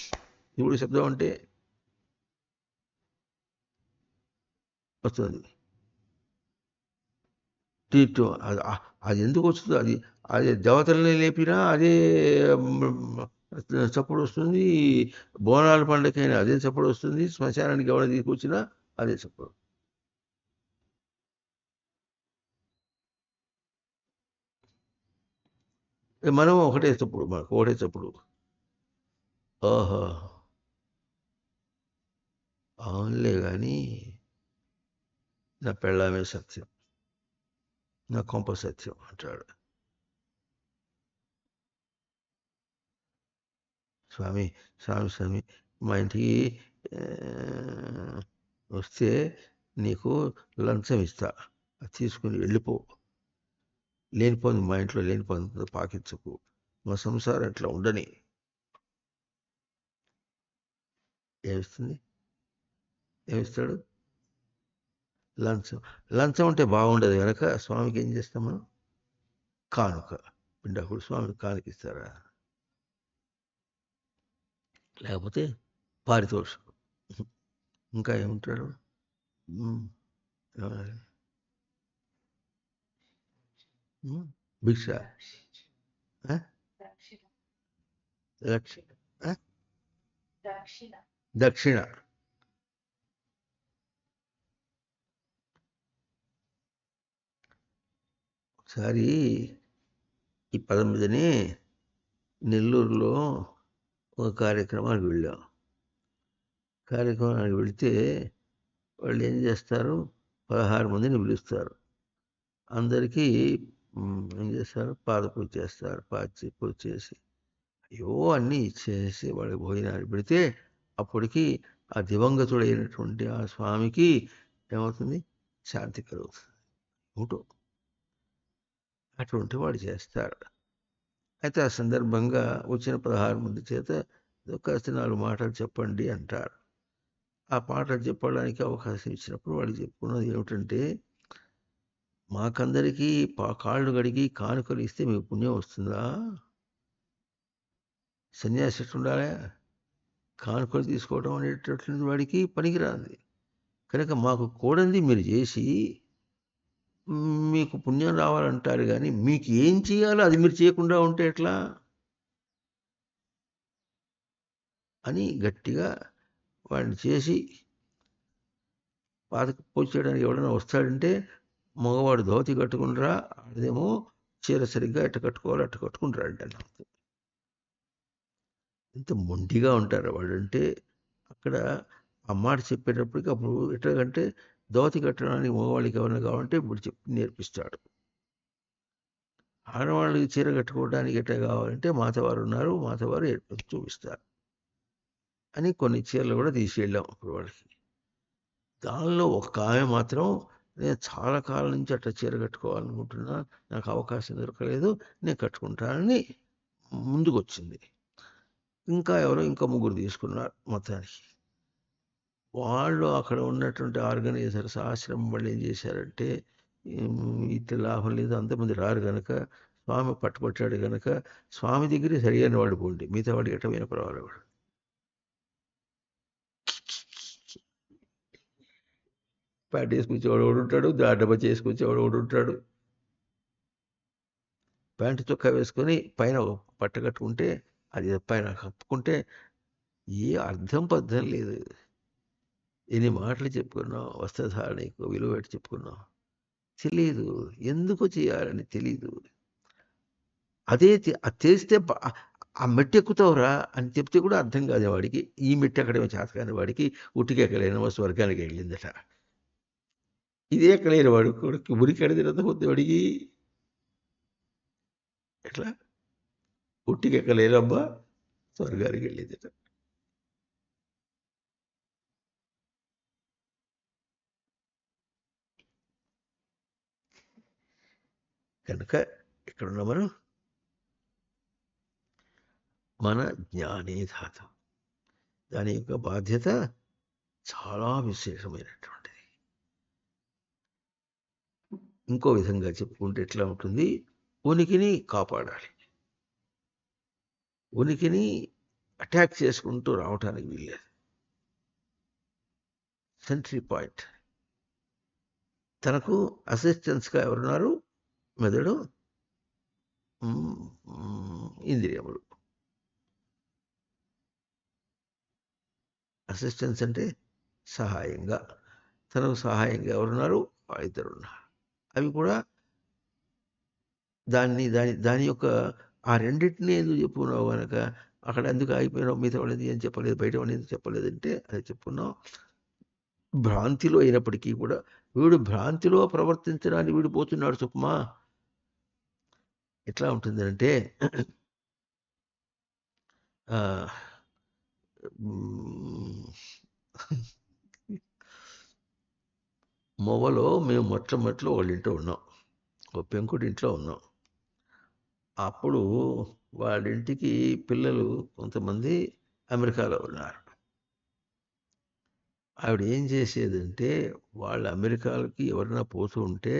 ఇప్పుడు శబ్దం అంటే వస్తుంది. అది ఎందుకు వస్తుందో అది అది దేవతల్ని లేపినా అదే చప్పుడు వస్తుంది. బోనాల పండుగైనా అదే చప్పుడు వస్తుంది. శ్మశానానికి ఎవరైనా తీసుకొచ్చినా అదే చప్పుడు. మనం ఒకటే చప్పుడు, మనకు ఒకటే చప్పుడు. ఓహో, అవునులే కానీ నా పెళ్ళామే సత్యం, నా కొంప సత్యం అంటాడు. స్వామి స్వామి స్వామి మా ఇంటికి వస్తే నీకు లంచం ఇస్తా, అది తీసుకుని వెళ్ళిపో. లేనిపోయింది మా ఇంట్లో లేనిపోయింది పాకించకు, మా సంసారం అట్లా ఉండని. ఏమిస్తుంది? ఏమిస్తాడు? లంచం. లంచం అంటే బాగుండదు కనుక స్వామికి ఏం చేస్తాం మనం? కానుక. పిండాకుడు స్వామికి కానుక ఇస్తారా? లేకపోతే పారితోషికం. ఇంకా ఏముంటాడు? భిక్ష, లక్ష, దక్షిణ. ఒకసారి ఈ 18నే నెల్లూరులో ఒక కార్యక్రమానికి వెళ్ళాం. కార్యక్రమానికి వెళితే వాళ్ళు ఏం చేస్తారు, 16 మందిని పిలుస్తారు. అందరికీ ఏం చేస్తారు, పాదపూజ చేస్తారు. పూజ చేసి అయ్యో అన్నీ ఇచ్చేసి వాళ్ళకి భోజనాలు పెడితే అప్పటికి ఆ దివంగతుడైనటువంటి ఆ స్వామికి ఏమవుతుంది, శాంతి కలుగుతుంది. ఏమిటో అటువంటి వాడు చేస్తారు. అయితే ఆ సందర్భంగా వచ్చిన 16 మంది చేత కాస్త 4 మాటలు చెప్పండి అంటారు. ఆ మాటలు చెప్పడానికి అవకాశం ఇచ్చినప్పుడు వాళ్ళు చెప్పుకున్నది ఏమిటంటే, మాకందరికీ కాళ్ళు కడిగి కానుకలు ఇస్తే మీకు పుణ్యం వస్తుందా? సన్యాసి ఎట్లుండాలి? కానుకలు తీసుకోవడం అనేటటువంటి వాడికి పనికిరాంది. కనుక మాకు కూడంది మీరు చేసి మీకు పుణ్యం రావాలంటారు, కానీ మీకు ఏం చేయాలో అది మీరు చేయకుండా ఉంటే ఎట్లా అని గట్టిగా వాడిని చేసి పూజ చేయడానికి ఎవడైనా వస్తాడంటే మగవాడు ధోతి కట్టుకుంటారా, అదేమో చీర సరిగ్గా ఎట్ట కట్టుకోవాలో అట్ట కట్టుకుంటారంట. ఎంత మొండిగా ఉంటారు వాడంటే. అక్కడ ఆ మాట చెప్పేటప్పటికి అప్పుడు ఎట్లాగంటే ధోతి కట్టడానికి మగవాళ్ళకి ఎవరైనా కావాలంటే ఇప్పుడు చెప్పి నేర్పిస్తాడు. ఆడవాళ్ళకి చీర కట్టుకోవడానికి ఎట్లా కావాలంటే మాతవారు ఉన్నారు, మాతవారు చూపిస్తారు అని కొన్ని చీరలు కూడా తీసుకెళ్ళాం అప్పుడు వాళ్ళకి. దానిలో ఒక ఆమె మాత్రం, నేను చాలా కాలం నుంచి అట్లా చీర కట్టుకోవాలనుకుంటున్నా, నాకు అవకాశం దొరకలేదు, నేను కట్టుకుంటానని ముందుకు వచ్చింది. ఇంకా ఎవరో ఇంకో 3 తీసుకున్నారు మొత్తానికి. వాళ్ళు అక్కడ ఉన్నటువంటి ఆర్గనైజర్స్ ఆశ్రమం వాళ్ళు ఏం చేశారంటే, ఇట్లా లాభం లేదు, అంతమంది రారు కనుక స్వామి పట్టుబట్టాడు కనుక స్వామి దగ్గరే సరైన వాడు పోండి, మిగతా వాడికి ఎట్టమైన పర్వాలేదు. ప్యాంట్ వేసుకొచ్చేవాడు ఒకడు ఉంటాడు, డబ్బా చేసుకొచ్చేవాడు ఒకడు ఉంటాడు. ప్యాంటు చొక్కా వేసుకొని పైన పట్ట కట్టుకుంటే అది పైన కప్పుకుంటే ఏ అర్థం పద్ధం లేదు. ఎన్ని మాటలు చెప్పుకున్నాం, వస్త్రధారణకు విలువ పెట్టి చెప్పుకున్నాం, తెలియదు ఎందుకు చేయాలని తెలియదు. అదే అది చేస్తే ఆ మెట్టు ఎక్కుతావురా అని చెప్తే కూడా అర్థం కాదు వాడికి. ఈ మెట్టు ఎక్కడమే చేత కాని వాడికి ఉట్టికి ఎక్కలేని స్వర్గానికి వెళ్ళిందట. ఇదే ఎక్కలేని వాడు కొడుకు ఉరికి ఎడదినంత పొద్దు వాడికి ఎట్లా ఉట్టికి ఎక్కలేనమ్మా స్వర్గానికి వెళ్ళిందట. కనుక ఇక్కడున్న మన జ్ఞానే ధాత, దాని యొక్క బాధ్యత చాలా విశేషమైనటువంటిది. ఇంకో విధంగా చెప్పుకుంటే ఎట్లా ఉంటుంది, ఉనికిని కాపాడాలి. ఉనికిని అటాక్ చేసుకుంటూ రావటానికి వీల్లేదు. Sentry point. తనకు అసిస్టెన్స్గా ఎవరున్నారు, మెదడు, ఇంద్రియములు. అసిస్టెన్స్ అంటే సహాయంగా, తనకు సహాయంగా ఎవరున్నారు, ఇద్దరున్నారు. అవి కూడా దాని దాని యొక్క ఆ రెండింటినీ ఎందుకు చెప్పుకున్నావు కనుక అక్కడ ఎందుకు ఆగిపోయినావు, మిగతా వాళ్ళది ఏం చెప్పలేదు, బయట వాళ్ళని ఎందుకు చెప్పలేదంటే అది చెప్పుకున్నాం. భ్రాంతిలో అయినప్పటికీ కూడా వీడు భ్రాంతిలో ప్రవర్తించడానికి వీడు పోతున్నాడు సుకుమా. ఎట్లా ఉంటుందంటే మొవలో మేము మొట్టమొదటిలో వాళ్ళ ఇంట్లో ఉన్నాం, ఒక పెంకుటి ఇంట్లో ఉన్నాం. అప్పుడు వాళ్ళింటికి పిల్లలు కొంతమంది అమెరికాలో ఉన్నారు. ఆవిడ ఏం చేసేదంటే వాళ్ళ అమెరికాలకి ఎవరైనా పోతూ ఉంటే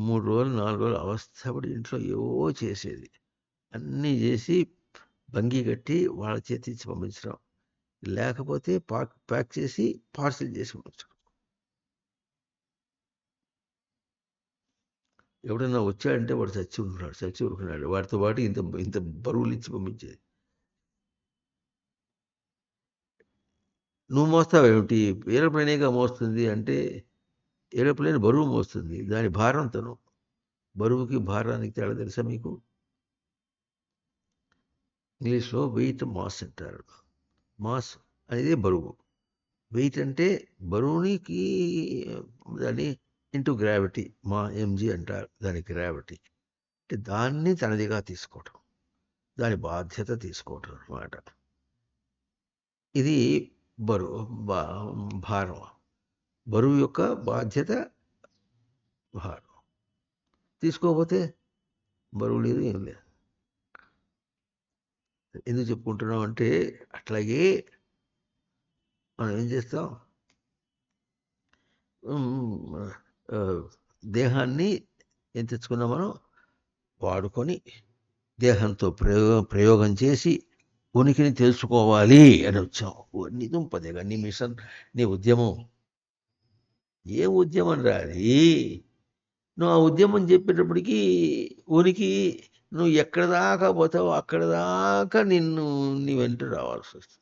3 రోజులు 4 రోజులు అవస్థపడి ఇంట్లో ఏవో చేసేది. అన్నీ చేసి బంగి కట్టి వాళ్ళ చేతిచ్చి పంపించడం, లేకపోతే ప్యాక్ చేసి పార్సిల్ చేసి పంపించడం. ఎవడన్నా వచ్చాడంటే వాడు చచ్చి ఉరుకున్నాడు, వాడితో పాటు ఇంత ఇంత బరువులు ఇచ్చి పంపించేది. నువ్వు మోస్తావేమిటి, ఏరోప్లేనేగా మోస్తుంది అంటే ఏరోప్లేన్ బరువు మోస్తుంది, దాని భారం తను. బరువుకి భారానికి తేడా తెలుసా మీకు? ఇంగ్లీష్లో వెయిట్ మాస్ అంటారు. మాస్ అనేది బరువు. వెయిట్ అంటే బరువునికి దాన్ని ఇంటూ గ్రావిటీ, మా ఎంజీ అంటారు దాని గ్రావిటీ. అంటే దాన్ని తనదిగా తీసుకోవటం, దాని బాధ్యత తీసుకోవటం అన్నమాట. ఇది బరువు భారం. బరువు యొక్క బాధ్యత భారం. తీసుకోకపోతే బరువు లేదు, ఏం లేదు. ఎందుకు చెప్పుకుంటున్నాం అంటే అట్లాగే మనం ఏం చేస్తాం, దేహాన్ని ఏం తెచ్చుకున్నాం మనం, వాడుకొని దేహంతో ప్రయోగం చేసి ఉనికిని తెలుసుకోవాలి అని వచ్చాం. నీ దుంపదేగా నీ మిషన్, నీ ఉద్యమం. ఏ ఉద్యమం రాది? నువ్వు ఆ ఉద్యమం చెప్పేటప్పటికీ ఉనికి నువ్వు ఎక్కడ దాకా పోతావో అక్కడ దాకా నీ వెంట రావాల్సి వస్తుంది.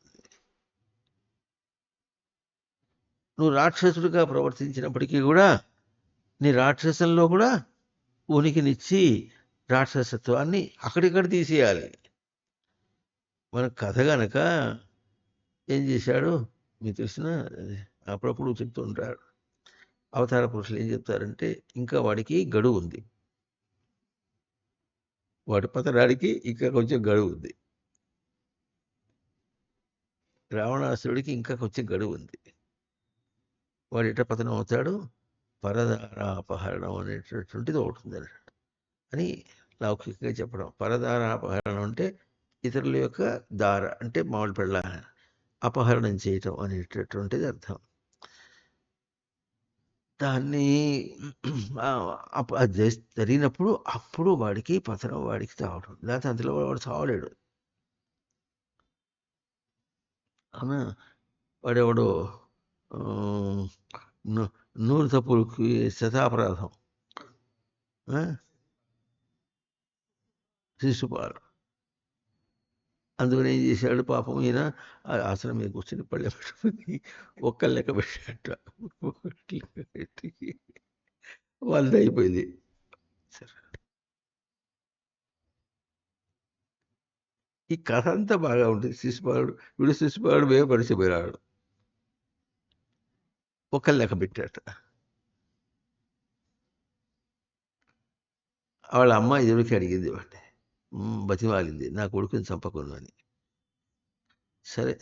నువ్వు రాక్షసుడిగా ప్రవర్తించినప్పటికీ కూడా నీ రాక్షసంలో కూడా ఉనికినిచ్చి రాక్షసత్వాన్ని అక్కడిక్కడ తీసేయాలి. మన కథ గనక ఏం చేశాడు మీకు తెలిసిన, అప్పుడప్పుడు చెప్తూ ఉంటారు అవతార పురుషులు. ఏం చెప్తారంటే ఇంకా వాడికి గడువు ఉంది, వాడి పతనానికి ఇంకా కొంచెం గడువు ఉంది. రావణాసురుడికి ఇంకా కొంచెం గడువు ఉంది. వాడు ఎట్ట పతనం అవుతాడు? పరదారాపహరణం అనేటటువంటిది ఒకటి ఉంది అని లౌకికంగా చెప్పడం. పరదారాపహరణం అంటే ఇతరుల యొక్క దార అంటే మామిడి పళ్ళ అపహరణం చేయటం అనేటటువంటిది అర్థం. దాన్ని అది జరిగినప్పుడు అప్పుడు వాడికి పతనం, వాడికి తావడం. లేకపోతే అంతలో వాడు చావలేడు. అవునా? వాడెవడో నూరు తప్పులకి శతాపరాధం శిశుపాలు. అందుకని ఏం చేశాడు పాపం ఈయన ఆసనం మీద కూర్చొని పళ్ళె పెట్టుకుని ఒక్కరు లెక్క పెట్టాట. వాళ్ళది అయిపోయింది. ఈ కథ అంతా బాగా ఉంటుంది. శిశుపాలుడు మేము పరిచిపోయినాడు, ఒక్కరు లెక్క పెట్టాట. వాళ్ళ అమ్మ ఎదురుకి అడిగింది వాడిని, బతిమాలింది, నా కొడుకుని చంపకుండా అని. సరే,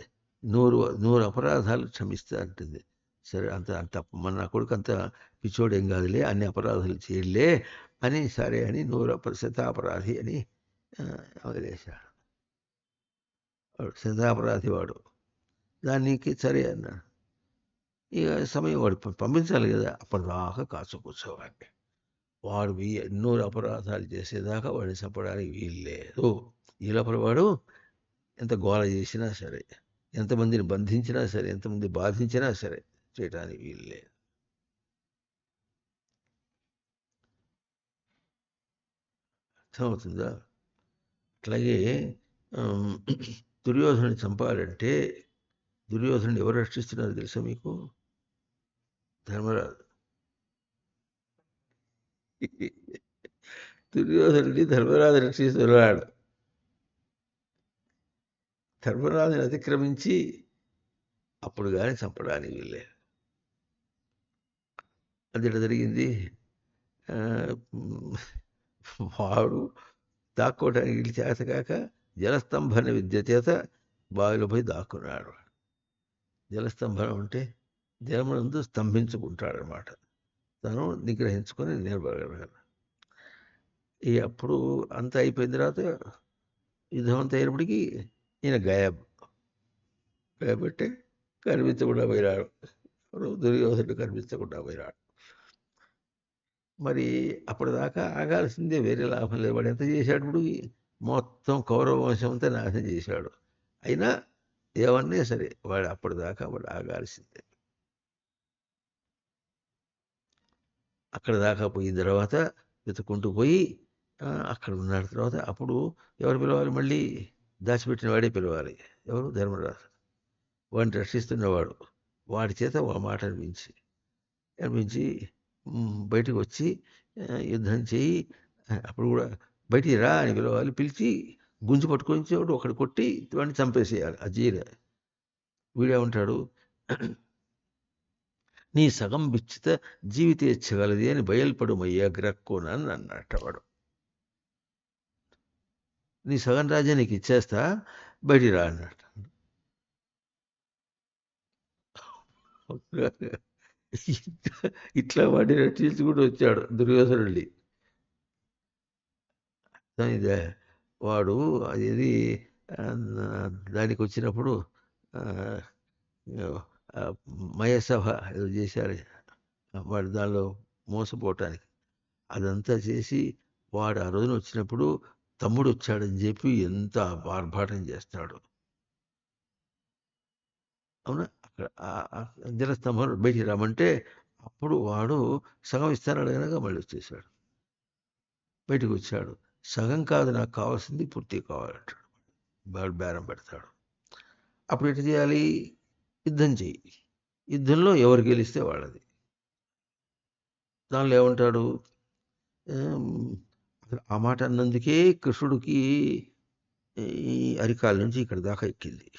100 అపరాధాలు క్షమిస్తా అంటుంది. సరే, అంత మన నా కొడుకు అంత పిచ్చోడేం కాదులే, అన్ని అపరాధాలు చేయలే అని, సరే అని 100 శతాపరాధి అని వదిలేశాడు. వాడు శతాపరాధి వాడు. దానికి సరే అన్నాడు. ఇక సమయం వాడు పంపించాలి కదా, అప్పటిదాకా కాచు కూర్చోవాలి. వాడు 100 అపరాధాలు చేసేదాకా వాడిని చంపడానికి వీలు లేదు. ఈ లోపల వాడు ఎంత గోల చేసినా సరే, ఎంతమందిని బంధించినా సరే, ఎంతమంది బాధించినా సరే చేయడానికి వీలు లేదు. అర్థమవుతుందా? అట్లాగే దుర్యోధనుని చంపాలంటే దుర్యోధనుని ఎవరు రక్షిస్తున్నారు తెలుసా మీకు? ధర్మరాజు. దుర్యోధనుడిని ధర్మరాజు రక్షిస్తున్నాడు. ధర్మరాజుని అతిక్రమించి అప్పుడు కానీ చంపడానికి వీళ్ళే. అది ఎట్లా జరిగింది? వాడు దాక్కోవడానికి వీళ్ళు చేతకాక జలస్తంభన విద్య చేత బావిలో పోయి దాక్కున్నాడు. జలస్తంభనం అంటే జలమునందు స్తంభించుకుంటాడనమాట, తను నిగ్రహించుకొని నిలబడగలగాలి. అప్పుడు అంతా అయిపోయిన తర్వాత యుద్ధం అంతా అయినప్పటికీ ఈయన గాయబ్ కాబట్టి కనిపించకుండా పోయినాడు. దుర్యోధనుడు కనిపించకుండా పోయినాడు. మరి అప్పటిదాకా ఆగాల్సిందే, వేరే లాభం లేదు. వాడు ఎంత చేశాడు? ఇప్పుడు మొత్తం కౌరవ వంశం అంతా నాశనం చేశాడు. అయినా ఏమన్నా సరే వాడు అప్పటిదాకా వాడు ఆగాల్సిందే. అక్కడ దాకా పోయిన తర్వాత వెతుక్కుంటూ పోయి అక్కడ ఉన్న తర్వాత అప్పుడు ఎవరు పిలవాలి? మళ్ళీ దాచిపెట్టిన వాడే పిలవాలి. ఎవరు? ధర్మరాజు. వాడిని రక్షిస్తున్నవాడు. వాడి చేత మాట అనిపించి బయటకు వచ్చి యుద్ధం చేయి, అప్పుడు కూడా బయటికి రా అని పిలవాలి. పిలిచి గుంజి పట్టుకొని ఒకడు కొట్టి వాడిని చంపేసేయాలి. అజీర వీడేమంటాడు, నీ సగం బిచ్చిత జీవితేచ్ఛగలది అని బయల్పడుమయ్యా గ్రక్కోనని అన్నట్ట వాడు. నీ సగం రాజ్యం నీకు ఇచ్చేస్తా, బయటికి రా అన్నట్టు. ఇట్లా వాడిని రక్షించి కూడా వచ్చాడు దుర్యోధనుడి. ఇదే వాడు అది దానికి వచ్చినప్పుడు మయసభ ఏదో చేశారు వాడు దానిలో మోసపోవటానికి. అదంతా చేసి వాడు ఆ రోజున వచ్చినప్పుడు తమ్ముడు వచ్చాడని చెప్పి ఎంత ఆర్భాటం చేస్తాడు. అవునా? అక్కడ జలస్తంభం బయటికి రమ్మంటే అప్పుడు వాడు సగం ఇస్తానడు కనుక మళ్ళీ వచ్చేసాడు. బయటకు వచ్చాడు. సగం కాదు నాకు కావాల్సింది పూర్తిగా కావాలంటాడు. వాడు బేరం పెడతాడు. అప్పుడు ఎటు చేయాలి? యుద్ధం చెయ్యి, యుద్ధంలో ఎవరు గెలిస్తే వాళ్ళది. దానిలో ఏమంటాడు, ఆ మాట అన్నందుకే కృష్ణుడికి ఈ అరికాల నుంచి ఇక్కడ దాకా ఎక్కింది.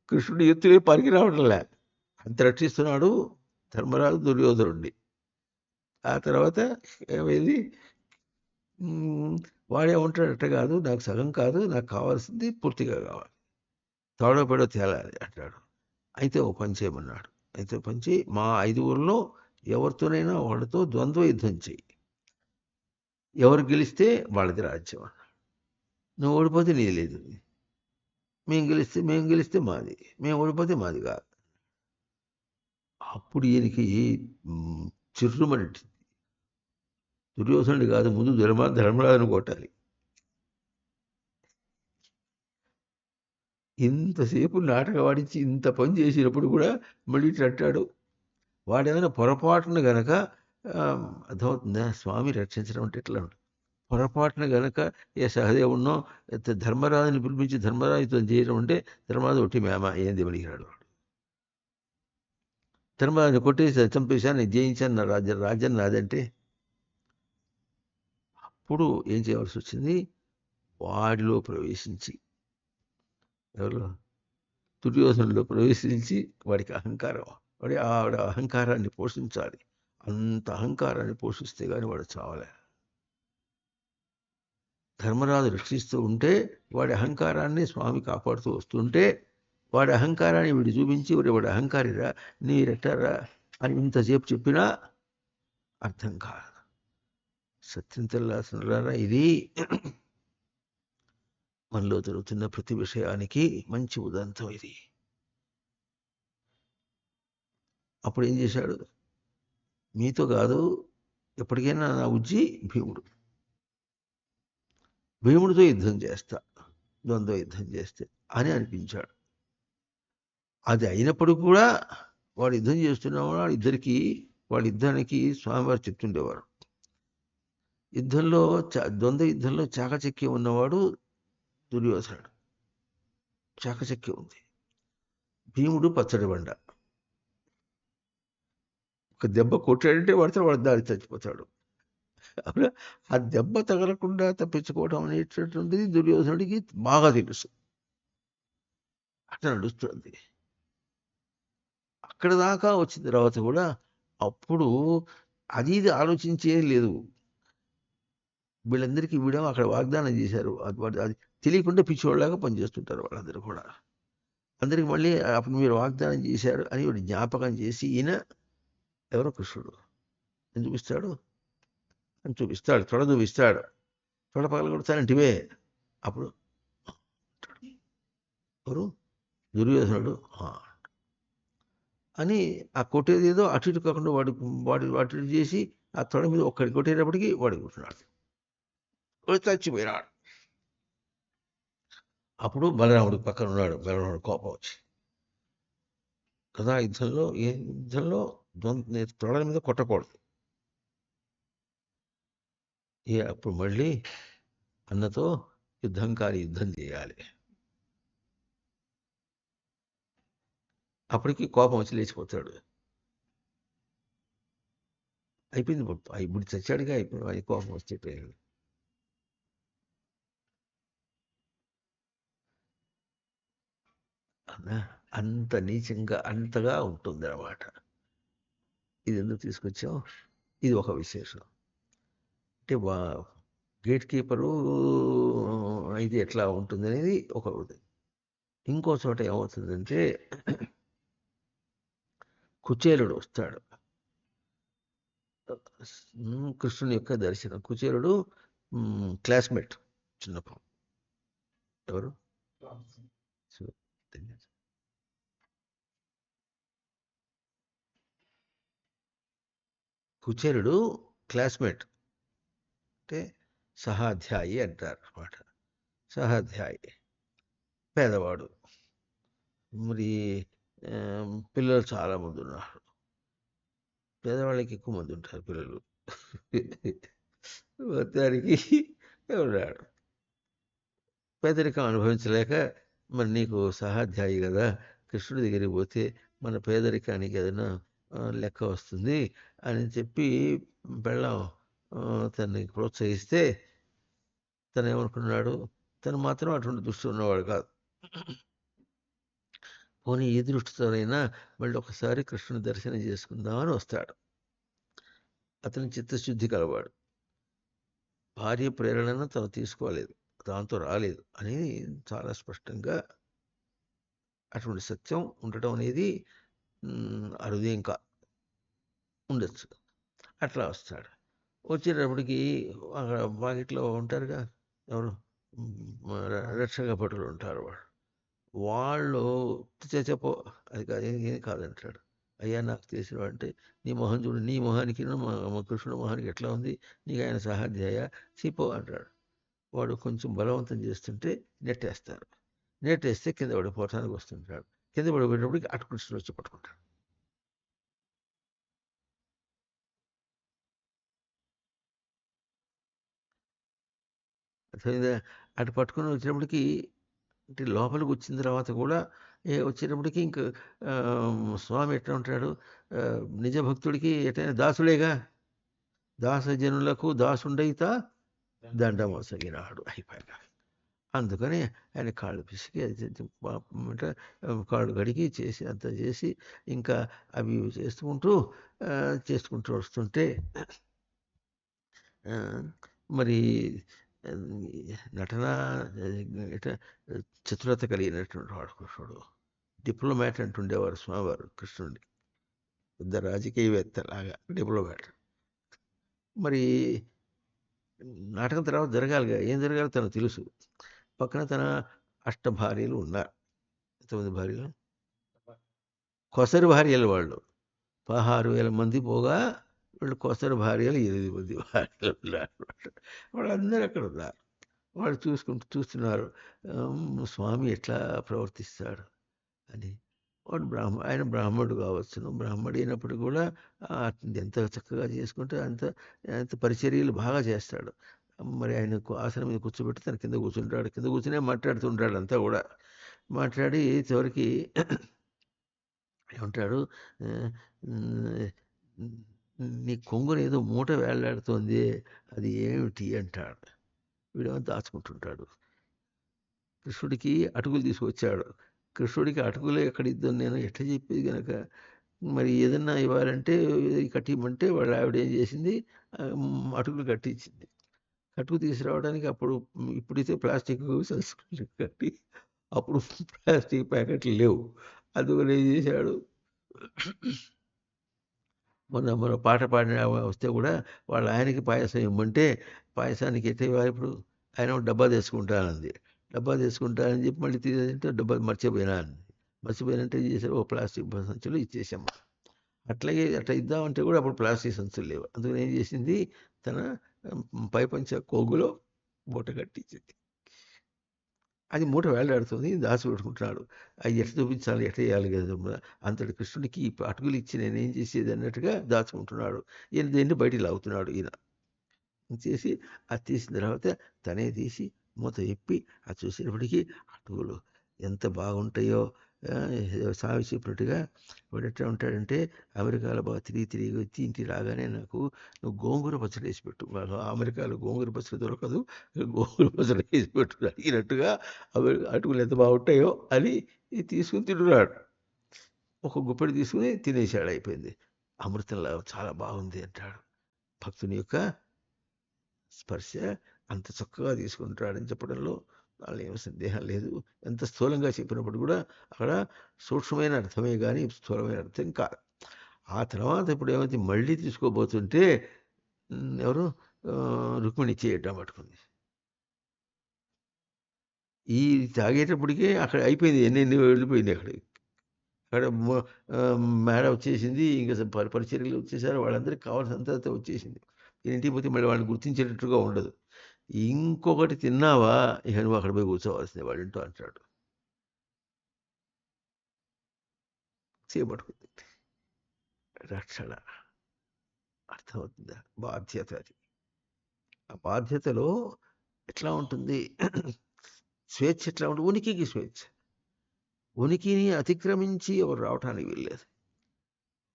కృష్ణుడు ఎత్తులే పరికి రావడంలే, అంత రక్షిస్తున్నాడు ధర్మరాజు దుర్యోధనుడిని. ఆ తర్వాత ఏమైంది, వాడేమంటాడట, కాదు నాకు సగం కాదు, నాకు కావాల్సింది పూర్తిగా కావాలి, తాడో పెడో తేలాలి అంటాడు. అయితే ఓ పని చేయమన్నాడు. అయితే పని చేయి, మా 5 ఎవరితోనైనా వాళ్ళతో ద్వంద్వ యుద్ధం చెయ్యి, ఎవరు గెలిస్తే వాళ్ళది రాజ్యం అన్నాడు. నువ్వు ఓడిపోతే నీది లేదు, మేము గెలిస్తే మాది, మేము ఓడిపోతే మాది కాదు. అప్పుడు ఈయనకి చిర్రుమని దుర్యోధనుడు కాదు, ముందు ధర్మరాజును కొట్టాలి. ఇంతసేపు నాటకం ఆడించి ఇంత పని చేసినప్పుడు కూడా మళ్ళీ ఇట్లా అంటాడు. వాడేమైనా పొరపాటున గనక అర్థమవుతుందా, స్వామి రక్షించడం అంటే ఇట్లా ఉంటుంది. పొరపాటున గనక ఏ సహదేవున్నో ధర్మరాజుని పిలిపించి ధర్మరాజుతో చేయడం అంటే ధర్మరాజు ఒకటి మేమ ఏంది పనికిరాడు. ధర్మరాజుని కొట్టేసి చంపేశాను, నేను జయించాను, నా రాజ్యం నాదంటే అప్పుడు ఏం చేయవలసి వచ్చింది, వాడిలో ప్రవేశించి, ఎవరు, దుర్యోధనులో ప్రవేశించి వాడికి అహంకారం, ఆవిడ అహంకారాన్ని పోషించాలి. అంత అహంకారాన్ని పోషిస్తే కానీ వాడు చావలే. ధర్మరాజు రక్షిస్తూ ఉంటే వాడి అహంకారాన్ని స్వామి కాపాడుతూ వస్తుంటే వాడి అహంకారాన్ని వీడు చూపించి వాడి అహంకారిరా నీరెట్టారా అని ఇంతసేపు చెప్పినా అర్థం కాదు. సత్యం తెల్లాసనలారా, ఇది మనలో జరుగుతున్న ప్రతి విషయానికి మంచి ఉదంతం ఇది. అప్పుడు ఏం చేశాడు, మీతో కాదు ఎప్పటికైనా నా ఉజ్జి భీముడితో యుద్ధం చేస్తా, ద్వంద్వ యుద్ధం చేస్తే అని అనిపించాడు. అది అయినప్పుడు కూడా వాడు యుద్ధం చేస్తున్నవాడు వాళ్ళిద్దరికి స్వామివారు చెప్తుండేవారు, యుద్ధంలో ద్వంద్వ యుద్ధంలో చాకచక్యం ఉన్నవాడు దుర్యోధనుడు, చాకచక్యం ఉంది. భీముడు పచ్చడి బండ, ఒక దెబ్బ కొట్టాడంటే వాడు దారి చచ్చిపోతాడు. ఆ దెబ్బ తగలకుండా తప్పించుకోవడం అనేటటువంటిది దుర్యోధనుడికి బాగా తెలుసు. అట్లా నడుస్తుంది. అక్కడ దాకా వచ్చిన తర్వాత కూడా అప్పుడు అది ఇది ఆలోచించే లేదు. వీళ్ళందరికీ వీడేమో అక్కడ వాగ్దానం చేశారు, అది తెలియకుండా పిచ్చివాళ్ళలాగా పనిచేస్తుంటారు వాళ్ళందరూ కూడా. అందరికి మళ్ళీ అప్పుడు మీరు వాగ్దానం చేశారు అని వాడు జ్ఞాపకం చేసి, ఈయన ఎవరో కృష్ణుడు అని చూపిస్తాడు, తొడ చూపిస్తాడు, తొడ పగల కొడతానంటివే. అప్పుడు ఎవరు, దుర్యోధనుడు అని ఆ కొట్టేది ఏదో అటు ఇటు కాకుండా వాడు అటు ఇటు చేసి ఆ తొడ మీద ఒక్కడి కొట్టేటప్పటికి వాడు కూర్చున్నాడు, చచ్చిపోయినాడు. అప్పుడు బలరాముడు పక్కన ఉన్నాడు. బలరాముడు కోపం వచ్చి, కదా ఏ యుద్ధంలో తొడల మీద కొట్టకూడదు. అప్పుడు మళ్ళీ అన్నతో యుద్ధం చేయాలి. అప్పటికి కోపం వచ్చి లేచిపోతాడు. అయిపోయింది. ఇప్పుడు చచ్చాడుగా, అయిపోయి ఆయన కోపం వచ్చేపోయాడు. అన్నా అంత నీచంగా అంతగా ఉంటుందన్నమాట. ఇది ఎందుకు తీసుకొచ్చాం? ఇది ఒక విశేషం. అంటే గేట్ కీపరు ఇది ఎట్లా ఉంటుందనేది ఒక ఇది. ఇంకో చోట ఏమవుతుందంటే కుచేలుడు వస్తాడు. కృష్ణుని యొక్క దర్శనం. కుచేలుడు క్లాస్మేట్ చిన్నప్పుడు. ఎవరు? కుచేలుడు క్లాస్మేట్ అంటే సహాధ్యాయి అంటారు అన్నమాట. సహాధ్యాయి పేదవాడు. మరి పిల్లలు చాలామంది ఉన్నారు. పేదవాళ్ళకి ఎక్కువ మంది ఉంటారు పిల్లలు. మొత్తానికి ఉన్నాడు. పేదరికం అనుభవించలేక, మరి నీకు సహాధ్యాయి కదా, కృష్ణుడి దగ్గరికి పోతే మన పేదరికానికి ఏదైనా లెక్క వస్తుంది అని చెప్పి పెళ్ళాం తనని ప్రోత్సహిస్తే తను ఏమనుకున్నాడు, తను మాత్రం అటువంటి దృష్టి ఉన్నవాడు కాదు. పోనీ ఈ దృష్టితోనైనా మళ్ళీ ఒకసారి కృష్ణుని దర్శనం చేసుకుందామని వస్తాడు. అతని చిత్తశుద్ధి కలవాడు. భార్య ప్రేరణను తను తీసుకోలేదు, దాంతో రాలేదు అనేది చాలా స్పష్టంగా. అటువంటి సత్యం ఉండటం అనేది అరుదే, ఇంకా ఉండొచ్చు. అట్లా వస్తాడు. వచ్చేటప్పటికి అక్కడ వాకిట్లో ఉంటారుగా ఎవరు, రక్షక భటులు ఉంటారు. వాళ్ళు చెప్పో, అది కాదు ఏం కాదంటాడు. అయ్యా నాకు తెలిసిన అంటే నీ మొహం చూడు, నీ మొహానికి మా కృష్ణుడి మొహానికి ఎట్లా ఉంది, నీకు ఆయన సహాధ్యాయ చెప్పో అంటాడు. వాడు కొంచెం బలవంతం చేస్తుంటే నెట్టేస్తారు. నెట్టేస్తే కింద పడిపోవటానికి వస్తుంటాడు. కింద పడిపోయేటప్పటికి అటు కృష్ణుడు వచ్చి పట్టుకుంటాడు. అర్థమైందా? అటు పట్టుకొని వచ్చినప్పటికి, అంటే లోపలికి వచ్చిన తర్వాత కూడా వచ్చేటప్పటికి ఇంక స్వామి ఎట్లా ఉంటాడు, నిజ భక్తుడికి ఎటైనా దాసుడేగా, దాసజనులకు దాసుండైతా దండమొసగినాడు అయిపోయాక. అందుకని ఆయన కాళ్ళు పిసికి అంటే కాళ్ళు కడిగి చేసి అంతా చేసి ఇంకా అవి ఇవి చేసుకుంటూ వస్తుంటే మరి నటన ఇట్లా చతురత కలిగినటువంటి వాడు కృష్ణుడు. డిప్లొమాట్ అంటుండేవారు స్వామివారు కృష్ణుడిని. పెద్ద రాజకీయవేత్తలాగా డిప్లొమాట్. మరి నాటకం తర్వాత జరగాలిగా, ఏం జరగాలో తనకు తెలుసు. పక్కన తన భార్యలు ఉన్నారు. ఎంతమంది భార్యలు? కొసరి భార్యలు వాళ్ళు 16,000 మంది పోగా వీళ్ళు కొసరి భార్యలు 8 మంది భార్యలు ఉన్నారు. వాళ్ళందరూ అక్కడ ఉన్నారు. వాళ్ళు చూస్తున్నారు స్వామి ఎట్లా ప్రవర్తిస్తాడు అని. వాడు ఆయన బ్రాహ్మణుడు కావచ్చును. బ్రాహ్మణుడు అయినప్పుడు కూడా ఎంత చక్కగా చేసుకుంటే అంత అంత పరిచర్యలు బాగా చేస్తాడు. మరి ఆయనకు ఆసనం మీద కూర్చోబెట్టి తన కింద కూర్చుంటాడు. కింద కూర్చునే మాట్లాడుతుంటాడు అంతా కూడా. మాట్లాడి చివరికి ఏమంటాడు, నీ కొంగున ఏదో మూట వేలాడుతోంది, అది ఏమిటి అంటాడు. వీడేమో దాచుకుంటుంటాడు. కృష్ణుడికి అటుకులు తీసుకొచ్చాడు. కృష్ణుడికి అటుకులు ఎక్కడిద్దాం నేను ఎట్లా చెప్పేది కనుక, మరి ఏదన్నా ఇవ్వాలంటే కట్టియమంటే వాళ్ళ ఆవిడ ఏం చేసింది, అటుకులు కట్టించింది. కట్టుకు తీసుకురావడానికి అప్పుడు ఇప్పుడైతే ప్లాస్టిక్ సంస్కృతి కట్టి, అప్పుడు ప్లాస్టిక్ ప్యాకెట్లు లేవు. అందుకని ఏం చేశాడు, మన పాట పాడిన వస్తే కూడా వాళ్ళ ఆయనకి పాయసం ఇవ్వమంటే పాయసానికి ఎట్లా ఇవ్వాలి ఇప్పుడు, ఆయన డబ్బా తీసుకుంటానంది. డబ్బా తీసుకుంటానని చెప్పి మళ్ళీ తీసేంటే డబ్బా మర్చిపోయినా అంది. మర్చిపోయినంటే ఏం చేశారు, ఓ ప్లాస్టిక్ సంచులు ఇచ్చేసాము. అట్లాగే అట్లా ఇద్దామంటే కూడా అప్పుడు ప్లాస్టిక్ సంచులు లేవు. అందుకని ఏం చేసింది, తన పైపంచ కోగులో మూట కట్టించింది. అది మూట వేలాడుతుంది, దాచి పెట్టుకుంటున్నాడు. అది ఎట్లా చూపించాలి, ఎట్లా వేయాలి కదా, అంతటి కృష్ణుడికి అటుకులు ఇచ్చి నేనేం చేసేది అన్నట్టుగా దాచుకుంటున్నాడు. ఈయన దేన్ని బయటికి లాగుతున్నాడు. ఈయన చేసి అది తీసిన తర్వాత తనే తీసి మూత విప్పి అది చూసేటప్పటికి అటుకులు ఎంత బాగుంటాయో, సామెత చెప్పినట్టుగా వాడు ఎట్లా ఉంటాడంటే అమెరికాలో బాగా తిరిగి తిరిగి వచ్చి ఇంటికి రాగానే నాకు నువ్వు గోంగూర పచ్చడి వేసి పెట్టు. వాళ్ళు అమెరికాలో గోంగూర పచ్చడి దొరకదు, గోంగూర పచ్చడి వేసి పెట్టు అడిగినట్టుగా అవి అటుకులు ఎంత బాగుంటాయో అని తీసుకుని తింటున్నాడు. ఒక గుప్పెడు తీసుకుని తినేసాడు, అయిపోయింది. అమృతంలా చాలా బాగుంది అంటాడు. భక్తుని యొక్క స్పర్శ అంత చక్కగా తీసుకుంటాడని చెప్పడంలో దానిలో ఏమీ సందేహం లేదు. ఎంత స్థూలంగా చెప్పినప్పుడు కూడా అక్కడ సూక్ష్మమైన అర్థమే కానీ స్థూలమైన అర్థం కాదు. ఆ తర్వాత ఇప్పుడు ఏమైతే మళ్ళీ తీసుకోబోతుంటే ఎవరు రుక్మిణి చేయటం పట్టుకుంది. ఈ తాగేటప్పటికే అక్కడ అయిపోయింది, ఎన్నెన్ని వెళ్ళిపోయింది అక్కడ. అక్కడ మేడం వచ్చేసింది, ఇంకా పరిచర్యలు వచ్చేసారు, వాళ్ళందరికీ కావాల్సినంత వచ్చేసింది. ఇంటికి పోతే మళ్ళీ వాళ్ళని గుర్తించేటట్టుగా ఉండదు. ఇంకొకటి తిన్నావా ఇక నువ్వు అక్కడ పోయి కూర్చోవాల్సిందే వాళ్ళ ఇంట్లో అంటాడు. చేపట్టుకుంది రక్షణ. అర్థమవుతుందా? బాధ్యత అది. ఆ బాధ్యతలో ఎట్లా ఉంటుంది? స్వేచ్ఛ ఎట్లా ఉంటుంది? ఉనికికి స్వేచ్ఛ. ఉనికిని అతిక్రమించి ఎవరు రావటానికి వీల్లేదు.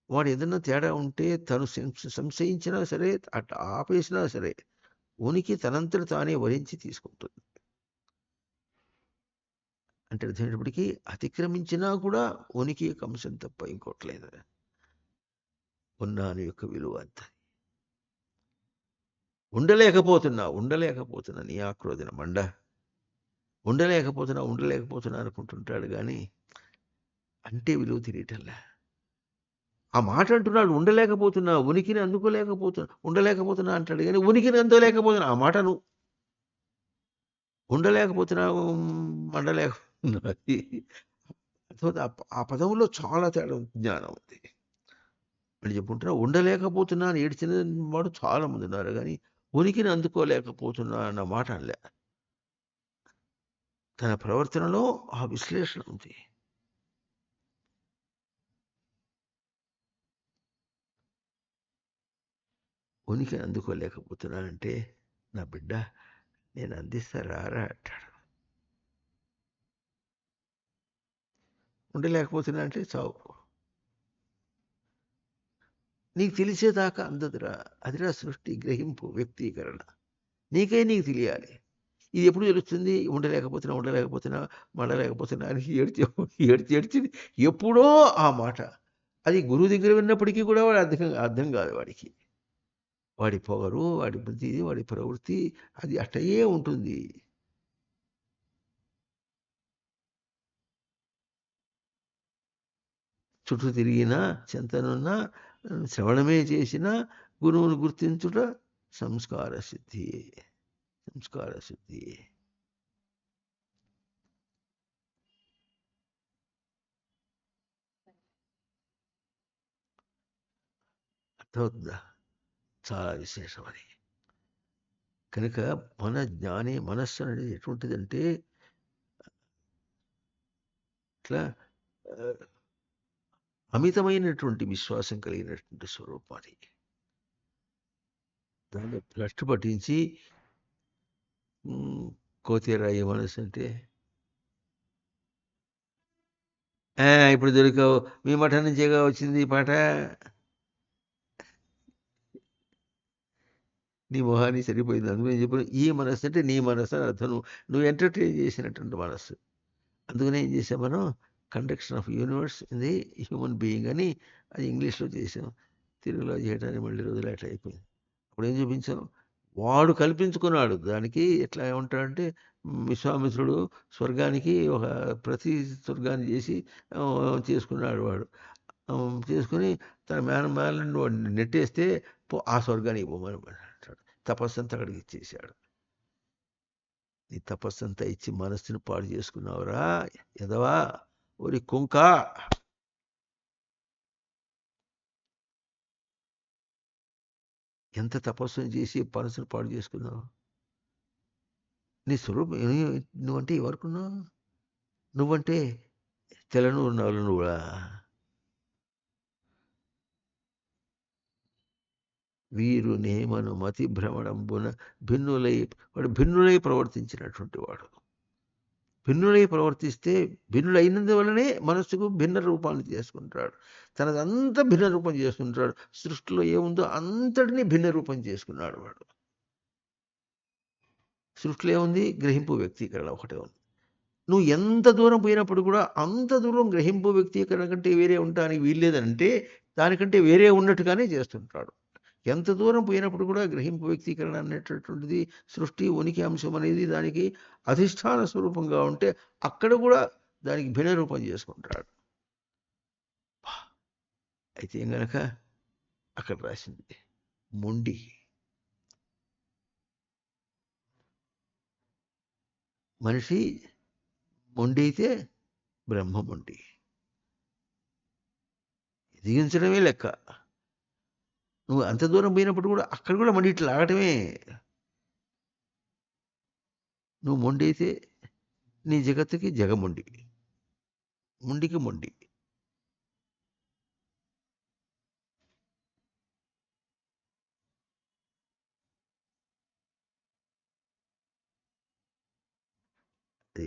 వాడు ఏదన్నా తేడా ఉంటే తను సంశయించినా సరే, అట్లా ఆపేసినా సరే, ఉనికి తనంతట తానే వరించి తీసుకుంటుంది. అంటే అర్థమైనప్పటికీ అతిక్రమించినా కూడా ఉనికి యొక్క అంశం తప్ప ఇంకోట్లేదు. ఉన్నాను యొక్క విలువ అంత. ఉండలేకపోతున్నా నీ ఆక్రోధన మండ. ఉండలేకపోతున్నా అనుకుంటుంటాడు కానీ అంటే విలువ తెలియటంలే. ఆ మాట అంటున్నాడు, ఉండలేకపోతున్నా, ఉనికిని ఉండలేకపోతున్నా అంటాడు కానీ ఉనికిని అందుకోలేకపోతున్నా. ఆ మాట నువ్వు ఉండలేకపోతున్నా, మండలేకపోతున్నా, ఆ పదంలో చాలా తేడా జ్ఞానం ఉంది. అని చెప్పుకుంటున్నా. ఉండలేకపోతున్నా అని ఏడ్చిన వాడు చాలా మంది ఉన్నారు కానీ ఉనికిని అందుకోలేకపోతున్నా అన్న మాట అనలే. తన ప్రవర్తనలో ఆ విశ్లేషణ ఉంది. ఉనికి అందుకోలేకపోతున్నానంటే నా బిడ్డ నేను అందిస్తా రారా అంటాడు. ఉండలేకపోతున్నా అంటే చావు. నీకు తెలిసేదాకా అందదురా. అదిరా సృష్టి, గ్రహింపు, వ్యక్తీకరణ. నీకు తెలియాలి. ఇది ఎప్పుడు తెలుస్తుంది? ఉండలేకపోతున్నా మండలేకపోతున్నా అని ఏడ్చి ఎప్పుడో ఆ మాట. అది గురువు దగ్గర విన్నప్పటికీ కూడా వాడు అర్థం కాదు వాడికి. వాడి పొగరు, వాడి బుద్ధి, వాడి ప్రవృత్తి అది అట్టయే ఉంటుంది. చుట్టూ తిరిగినా, చెంతనున్నా, శ్రవణమే చేసిన గురువును గుర్తించుట సంస్కార సిద్ధి. సంస్కార సిద్ధి. అర్థమవుతుందా? చాలా విశేషం అది. కనుక మన జ్ఞాని మనస్సు అనేది ఎటువంటిదంటే ఇట్లా అమితమైనటువంటి విశ్వాసం కలిగినటువంటి స్వరూపం అది. దాన్ని భ్రష్టు పట్టించి కోతేరాయి మనసు అంటే ఇప్పుడు దొరికావు, మీ మఠం నుంచేగా వచ్చింది ఈ పాట, నీ మొహాన్ని సరిపోయింది. అందుకని చెప్పిన ఈ మనస్సు అంటే నీ మనస్సు అని అర్థం. నువ్వు ఎంటర్టైన్ చేసినటువంటి మనస్సు. అందుకనే ఏం చేసాం మనం? Conduction of universe in the human being అని అది ఇంగ్లీష్లో చేసాం. తెలుగులో చేయడానికి మళ్ళీ రోజులు అట్లా అయిపోయింది. అప్పుడు ఏం చూపించాం? వాడు కల్పించుకున్నాడు. దానికి ఎట్లా ఏమంటాడంటే విశ్వామిత్రుడు స్వర్గానికి ఒక ప్రతి స్వర్గాన్ని చేసి చేసుకున్నాడు వాడు. చేసుకుని తన మేనల్ని వాడిని నెట్టేస్తే ఆ స్వర్గానికి పోమని అంటాడు. తపస్సు అంతా అక్కడికి ఇచ్చేసాడు. నీ తపస్సంతా ఇచ్చి మనస్సును పాడు చేసుకున్నావురా ఎదవా, ఒరి కుంక. ఎంత తపస్సును చేసి మనసును పాడు చేసుకున్నావు. నీ స్వరూపం నువ్వంటే ఎవరుకున్నావు? నువ్వంటే తెల్లనూరు నవలనుడా. వీరు నేమను మతి భ్రమణంబున వాడు భిన్నులై ప్రవర్తించినటువంటి వాడు. భిన్నులై ప్రవర్తిస్తే భిన్నులైనందువలనే మనస్సుకు భిన్న రూపాన్ని చేసుకుంటాడు. తనదంతా భిన్న రూపం చేసుకుంటాడు. సృష్టిలో ఏముందో అంతటినీ భిన్న రూపం చేసుకున్నాడు వాడు. సృష్టిలో ఏముంది? గ్రహింపు వ్యక్తీకరణ ఒకటే ఉంది. నువ్వు ఎంత దూరం పోయినప్పుడు కూడా అంత దూరం గ్రహింపు వ్యక్తీకరణ కంటే వేరే ఉండటానికి వీల్లేదంటే దానికంటే వేరే ఉన్నట్టుగానే చేస్తుంటాడు. ఎంత దూరం పోయినప్పుడు కూడా గ్రహింపు వ్యక్తీకరణ అనేటటువంటిది సృష్టి ఉనికి అంశం అనేది దానికి అధిష్టాన స్వరూపంగా ఉంటే అక్కడ కూడా దానికి భిన్న రూపం చేసుకుంటాడు. అయితే ఏం గనక అక్కడ రాసింది మొండి. మనిషి మొండి అయితే బ్రహ్మ మొండి. ఎదిగించడమే లెక్క. నువ్వు అంత దూరం పోయినప్పుడు కూడా అక్కడ కూడా మళ్ళీ ఇట్లా లాగటమే. నువ్వు మొండి అయితే నీ జగత్తుకి జగమొండి, మొండికి మొండి. అది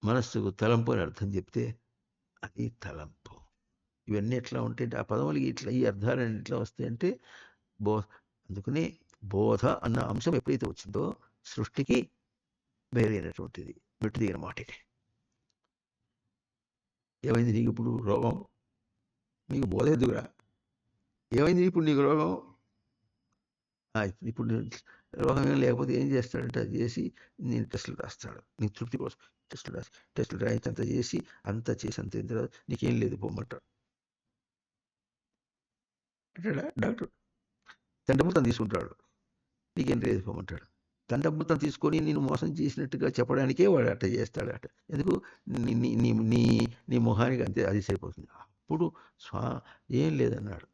మనస్సుకు తలంపు అని అర్థం చెప్తే అది తలంపు. ఇవన్నీ ఎట్లా ఉంటాయంటే ఆ పదములకి ఇట్లా ఈ అర్థాలన్నీ ఎట్లా వస్తాయంటే అందుకని బోధ అన్న అంశం ఎప్పుడైతే వచ్చిందో సృష్టికి వేరైనటువంటిది మెట్టు దిగిన మాట ఇది. ఏమైంది నీకు ఇప్పుడు రోగం? నీకు బోధ ఎదుగురా? ఏమైంది ఇప్పుడు నీకు రోగం? ఇప్పుడు రోగం ఏం లేకపోతే ఏం చేస్తాడంటే అది చేసి నేను టెస్టులు రాస్తాడు నీకు తృప్తి కోసం. టెస్టులు రాయించి అంత చేసి అంత అయిన తర్వాత నీకేం లేదు పోమంటాడు అంటాడా డాక్టర్. దండమూతం తీసుకుంటాడు, నీకేం లేదు పోమంటాడు. దండమూతం తీసుకొని నేను మోసం చేసినట్టుగా చెప్పడానికే వాడు అట్ట చేస్తాడట. ఎందుకు? నీ నీ నీ నీ మొహానికి అంతే అది సరిపోతుంది. అప్పుడు ఏం లేదన్నాడు,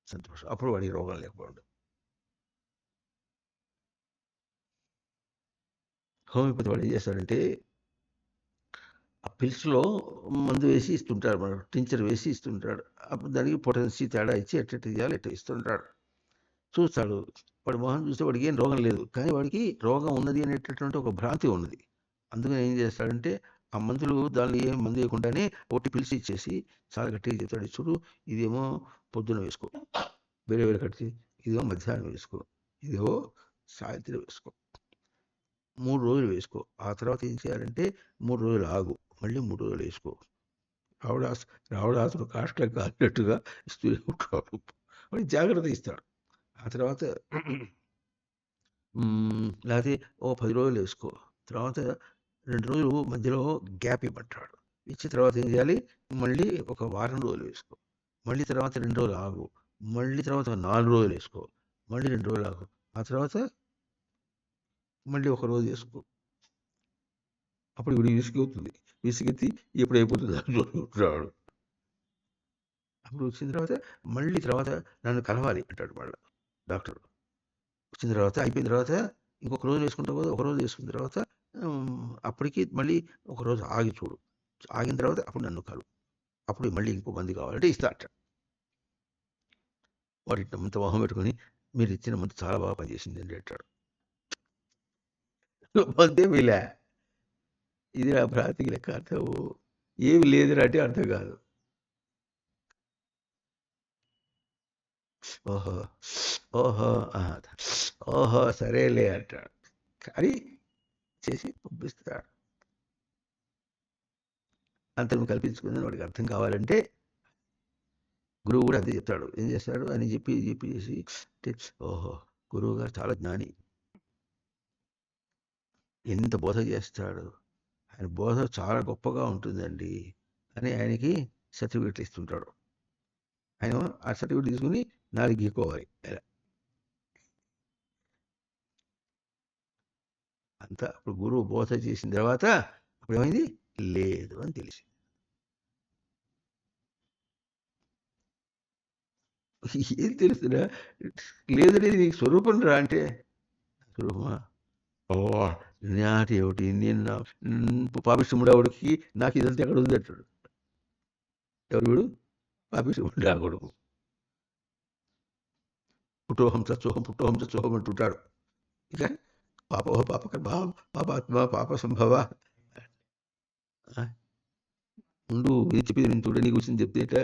సంతోషం. అప్పుడు వాడికి రోగం లేకపోవడం. హోమియోపతి వాడు ఏం చేస్తాడంటే ఆ పిల్స్లో మందు వేసి ఇస్తుంటాడు, మన టించర్ వేసి ఇస్తుంటాడు. అప్పుడు దానికి పొటెన్సీ తేడా ఇచ్చి ఎట్ట చేయాలి ఎట్ట ఇస్తుంటాడు. చూస్తాడు, వాడి మొహం చూస్తే వాడికి ఏం రోగం లేదు, కానీ వాడికి రోగం ఉన్నది అనేటటువంటి ఒక భ్రాంతి ఉన్నది. అందుకని ఏం చేస్తాడంటే ఆ మందులు దాన్ని ఏం మందు వేయకుండానే ఒకటి పిలిచి ఇచ్చేసి చాలా గట్టిగా చెప్తాడు, చూడు ఇదేమో పొద్దున వేసుకో, వేరే వేరే కట్టి ఇదేమో మధ్యాహ్నం వేసుకో, ఇదేమో సాయంత్రం వేసుకో, 3 రోజులు వేసుకో. ఆ తర్వాత ఏం చేయాలంటే 3 రోజులు ఆగు, మళ్ళీ 3 రోజులు వేసుకో. రావడాసుడు కాష్టం కాలినట్టుగా ఇస్తూ ఉంటాడు. వాడి జాగ్రత్త ఇస్తాడు. ఆ తర్వాత లేకపోతే 10 రోజులు వేసుకో, తర్వాత 2 రోజులు మధ్యలో గ్యాప్ ఇవ్వమంటాడు. ఇచ్చిన తర్వాత ఏం చేయాలి? మళ్ళీ ఒక వారం రోజులు వేసుకో, మళ్ళీ తర్వాత 2 రోజులు ఆగు, మళ్ళీ తర్వాత 4 రోజులు వేసుకో, మళ్ళీ 2 రోజులు ఆగు, ఆ తర్వాత మళ్ళీ ఒక రోజు వేసుకో. అప్పుడు వీడు విసుగవుతుంది, విసుగెత్తి ఎప్పుడు అయిపోతుంది అంటున్నాడు. అప్పుడు వచ్చిన తర్వాత మళ్ళీ తర్వాత నన్ను కలవాలి అంటాడు మళ్ళీ డాక్టర్. వచ్చిన తర్వాత అయిపోయిన తర్వాత ఇంకొక రోజు వేసుకుంటావు కదా, ఒక రోజు వేసుకున్న తర్వాత అప్పటికి మళ్ళీ ఒక రోజు ఆగి చూడు, ఆగిన తర్వాత అప్పుడు నన్ను కలు, అప్పుడు మళ్ళీ ఇంకో మంది కావాలంటే ఇస్తా అంటాడు. వాడు ఇంత మొహం పెట్టుకొని మీరు ఇచ్చిన మంది చాలా బాగా పనిచేసింది అని అంటాడు. మందే వీలే, ఇది నా భ్రాంతికి లెక్క అర్థం ఏమి లేదురా అంటే అర్థం కాదు. ఓహో ఓహో ఓహో సరేలే అంటాడు, కానీ చేసి పంపిస్తాడు. అంతరం కల్పించుకుందని వాడికి అర్థం కావాలంటే గురువు కూడా అంతే చెప్తాడు. ఏం చేస్తాడు అని చెప్పేసి ఓహో గురువు గారు చాలా జ్ఞాని, ఎంత బోధ చేస్తాడు, ఆయన బోధ చాలా గొప్పగా ఉంటుందండి అని ఆయనకి సర్టిఫికెట్లు ఇస్తుంటాడు. ఆయన ఆ సర్టిఫికెట్ తీసుకుని 4 గీకోవాలి. అంతా అప్పుడు గురువు బోధ చేసిన తర్వాత అప్పుడు ఏమైంది? లేదు అని తెలిసి. ఏం తెలుస్తున్నా? లేదనేది నీకు స్వరూపం రా అంటే స్వరూపమా? ఓ నాటి ఏమిటి నేను పాపిష్టముడు ఆవిడకి నాకు ఇదంతా ఎక్కడ ఉంది అంటాడు. ఎవరు వీడు? పాపిష్టముడు ఆ కొడుకు. పుట్టోహం చచ్చోహం పుట్టోహం చచ్చోహం అంటుంటాడు. ఇక పాపో పాపకర్మ పాపాత్మ పాప సంభవ. ముందు ఇది చెప్పేది నేను చూడని కూర్చొని చెప్తేట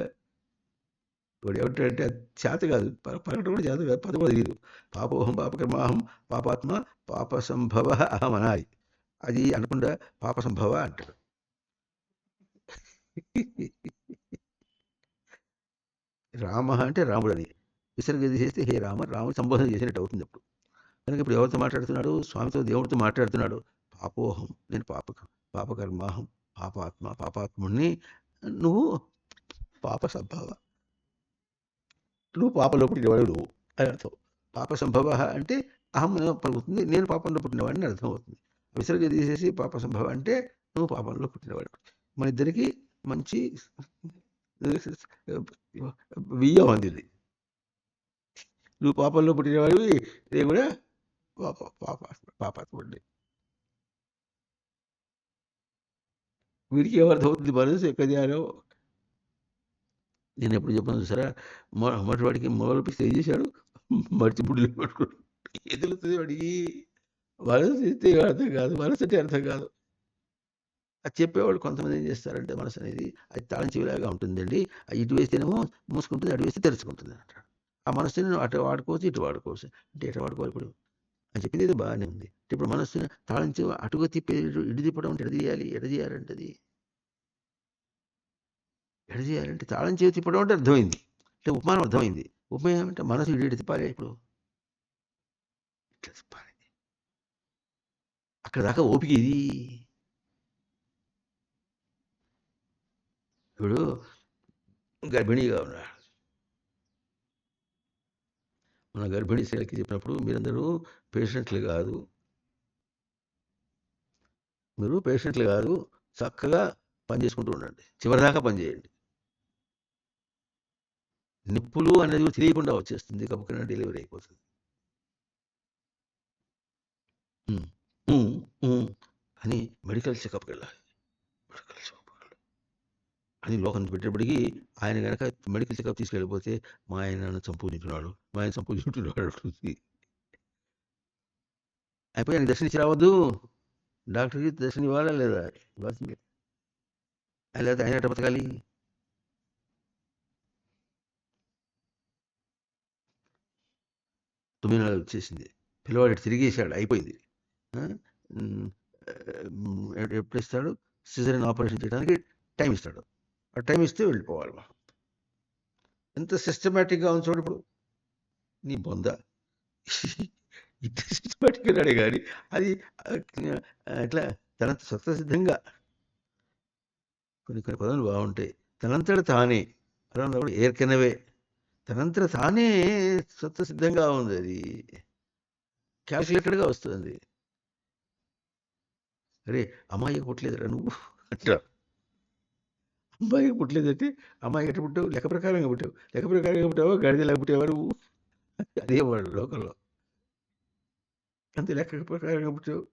వాడు ఏమంటాడంటే అది చేత కాదు, పలకడం కూడా చేత కాదు, పదం కూడా తెలియదు. పాపోహం పాపకర్మాహం పాపాత్మ పాప సంభవ అహం అనాలి. అది అనకుండా పాప సంభవ అంటాడు. రామ అంటే రాముడని విసర్గ చేస్తే హే రామ, రాముడు సంబోధన చేసినట్టు అవుతుంది అప్పుడు. కనుక ఇప్పుడు ఎవరితో మాట్లాడుతున్నాడు? స్వామితో, దేవుడితో మాట్లాడుతున్నాడు. పాపోహం, నేను పాపకర్మాహం పాపాత్మ, పాపాత్ముడిని. నువ్వు పాప సంభవ, నువ్వు పాపంలో పుట్టినవాడు నువ్వు అని అర్థం. పాప సంభవ అంటే అహం పలుకుతుంది, నేను పాపంలో పుట్టినవాడిని అర్థం అవుతుంది. విసర్గ తీసేసి పాప సంభవ అంటే నువ్వు పాపంలో పుట్టినవాడు. మన ఇద్దరికి మంచి బియ్యం అందింది. నువ్వు పాపంలో పుట్టినవాడివి, నేను కూడా పాపాత్ముడిని. వీడికి ఏమర్థం అవుతుంది? మనసు ఎక్కడారో నేను ఎప్పుడు చెప్పాను చూసారా, మొట్టవాడికి మొదలు పిస్తే ఏం చేశాడు? మర్చి బుడ్లు పట్టుకుని ఏం తెలుస్తుంది వాడికి? మనసు ఇస్తే అర్థం కాదు, మనసు అంటే అర్థం కాదు. అది చెప్పేవాళ్ళు కొంతమంది ఏం చేస్తారంటే, మనసు అనేది అది తాళం చెవిలాగా ఉంటుందండి, అది ఇటు వేస్తేనేమో మూసుకుంటుంది, అటు వేస్తే తెరుచుకుంటుంది అంటాడు. ఆ మనసుని అటు వాడుకోవచ్చు, ఇటు వాడుకోవచ్చు. అంటే ఎటు వాడుకోవాలి ఇప్పుడు? అని చెప్పింది ఏదో బాగానే ఉంది. ఇప్పుడు మనస్సుని తాళం చెవి అటుగా తిప్పే, ఇటు తిప్పడం అంటే ఎడ చేయాలంటే అది ఎడ చేయాలంటే తాళం చెవి తిప్పడం అంటే అర్థమైంది, అంటే ఉపమానం అర్థమైంది. ఉపమానం అంటే మనసు ఇటు తిప్పాలి, ఇప్పుడు ఇట్లా తిప్పాలి. అక్కడ దాకా ఓపిక ఇది. ఇప్పుడు గర్భిణీగా ఉన్నాడు, మన గర్భిణీ స్త్రీలకి చెప్పినప్పుడు, మీరందరూ పేషెంట్లు కాదు, మీరు పేషెంట్లు కాదు, చక్కగా పని చేసుకుంటూ ఉండండి, చివరిదాకా పని చేయండి. నిప్పులు అనేది తెలియకుండా వచ్చేస్తుంది, కప్పుకైనా డెలివరీ అయిపోతుంది. అని మెడికల్ చెకప్కి వెళ్ళాలి, మెడికల్ చెకప్ అని లోకం పెట్టేప్పటికీ ఆయన కనుక మెడికల్ చెకప్ తీసుకెళ్ళిపోతే, మా ఆయన చంపుకుంటున్నాడు, మా ఆయన చంపుకుంటున్నాడు అయిపోయి ఆయనకి దర్శనం ఇచ్చి రావద్దు, డాక్టర్కి దర్శనం ఇవ్వాలా లేదా? ఇవ్వాల్సిందే. లేదా ఆయన ఎట్ట బతకాలి? తొమ్మిది నెలలు వచ్చేసింది, పిల్లవాడు తిరిగేసాడు, అయిపోయింది. ఎప్పుడు ఇస్తాడు? సిజరీన్ ఆపరేషన్ చేయడానికి టైం ఇస్తాడు, ఆ టైం ఇస్తే వెళ్ళిపోవాలి. ఎంత సిస్టమేటిక్గా ఉంది చూడు ఇప్పుడు. నీ బొంద ఇంత సిస్టమేటిక్గా అన్నాడే కానీ అది ఎట్లా తనంత స్వతసిద్ధంగా, కొన్ని కొన్ని పదాలు బాగుంటాయి. తనంతట తానే పదంలో కూడా ఏర్కెనవే, తనంతట తానే స్వతసిద్ధంగా ఉంది, అది క్యాల్కులేటెడ్గా వస్తుంది. అరే అమ్మాయికి పుట్టలేదురా నువ్వు అంటారు. అమ్మాయికి పుట్టలేదంటే, అమ్మాయి ఎట్లా పుట్టావు? లెక్క ప్రకారంగా పుట్టావు, లెక్క ప్రకారంగా పుట్టావా, గడిదలాగా పుట్టావా నువ్వు? అదే వాడు లోకంలో, అంతే లెక్క ప్రకారంగా పుట్టావు.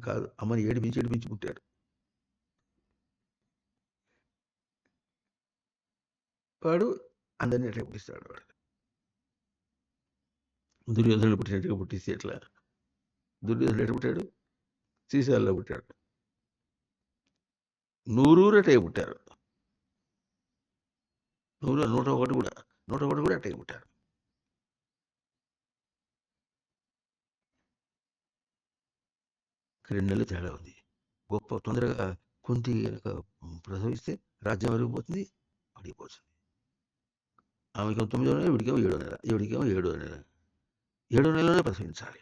కాదు, అమ్మని ఏడిపించి పుట్టాడు వాడు, అందరినీ ఎట్లా పుట్టిస్తాడు వాడు. దుర్యోధనుడు పుట్టినట్టుగా పుట్టిస్తే ఎట్లా? దుర్యోధనుడు ఎట్లా పుట్టాడు? శ్రీశైలంలో పుట్టాడు. నూరూరటే పుట్టారు, 101 కూడా, 101 కూడా అట్టే పుట్టారు. రెండు నెలలు తేడా ఉంది. గొప్ప తొందరగా కుంతి కనుక ప్రసవిస్తే రాజ్యం అరిగిపోతుంది, అడిగిపోతుంది. ఆమెకేమో 9వ నెల, వీడికేమో 7వ నెల, వీడికేమో 7వ నెల. 7వ నెలలోనే ప్రసవించాలి,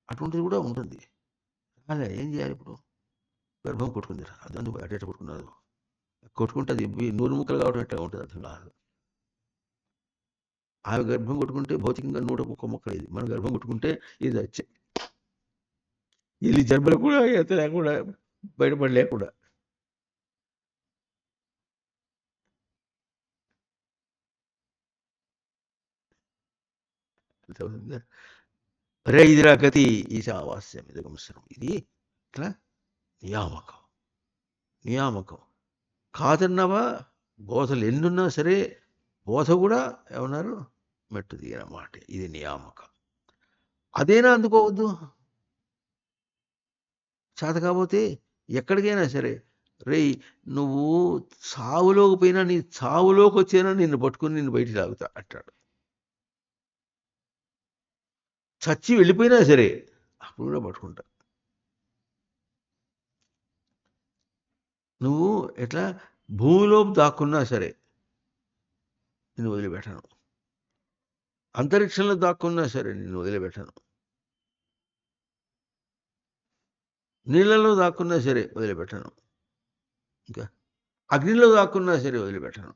అటువంటిది కూడా ఉంటుంది. అలా ఏం చేయాలి ఇప్పుడు? గర్భం కొట్టుకుంది, అదంతా అటేట కొట్టుకున్నారు, కొట్టుకుంటే అది 100 ముక్కలు కావడం ఎట్లా ఉంటుంది అర్థం కాదు. ఆమె గర్భం కొట్టుకుంటే భౌతికంగా 101 ముక్కలు, ఇది మన గర్భం కొట్టుకుంటే ఇది వచ్చే ఇది జన్మలు కూడా ఎంత లేకుండా, బయటపడలేకుండా. అరే ఇదిరా గతి ఈశావాస్యం ఇదగంసరం, ఇది ఇట్లా నియామకం. నియామకం కాదన్నావా, బోధలు ఎన్నున్నా సరే, బోధ కూడా ఏమన్నారు? మెట్టు దిగిన మాట. ఇది నియామకం. అదేనా అందుకోవద్దు. చేత కాకపోతే ఎక్కడికైనా సరే, రేయ్ నువ్వు సావులోకి పోయినా, నీ చావులోకి వచ్చైనా నిన్ను పట్టుకుని నిన్ను బయటికి లాగుతా అంటాడు. చచ్చి వెళ్ళిపోయినా సరే అప్పుడు కూడా పట్టుకుంటా. నువ్వు ఎట్లా భూమిలో దాక్కున్నా సరే నిన్ను వదిలిపెట్టాను. అంతరిక్షంలో దాక్కున్నా సరే నిన్ను వదిలిపెట్టాను. నీళ్ళలో దాక్కున్నా సరే వదిలిపెట్టాను. ఇంకా అగ్నిలో దాక్కున్నా సరే వదిలిపెట్టాను.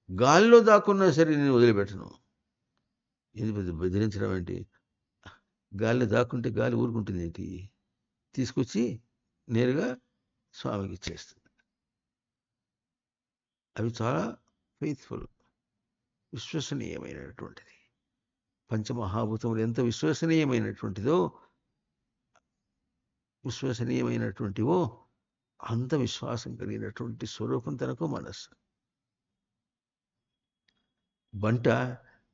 గాలిలో దాక్కున్నా సరే నేను వదిలిపెట్టను. ఇది బెదిరించడం ఏంటి? గాలిలో దాక్కుంటే గాలి ఊరుకుంటుంది ఏంటి? తీసుకొచ్చి నేరుగా స్వామికి ఇచ్చేస్తుంది. అవి చాలా ఫెయిత్ఫుల్, విశ్వసనీయమైనటువంటిది. పంచమహాభూతములు ఎంత విశ్వసనీయమైనటువంటివో అంత విశ్వాసం కలిగినటువంటి స్వరూపం తనకు మనస్సు.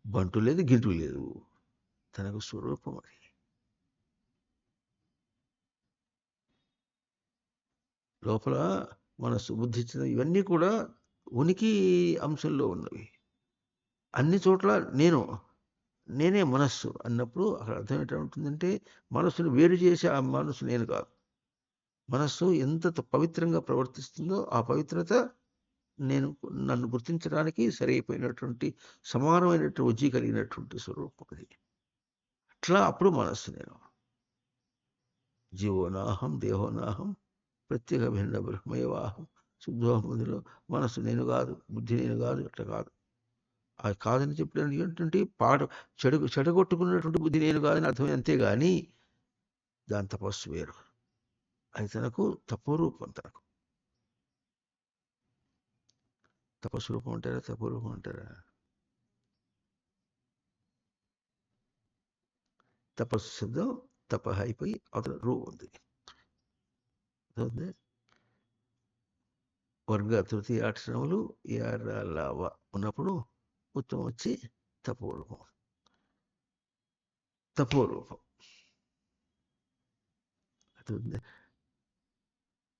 బంటు లేదు, గింటు లేదు, తనకు స్వరూపం అది. లోపల మనస్సు, బుద్ధి, ఇవన్నీ కూడా ఉనికి అంశంలో ఉన్నవి. అన్ని చోట్ల నేనే మనస్సు అన్నప్పుడు అక్కడ అర్థం ఎట్లా ఉంటుందంటే, మనస్సును వేరు చేసి ఆ మనస్సు నేను కాదు. మనస్సు ఎంత పవిత్రంగా ప్రవర్తిస్తుందో ఆ పవిత్రత నన్ను గుర్తించడానికి సరైపోయినటువంటి సమానమైనటువంటి ఉజ్జి కలిగినటువంటి స్వరూపం అది. అట్లా అప్పుడు మనస్సు నేను. జీవో నాహం దేహో నాహం ప్రత్యేక భిన్న బ్రహ్మయవాహం శుద్ధోహముదిలో మనస్సు నేను కాదు, బుద్ధి నేను కాదు, అట్లా కాదు. అది కాదని చెప్పడానికి ఏంటంటే చెడగొట్టుకున్నటువంటి బుద్ధి నేను కాదని అర్థమే, అంతేగాని దాని తపస్సు వేరు. అది తనకు తపోరూపం. తపస్సు రూపం అంటారా, తపోరూపం అంటారా? తపస్సు శబ్దం తపహ అయిపోయి అవతల రూ ఉంది. వర్గ తృతీయ అక్షరములు ఎర్రలవ ఉన్నప్పుడు ఉత్తమం వచ్చి తపోరూపం.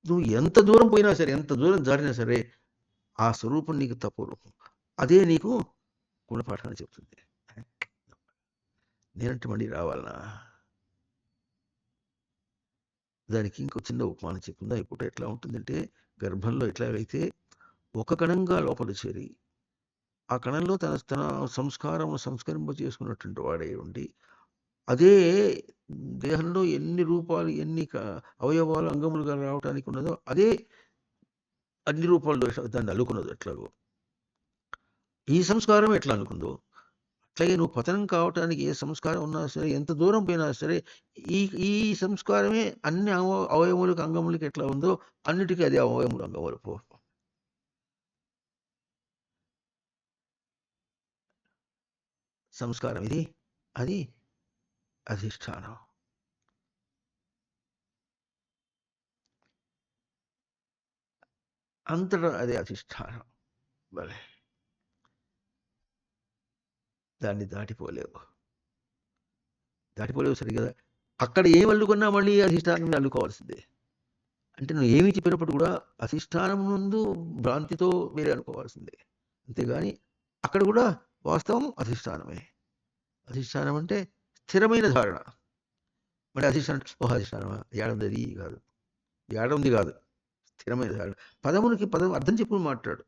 నువ్వు ఎంత దూరం పోయినా సరే, ఎంత దూరం జారినా సరే ఆ స్వరూపం నీకు తపోరూపం. అదే నీకు గుణపాఠాన్ని చెప్తుంది. నేనంటే మళ్ళీ రావాలనా? దానికి ఇంకో చిన్న ఉపమానం చెప్తుందా. ఇప్పుడు ఎట్లా ఉంటుందంటే, గర్భంలో ఎట్లాగైతే ఒక కణంగా లోపల చేరి ఆ కణంలో తన సంస్కరింప చేసుకున్నటువంటి వాడే ఉండి, అదే దేహంలో ఎన్ని రూపాలు, ఎన్ని అవయవాలు, అంగములుగా రావటానికి ఉన్నదో అదే అన్ని రూపాల్లో దాన్ని అల్లుకున్నది. ఎట్లాగో ఈ సంస్కారం ఎట్లా అనుకుందో అట్లాగే నువ్వు పతనం కావటానికి ఏ సంస్కారం ఉన్నా సరే, ఎంత దూరం పోయినా సరే, ఈ ఈ సంస్కారమే అన్ని అవయములకు, అంగములకి ఎట్లా ఉందో అన్నిటికీ అది అవయములు, అంగములు పో. సంస్కారం ఇది, అది అధిష్టానం. అంతటా అదే అధిష్టానం. భలే, దాన్ని దాటిపోలేవు సరిగదా. అక్కడ ఏం అల్లుకున్నా మళ్ళీ అధిష్టానం అల్లుకోవాల్సిందే. అంటే నువ్వు ఏమి చెప్పినప్పుడు కూడా అధిష్టానం ముందు భ్రాంతితో వేరే అనుకోవాల్సిందే. అంతేగాని అక్కడ కూడా వాస్తవం అధిష్టానమే. అధిష్టానం అంటే స్థిరమైన ధారణ. మరి అధిష్టానం అధిష్టానమా ఏడుంది కాదు, ఏడుంది కాదు, స్థిరమైన ధారణ. పదమునికి పదం అర్థం చెప్పుకుని మాట్లాడు.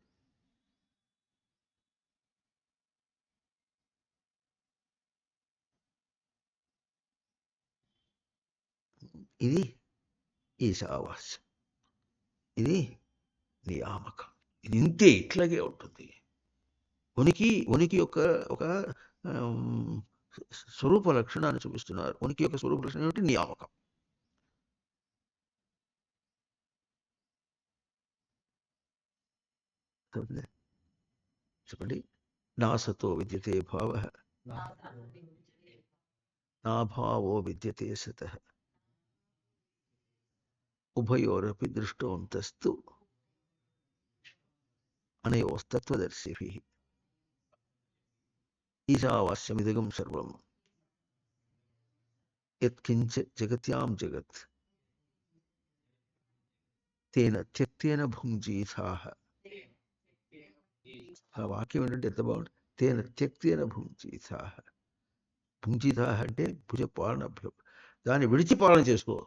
ఇది ఈశావాస్యం, ఇది నియామకం. ఇది ఇంతే, ఇట్లాగే ఉంటుంది. ఉనికి యొక్క ఒక స్వరూప లక్షణాన్ని చూపిస్తున్నారు. ఉనికి యొక్క స్వరూప లక్షణం ఏమిటి? నియామకం. చెప్పండి. నాసతో విద్యతే భావ, నా భావో విద్యతే సత, ఉభయోరపి దృష్టోంతస్తు అనయోస్తత్వదర్శిభిః. ఈశావాస్యమిదగం సర్వం యత్కించ జగత్యాం జగత్ తేన త్యక్తేన భుంజీథాః. ఆ వాక్యం ఏంటంటే ఎంత బాగుంటుంది. తేన త్యక్తేన భుంజీథాః. భుంజీథాః అంటే భుజ పాలన, దాన్ని విడిచి పాలన చేసుకో.